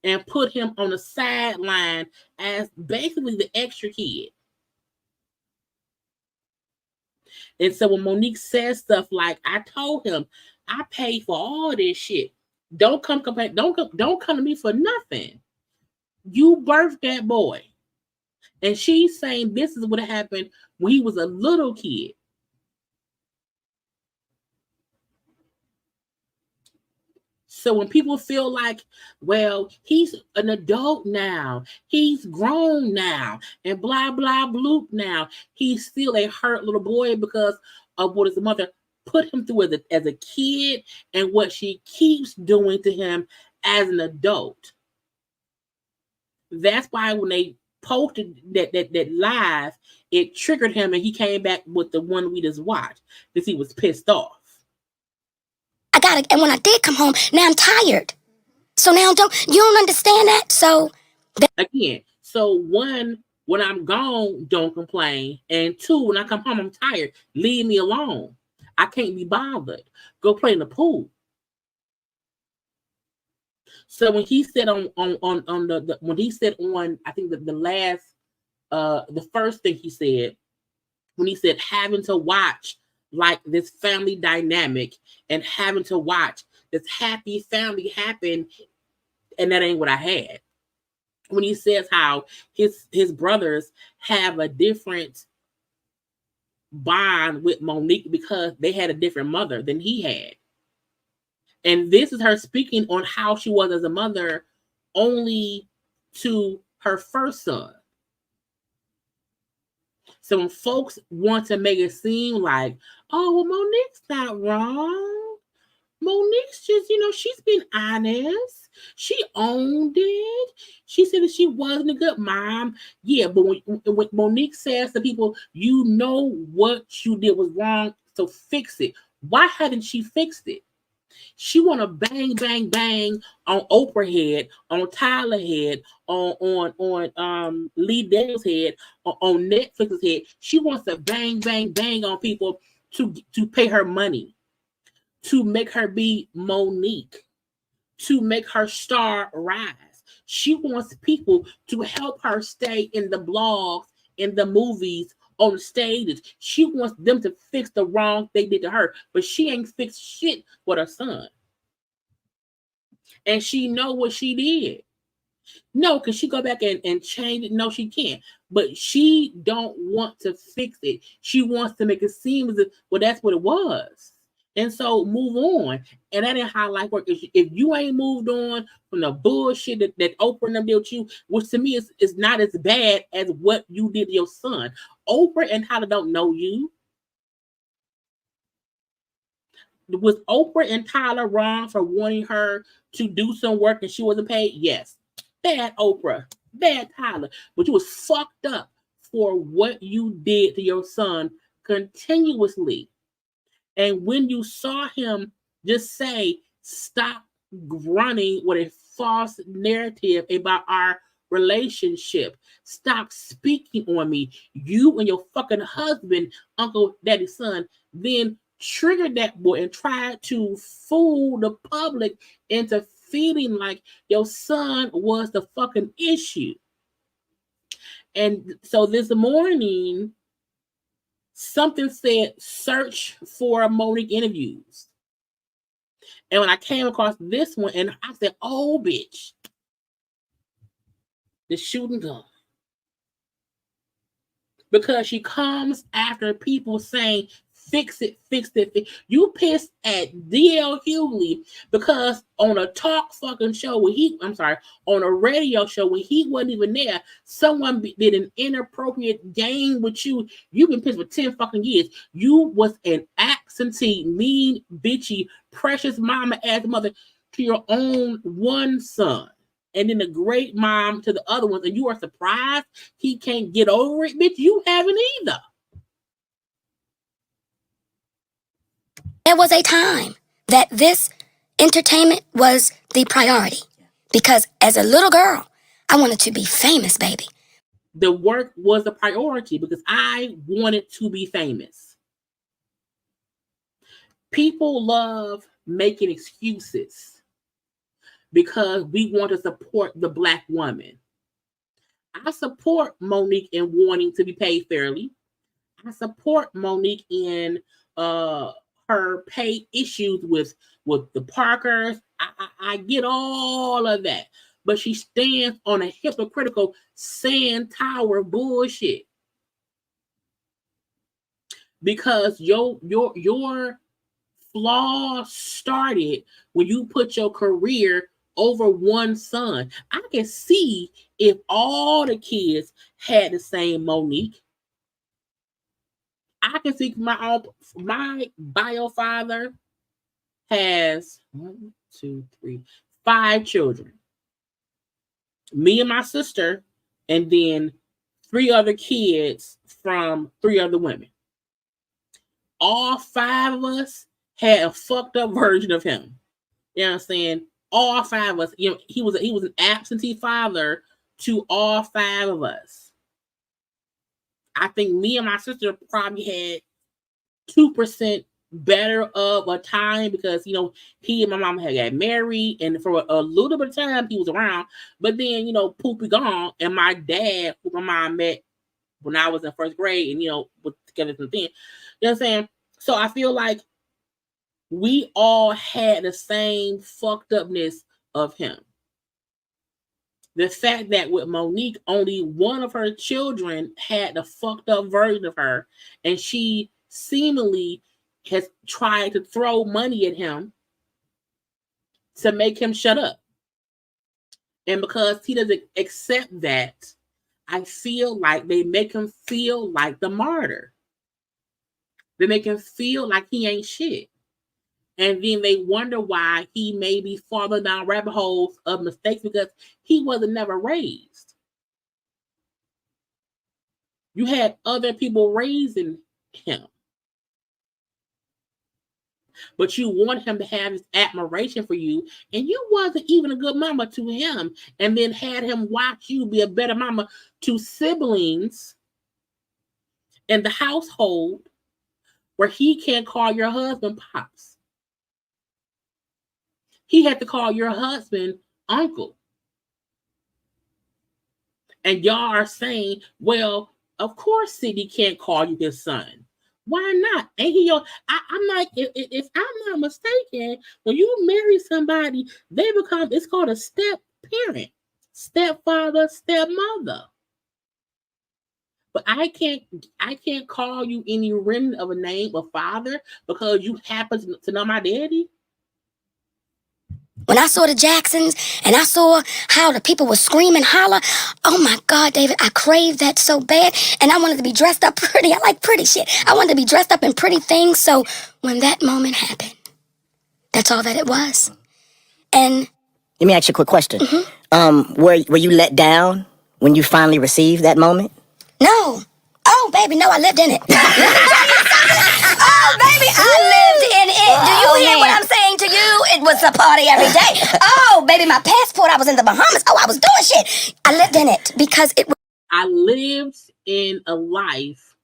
and put him on the sideline as basically the extra kid. And so when Monique says stuff like, I told him, I paid for all this shit. Don't come complain. Don't come to me for nothing. You birthed that boy. And she's saying this is what happened when he was a little kid. So when people feel like, well, he's an adult now, he's grown now, and blah, blah, bloop now, he's still a hurt little boy because of what his mother put him through as a kid and what she keeps doing to him as an adult. That's why when they posted that live, it triggered him, and he came back with the one we just watched because he was pissed off. And when I did come home, now I'm tired. So now you don't understand that? So again, so one, when I'm gone, don't complain. And two, when I come home, I'm tired. Leave me alone. I can't be bothered. Go play in the pool. So when he said on when he said on, I think the last the first thing he said, when he said having to watch like this family dynamic and having to watch this happy family happen, and that ain't what I had. When he says how his brothers have a different bond with Monique because they had a different mother than he had. And this is her speaking on how she was as a mother only to her first son. So when folks want to make it seem like, oh, well, Monique's not wrong. Monique's just, she's been honest. She owned it. She said that she wasn't a good mom. Yeah, but when Monique says to people, you know what you did was wrong, so fix it. Why hadn't she fixed it? She want to bang, bang, bang on Oprah head, on Tyler head, on Lee Daniels head, on Netflix's head. She wants to bang, bang, bang on people to pay her money, to make her be Monique, to make her star rise. She wants people to help her stay in the blogs, in the movies, on the stages. She wants them to fix the wrong they did to her, but she ain't fixed shit with her son. And she know what she did. No, because she go back and change it. No, she can't. But she don't want to fix it. She wants to make it seem as if, well, that's what it was. And so move on. And that ain't how life works. If you ain't moved on from the bullshit that Oprah and them did with you, which to me is not as bad as what you did to your son. Oprah and Tyler don't know you. Was Oprah and Tyler wrong for wanting her to do some work and she wasn't paid? Yes. Bad Oprah. Bad Tyler. But you was fucked up for what you did to your son continuously. And when you saw him just say, stop running with a false narrative about our relationship. Stop speaking on me. You and your fucking husband, uncle, daddy, son, then triggered that boy and tried to fool the public into feeling like your son was the fucking issue. And so this morning, something said, search for Monique interviews. And when I came across this one, and I said, oh, bitch, the shooting gun. Because she comes after people saying, fix it, fix it. You pissed at D.L. Hughley because on a talk fucking show on a radio show when he wasn't even there, someone did an inappropriate game with you. You've been pissed for 10 fucking years. You was an absentee, mean, bitchy, precious mama ass mother to your own one son. And then a great mom to the other ones, and you are surprised he can't get over it, bitch. You haven't either. There was a time that this entertainment was the priority because as a little girl, I wanted to be famous, baby. The work was a priority because I wanted to be famous. People love making excuses because we want to support the Black woman. I support Monique in wanting to be paid fairly. I support Monique in her pay issues with the Parkers. I get all of that. But she stands on a hypocritical sand tower bullshit. Because your flaw started when you put your career over one son. I can see if all the kids had the same Monique. I can see my bio father has 5 children. Me and my sister, and then 3 other kids from 3 other women. All 5 of us had a fucked up version of him. You know what I'm saying? All 5 of us. You know, he was an absentee father to all 5 of us. I think me and my sister probably had 2% better of a time because, you know, he and my mom had got married, and for a little bit of time he was around, but then, you know, poopy gone, and my dad, who my mom met when I was in 1st grade, and, you know, was together since then. You know what I'm saying? So I feel like we all had the same fucked upness of him. The fact that with Monique, only one of her children had the fucked up version of her, and she seemingly has tried to throw money at him to make him shut up. And because he doesn't accept that, I feel like they make him feel like the martyr. They make him feel like he ain't shit. And then they wonder why he may be falling down rabbit holes of mistakes because he wasn't never raised. You had other people raising him. But you want him to have his admiration for you, and you wasn't even a good mama to him, and then had him watch you be a better mama to siblings in the household where he can't call your husband pops. He had to call your husband uncle. And y'all are saying, well, of course Sidney can't call you his son. Why not? Ain't he your? I'm like, if I'm not mistaken, when you marry somebody, they become, it's called a step parent, stepfather, stepmother. But I can't call you any remnant of a name of father because you happen to know my daddy. When I saw the Jacksons and I saw how the people were screaming, holler, oh my God, David, I craved that so bad. And I wanted to be dressed up pretty. I like pretty shit. I wanted to be dressed up in pretty things. So when that moment happened, that's all that it was. And let me ask you a quick question. Were you let down when you finally received that moment? No. Oh, baby, no, I lived in it. Oh, baby, I lived in it. Do you hear what I'm saying to you? It was a party every day. Oh, baby, my passport, I was in the Bahamas. Oh, I was doing shit. I lived in it because it was. I lived in a life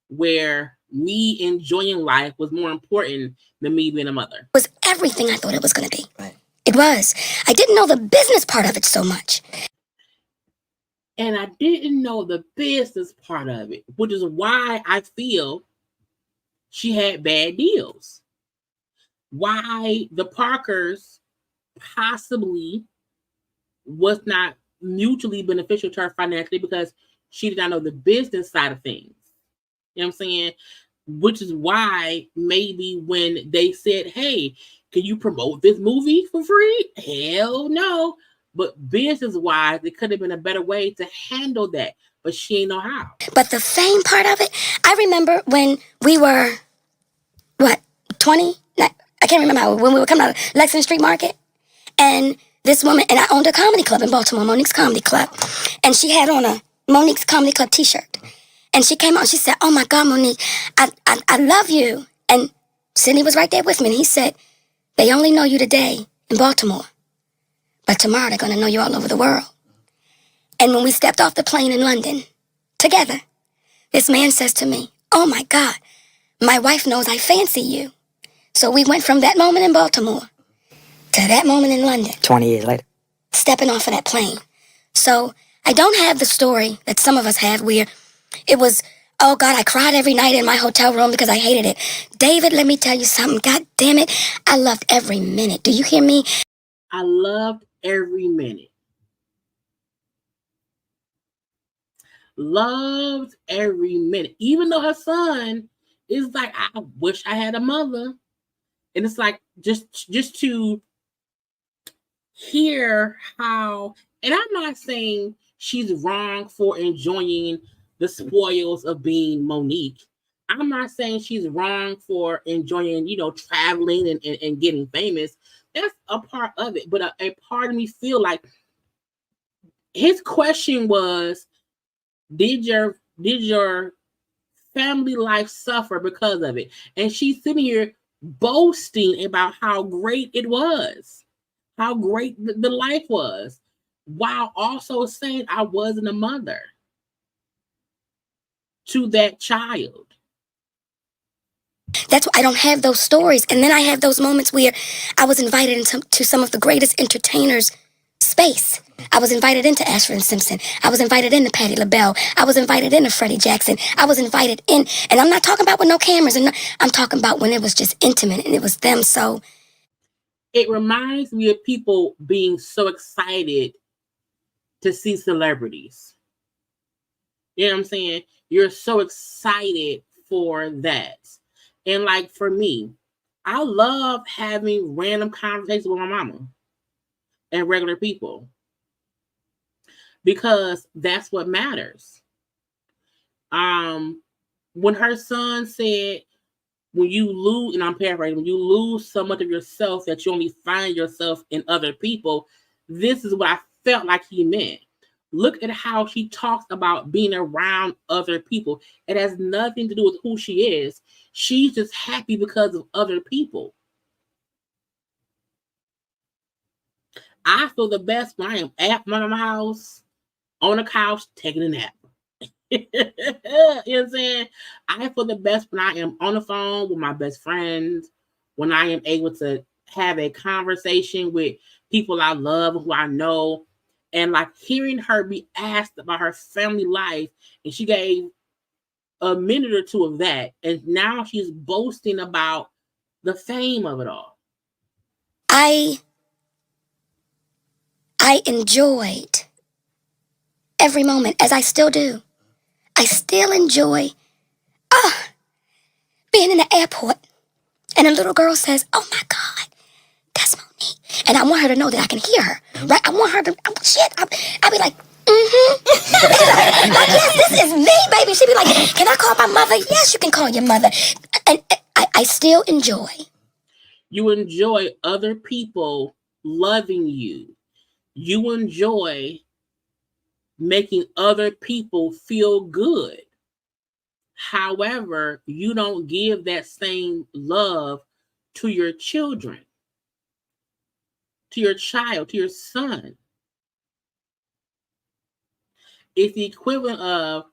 where me enjoying life was more important than me being a mother. Was everything I thought it was going to be. Right. It was. I didn't know the business part of it so much. And I didn't know the business part of it, which is why I feel she had bad deals. Why the Parkers possibly was not mutually beneficial to her financially because she did not know the business side of things. You know what I'm saying? Which is why maybe when they said, hey, can you promote this movie for free? Hell no. But business-wise, it could have been a better way to handle that. But she ain't know how. But the fame part of it, I remember when we were, 20? I can't remember when we were coming out of Lexington Street Market. And this woman, and I owned a comedy club in Baltimore, Monique's Comedy Club. And she had on a Monique's Comedy Club t-shirt. And she came out and she said, oh my God, Monique, I love you. And Sidney was right there with me. And he said, they only know you today in Baltimore. But tomorrow they're going to know you all over the world. And when we stepped off the plane in London together, this man says to me, oh my God, my wife knows I fancy you. So we went from that moment in Baltimore to that moment in London. 20 years later. Stepping off of that plane. So I don't have the story that some of us have where it was, oh God, I cried every night in my hotel room because I hated it. David, let me tell you something. God damn it. I loved every minute. Do you hear me? I loved every minute. Loved every minute. Even though her son is like, I wish I had a mother. And it's like, just to hear how, and I'm not saying she's wrong for enjoying the spoils of being Monique. I'm not saying she's wrong for enjoying, traveling and getting famous. That's a part of it. But a part of me feel like his question was, did your family life suffer because of it? And she's sitting here boasting about how great it was, how great the life was, while also saying I wasn't a mother to that child. That's why I don't have those stories. And then I have those moments where I was invited into some of the greatest entertainers' space. I was invited into Ashford and Simpson. I was invited into Patti LaBelle. I was invited into Freddie Jackson. I was invited in, and I'm not talking about with no cameras, and I'm talking about when it was just intimate and it was them. So it reminds me of people being so excited to see celebrities. You know what I'm saying? You're so excited for that. And like for me, I love having random conversations with my mama and regular people because that's what matters. When her son said, when you lose, and I'm paraphrasing, when you lose so much of yourself that you only find yourself in other people, this is what I felt like he meant. Look at how she talks about being around other people. It has nothing to do with who she is. She's just happy because of other people. I feel the best when I am at my house, on a couch, taking a nap. You know what I'm saying? I feel the best when I am on the phone with my best friends, when I am able to have a conversation with people I love, who I know, and like hearing her be asked about her family life, and she gave a minute or two of that, and now she's boasting about the fame of it all. I enjoyed every moment, as I still do. I still enjoy being in the airport and a little girl says, "Oh my God, that's Monique." And I want her to know that I can hear her, right? I want her to, I'll be like, like, yes, this is me, baby. She'd be like, "Can I call my mother?" Yes, you can call your mother. And I still enjoy. You enjoy other people loving you. You enjoy making other people feel good. However, you don't give that same love to your children, to your child, to your son. It's the equivalent of,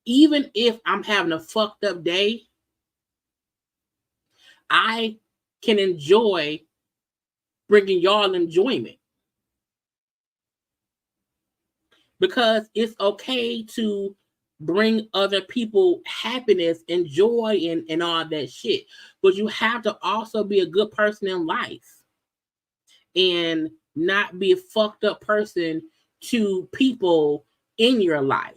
even if I'm having a fucked up day, I can enjoy bringing y'all enjoyment. Because it's okay to bring other people happiness and joy and all that shit. But you have to also be a good person in life and not be a fucked up person to people in your life.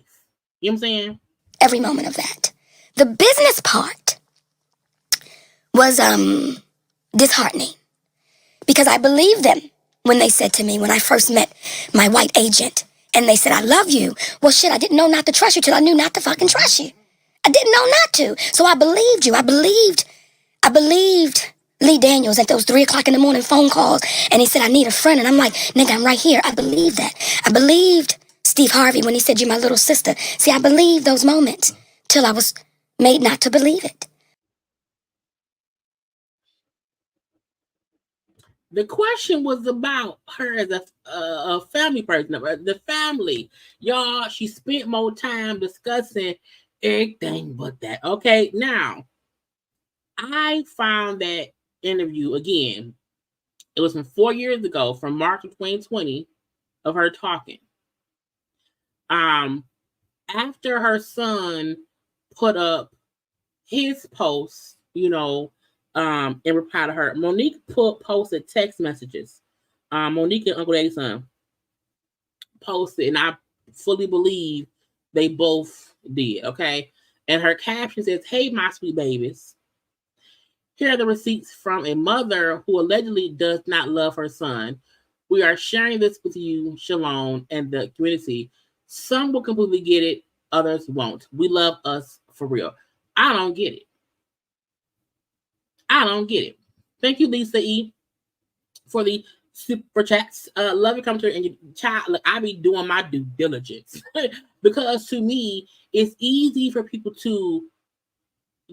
You know what I'm saying? Every moment of that. The business part was disheartening because I believed them when they said to me, when I first met my white agent, and they said, "I love you." Well, shit, I didn't know not to trust you till I knew not to fucking trust you. I didn't know not to. So I believed you. I believed Lee Daniels at those 3:00 in the morning phone calls. And he said, "I need a friend." And I'm like, "Nigga, I'm right here." I believed that. I believed Steve Harvey when he said, "You're my little sister." See, I believed those moments till I was made not to believe it. The question was about her as a family person, the family. Y'all, she spent more time discussing everything but that. Okay, now, I found that interview again. It was from 4 years ago, from March of 2020, of her talking. After her son put up his post, in reply to her, Monique posted text messages. Monique and Uncle Dave's son posted, and I fully believe they both did, okay? And her caption says, "Hey, my sweet babies. Here are the receipts from a mother who allegedly does not love her son. We are sharing this with you, Shalon, and the community. Some will completely get it, others won't. We love us for real." I don't get it. Thank you, Lisa E, for the super chats. Love your commentary and your child. Look, I be doing my due diligence because to me, it's easy for people to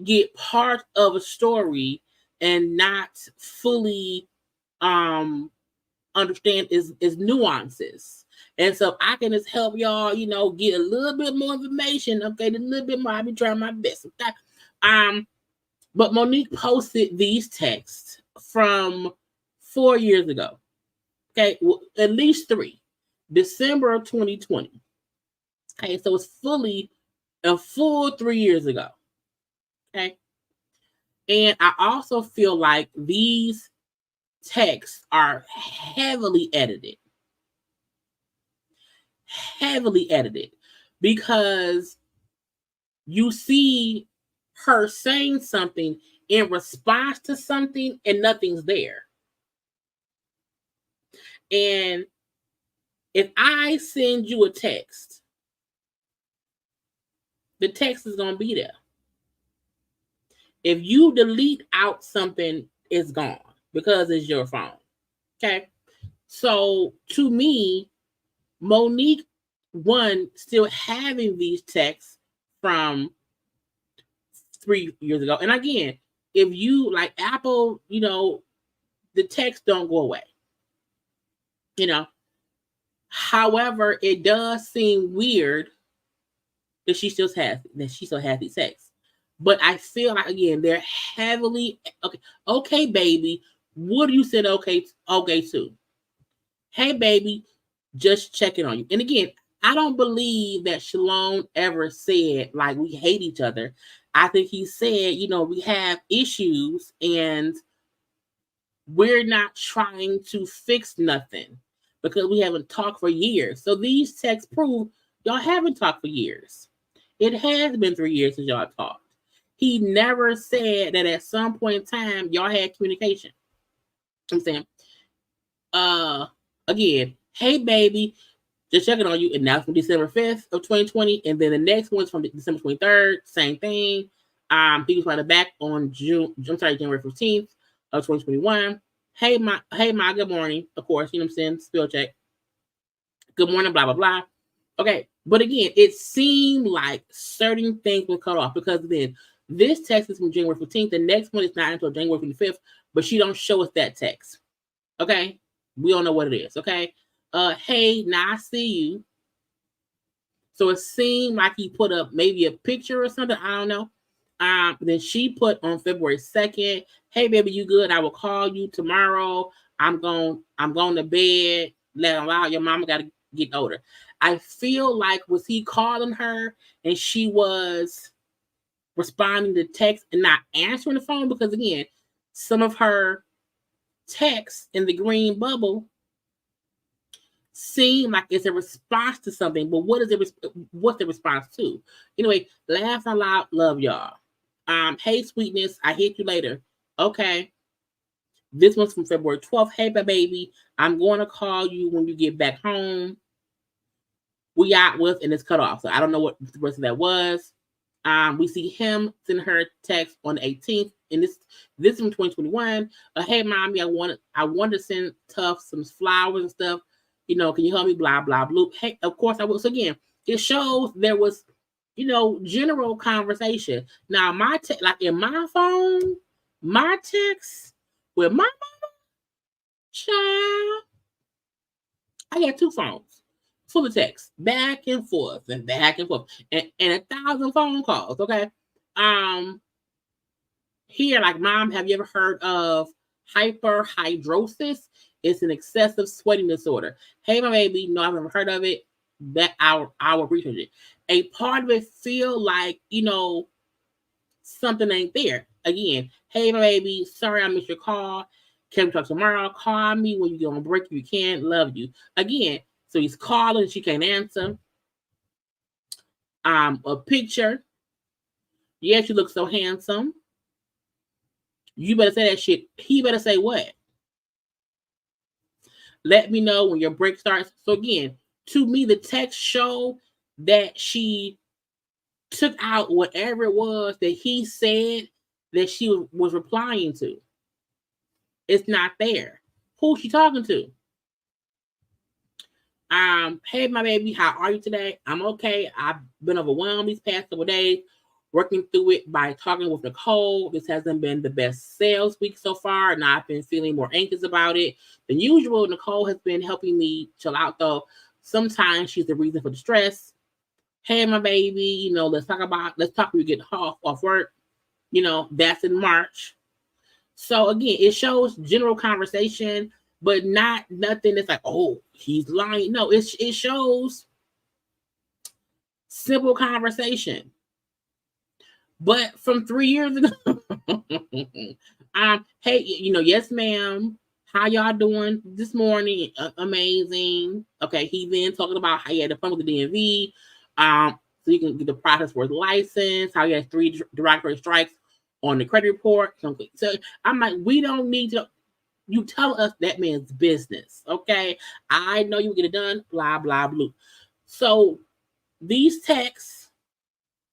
get part of a story and not fully understand is nuances. And so I can just help y'all, get a little bit more information. Okay, a little bit more. I be trying my best. Okay. But Monique posted these texts from 4 years ago. Okay, well, at least 3. December of 2020. Okay, so it's a full 3 years ago. Okay. And I also feel like these texts are heavily edited. Because you see her saying something in response to something and nothing's there. And if I send you a text, the text is going to be there. If you delete out something, it's gone because it's your phone. Okay. So to me, Monique, one, still having these texts from 3 years ago. And again, if you like Apple, the text don't go away. However, it does seem weird that she still has these texts. But I feel like, again, they're heavily okay, baby. What do you say okay to? Hey, baby, just checking on you. And again, I don't believe that Shalon ever said, like, we hate each other. I think he said, we have issues and we're not trying to fix nothing because we haven't talked for years. So these texts prove y'all haven't talked for years. It has been 3 years since y'all talked. He never said that at some point in time y'all had communication. I'm saying, again, hey baby, just checking on you. And now from December 5th of 2020, and then the next one's from December 23rd, same thing. He was right back on January 15th of 2021. Hey my, good morning. Of course, you know what I'm saying? Spell check. Good morning, blah, blah, blah. Okay, but again, it seemed like certain things were cut off because then this text is from January 15th. The next one is not until January 25th, but she don't show us that text. Okay, we don't know what it is. Okay, hey, now I see you. So it seemed like he put up maybe a picture or something. I don't know. Then she put on February 2nd, hey baby, you good? I will call you tomorrow. I'm going to bed. Let allow your mama gotta get older. I feel like was he calling her and she was responding to text and not answering the phone, because again, some of her texts in the green bubble seem like it's a response to something, but what is it? What's the response to? Anyway, laugh out loud, love y'all. Hey sweetness, I hit you later. Okay. This one's from February 12th. Hey baby, I'm going to call you when you get back home. We out with, and it's cut off. So I don't know what the rest of that was. We see him send her text on the 18th, and this is from 2021. Hey mommy, I want to send Tough some flowers and stuff. You know, can you help me? Blah blah blah. Hey, of course I will. So again, it shows there was, general conversation. Now my like in my phone, my text with my mama, child, I got 2 phones full of text, back and forth and back and forth, and 1,000 phone calls. Okay, here, like, mom, have you ever heard of hyperhidrosis? It's an excessive sweating disorder. Hey, my baby, no, I've never heard of it. That our research it. A part of it feel like, something ain't there. Again, hey, my baby, sorry I missed your call. Can we talk tomorrow? Call me when you get on break if you can. Love you. Again, so he's calling, she can't answer. A picture. Yes, you look so handsome. You better say that shit. He better say what? Let me know when your break starts. So again, to me, the text show that she took out whatever it was that he said that she was replying to. It's not there. Who's she talking to? Hey, my baby, how are you today? I'm okay. I've been overwhelmed these past couple days, working through it by talking with Nicole. This hasn't been the best sales week so far, and I've been feeling more anxious about it than usual. Nicole has been helping me chill out, though. Sometimes she's the reason for the stress. Hey, my baby, let's talk when you get off work. That's in March. So again, it shows general conversation, but not nothing that's like, oh, he's lying. No, it shows simple conversation. But from 3 years ago, hey, yes, ma'am. How y'all doing this morning? Amazing. Okay, he then talking about how he had to fun with the DMV. So you can get the process for his license, how he has 3 derogatory strikes on the credit report. So I'm like, we don't need to. You tell us that man's business, okay? I know you get it done, blah, blah, blah. So these texts,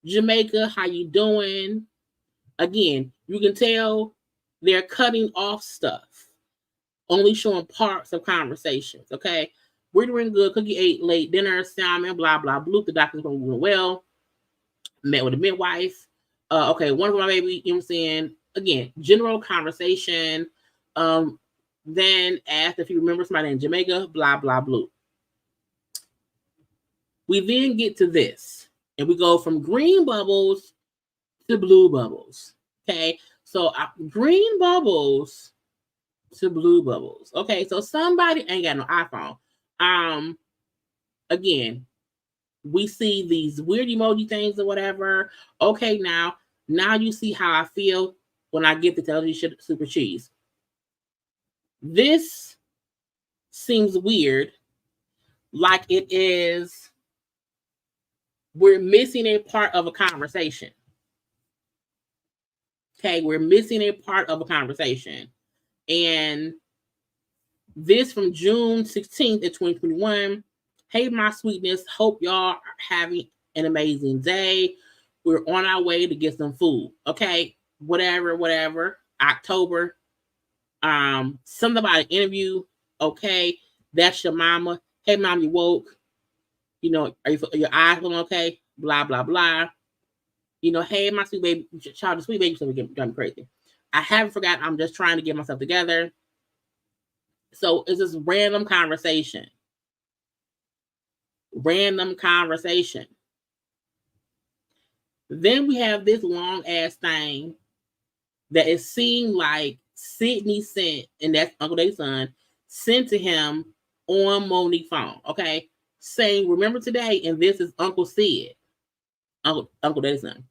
Jamaica, how you doing? Again, you can tell they're cutting off stuff, only showing parts of conversations, okay? We're doing good. Cookie ate late dinner, salmon, blah, blah, blah. The doctor's going well. Met with a midwife. Okay, one for my baby, you know what I'm saying? Again, general conversation. Then asked if you remember somebody in Jamaica, blah, blah, blah. We then get to this, and we go from green bubbles to blue bubbles. Okay, so green bubbles to blue bubbles. Okay, so somebody ain't got no iPhone. Again, we see these weird emoji things or whatever. Okay, now you see how I feel when I get the television super cheese. This seems weird, like it is we're missing a part of a conversation. Okay, we're missing a part of a conversation. And this from June 16th of 2021. Hey, my sweetness. Hope y'all are having an amazing day. We're on our way to get some food. Okay, whatever. October. Something about an interview. Okay, that's your mama. Hey, mom, you woke. You know, are your eyes feeling okay? Blah, blah, blah. You know, hey, my sweet baby, child, the sweet baby, so we get done crazy. I haven't forgotten. I'm just trying to get myself together. So it's this random conversation. Random conversation. Then we have this long ass thing that it seemed like Sydney sent, and that's Uncle Dave's son, sent to him on Monique's phone. Okay, saying, "Remember today," and this is Uncle Sid, Uncle Dave's son.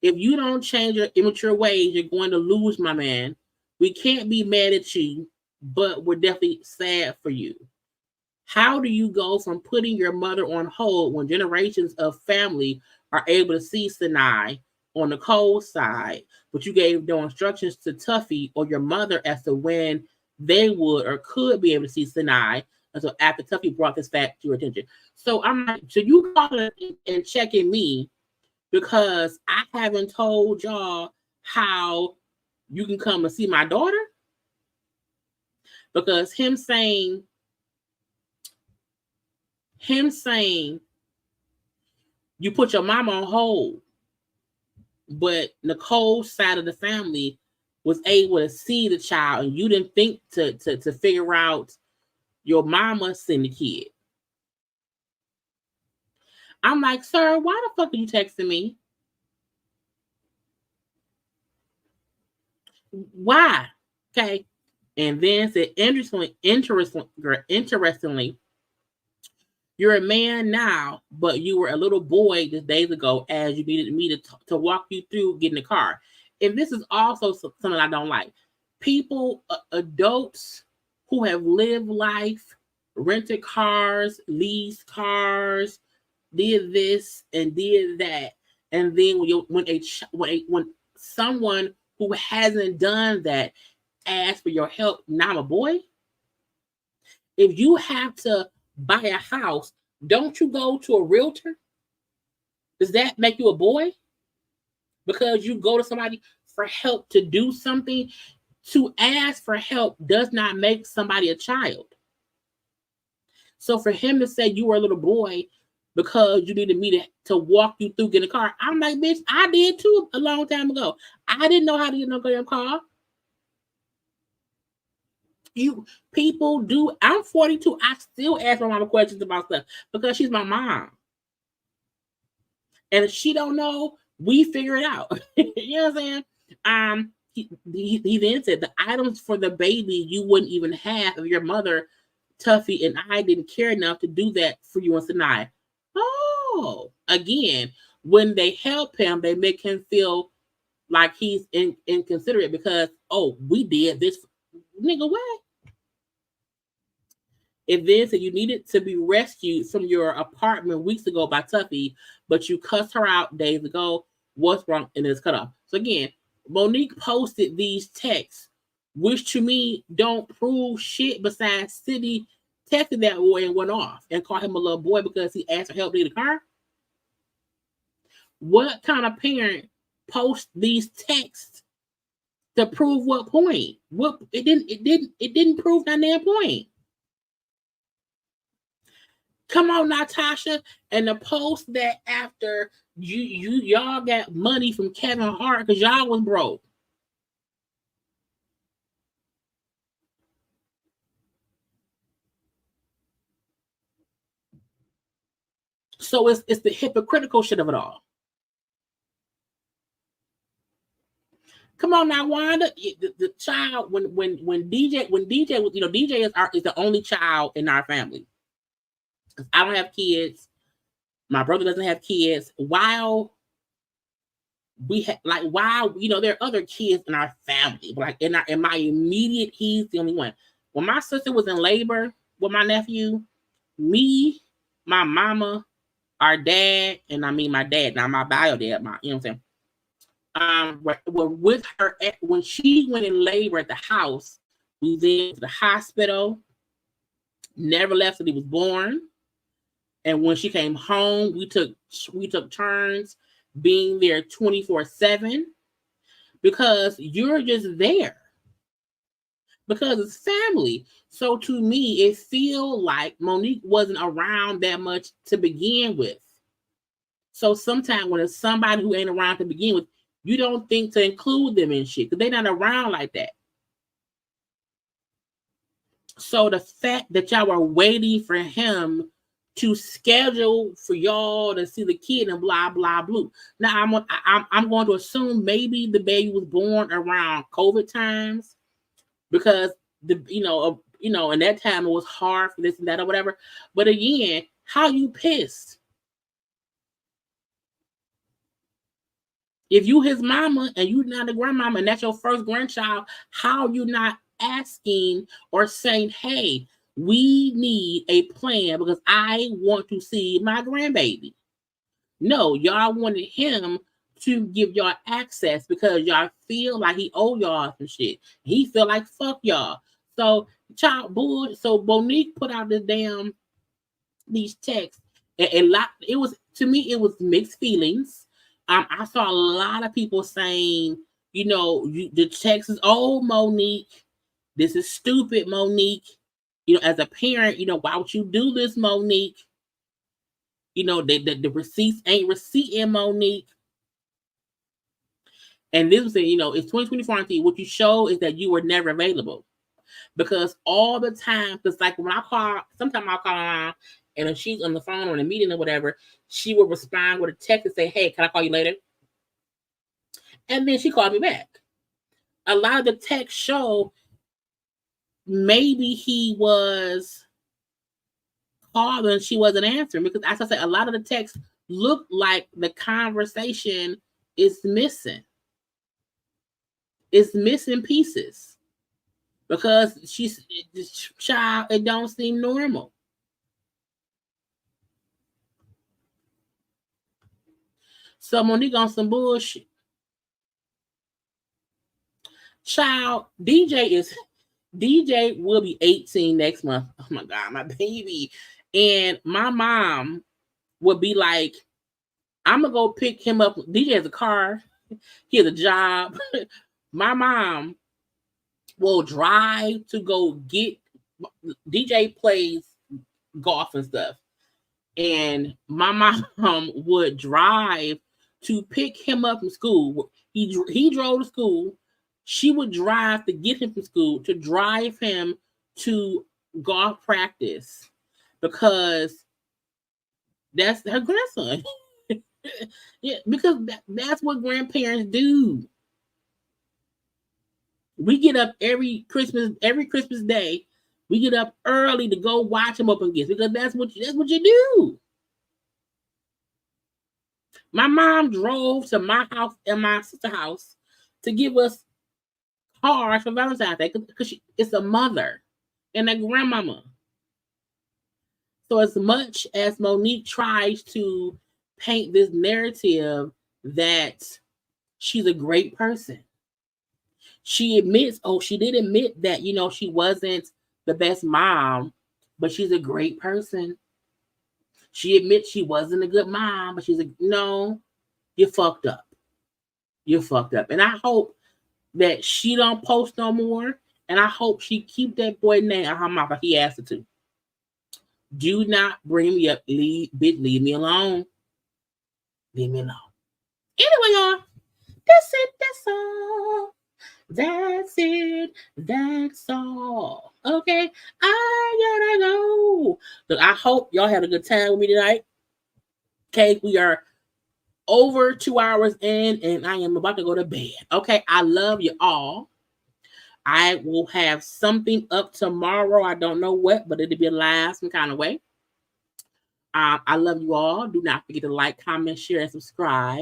"If you don't change your immature ways, you're going to lose, my man. We can't be mad at you, but we're definitely sad for you. How do you go from putting your mother on hold when generations of family are able to see Sinai on the cold side, but you gave no instructions to Tuffy or your mother as to when they would or could be able to see Sinai until after Tuffy brought this fact to your attention?" So I'm like, so you calling and checking me because I haven't told y'all how you can come and see my daughter? Because him saying you put your mama on hold, but Nicole's side of the family was able to see the child, and you didn't think to figure out your mama sent the kid. I'm like, sir, why the fuck are you texting me? Why? Okay. And then said, interestingly, you're a man now, but you were a little boy just days ago as you needed me to walk you through getting the car. And this is also something I don't like. People, adults who have lived life, rented cars, leased cars, did this and did that. And then when someone who hasn't done that asks for your help, now I'm a boy. If you have to buy a house, don't you go to a realtor? Does that make you a boy? Because you go to somebody for help to do something? To ask for help does not make somebody a child. So for him to say you were a little boy because you needed me to walk you through getting a car, I'm like, bitch, I did too a long time ago. I didn't know how to get no damn car. You people do. I'm 42. I still ask my mama questions about stuff because she's my mom. And if she don't know, we figure it out. You know what I'm saying? He then said the items for the baby you wouldn't even have if your mother, Tuffy, and I didn't care enough to do that for you and Sinai. Oh, again, when they help him, they make him feel like he's inconsiderate because, oh, we did this. Nigga, what? It then said you needed to be rescued from your apartment weeks ago by Tuffy, but you cussed her out days ago. What's wrong? And it's cut off. So again, Monique posted these texts, which to me don't prove shit besides City texted that boy and went off and called him a little boy because he asked for help to get a car. What kind of parent posts these texts to prove what point? What it didn't prove that damn point. Come on, Natasha, and the post that after y'all got money from Kevin Hart because y'all was broke. So it's the hypocritical shit of it all. Come on now, Wanda. The child when DJ was, DJ is the only child in our family. I don't have kids. My brother doesn't have kids. While we there are other kids in our family, but like in my immediate, he's the only one. When my sister was in labor with my nephew, me, my mama, our dad, and I mean my dad, not my bio dad, my, you know what I'm saying? Were with her when she went in labor at the house. We then to the hospital, never left till he was born. And when she came home, we took turns being there 24/7 because you're just there. Because it's family. So to me, it feels like Monique wasn't around that much to begin with. So sometimes when it's somebody who ain't around to begin with, you don't think to include them in shit because they're not around like that. So the fact that y'all were waiting for him to schedule for y'all to see the kid and blah blah blah. Now I'm going to assume maybe the baby was born around COVID times because in that time it was hard for this and that or whatever. But again, how you pissed? If you his mama and you not a grandmama and that's your first grandchild, how you not asking or saying, hey, we need a plan because I want to see my grandbaby? No, y'all wanted him to give y'all access because y'all feel like he owe y'all some shit. He feel like fuck y'all. So so Monique put out these texts. It was, to me, it was mixed feelings. I saw a lot of people saying, the text is, oh, Monique, this is stupid, Monique. As a parent, why would you do this, Monique? The receipts ain't receipting, Monique. And this was saying, it's 2024, Auntie. What you show is that you were never available. Because all the time, because like when I call, sometimes I'll call my mom, and if she's on the phone or in a meeting or whatever, she will respond with a text and say, hey, can I call you later? And then she called me back. A lot of the texts show maybe he was calling, she wasn't answering. Because as I said, a lot of the texts look like the conversation is missing. It's missing pieces. Because this child, it don't seem normal. So Monique on some bullshit. Child, DJ will be 18 next month. Oh my God, my baby. And my mom would be like, I'm gonna go pick him up. DJ has a car. He has a job. My mom will drive to go get, DJ plays golf and stuff. And my mom would drive to pick him up from school. He drove to school. She would drive to get him from school, to drive him to golf practice because that's her grandson. Yeah, because that's what grandparents do. We get up every Christmas Day. We get up early to go watch him open gifts because that's what you do. My mom drove to my house and my sister's house to give us cards for Valentine's Day because it's a mother and a grandmama. So as much as Monique tries to paint this narrative that she's a great person, she admits, she did admit that, she wasn't the best mom, but she's a great person. She admits she wasn't a good mom, but no, you fucked up. You're fucked up. And I hope that she don't post no more. And I hope she keep that boy name out her mouth like he asked her to. Do not bring me up. Leave me alone. Leave me alone. Anyway, y'all, that's it. That's all. That's it. That's all. Okay, I gotta go. Look, I hope y'all had a good time with me tonight. Okay, we are over 2 hours in, and I am about to go to bed. Okay, I love you all. I will have something up tomorrow. I don't know what, but it'll be live some kind of way. I love you all. Do not forget to like, comment, share, and subscribe.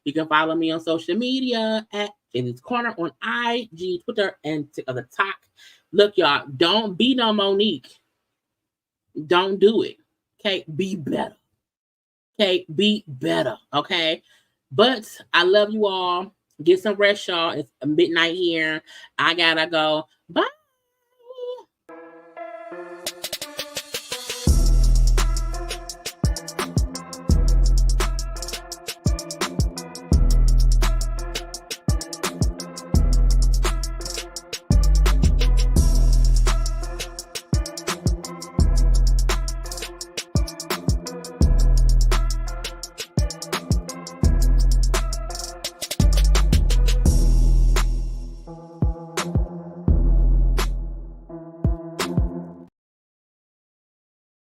You can follow me on social media at JayLeesCorner on IG, Twitter, and TikTok. Look, y'all, don't be no Monique. Don't do it. Okay, be better. Okay, be better. Okay, but I love you all. Get some rest, y'all. It's midnight here. I gotta go. Bye.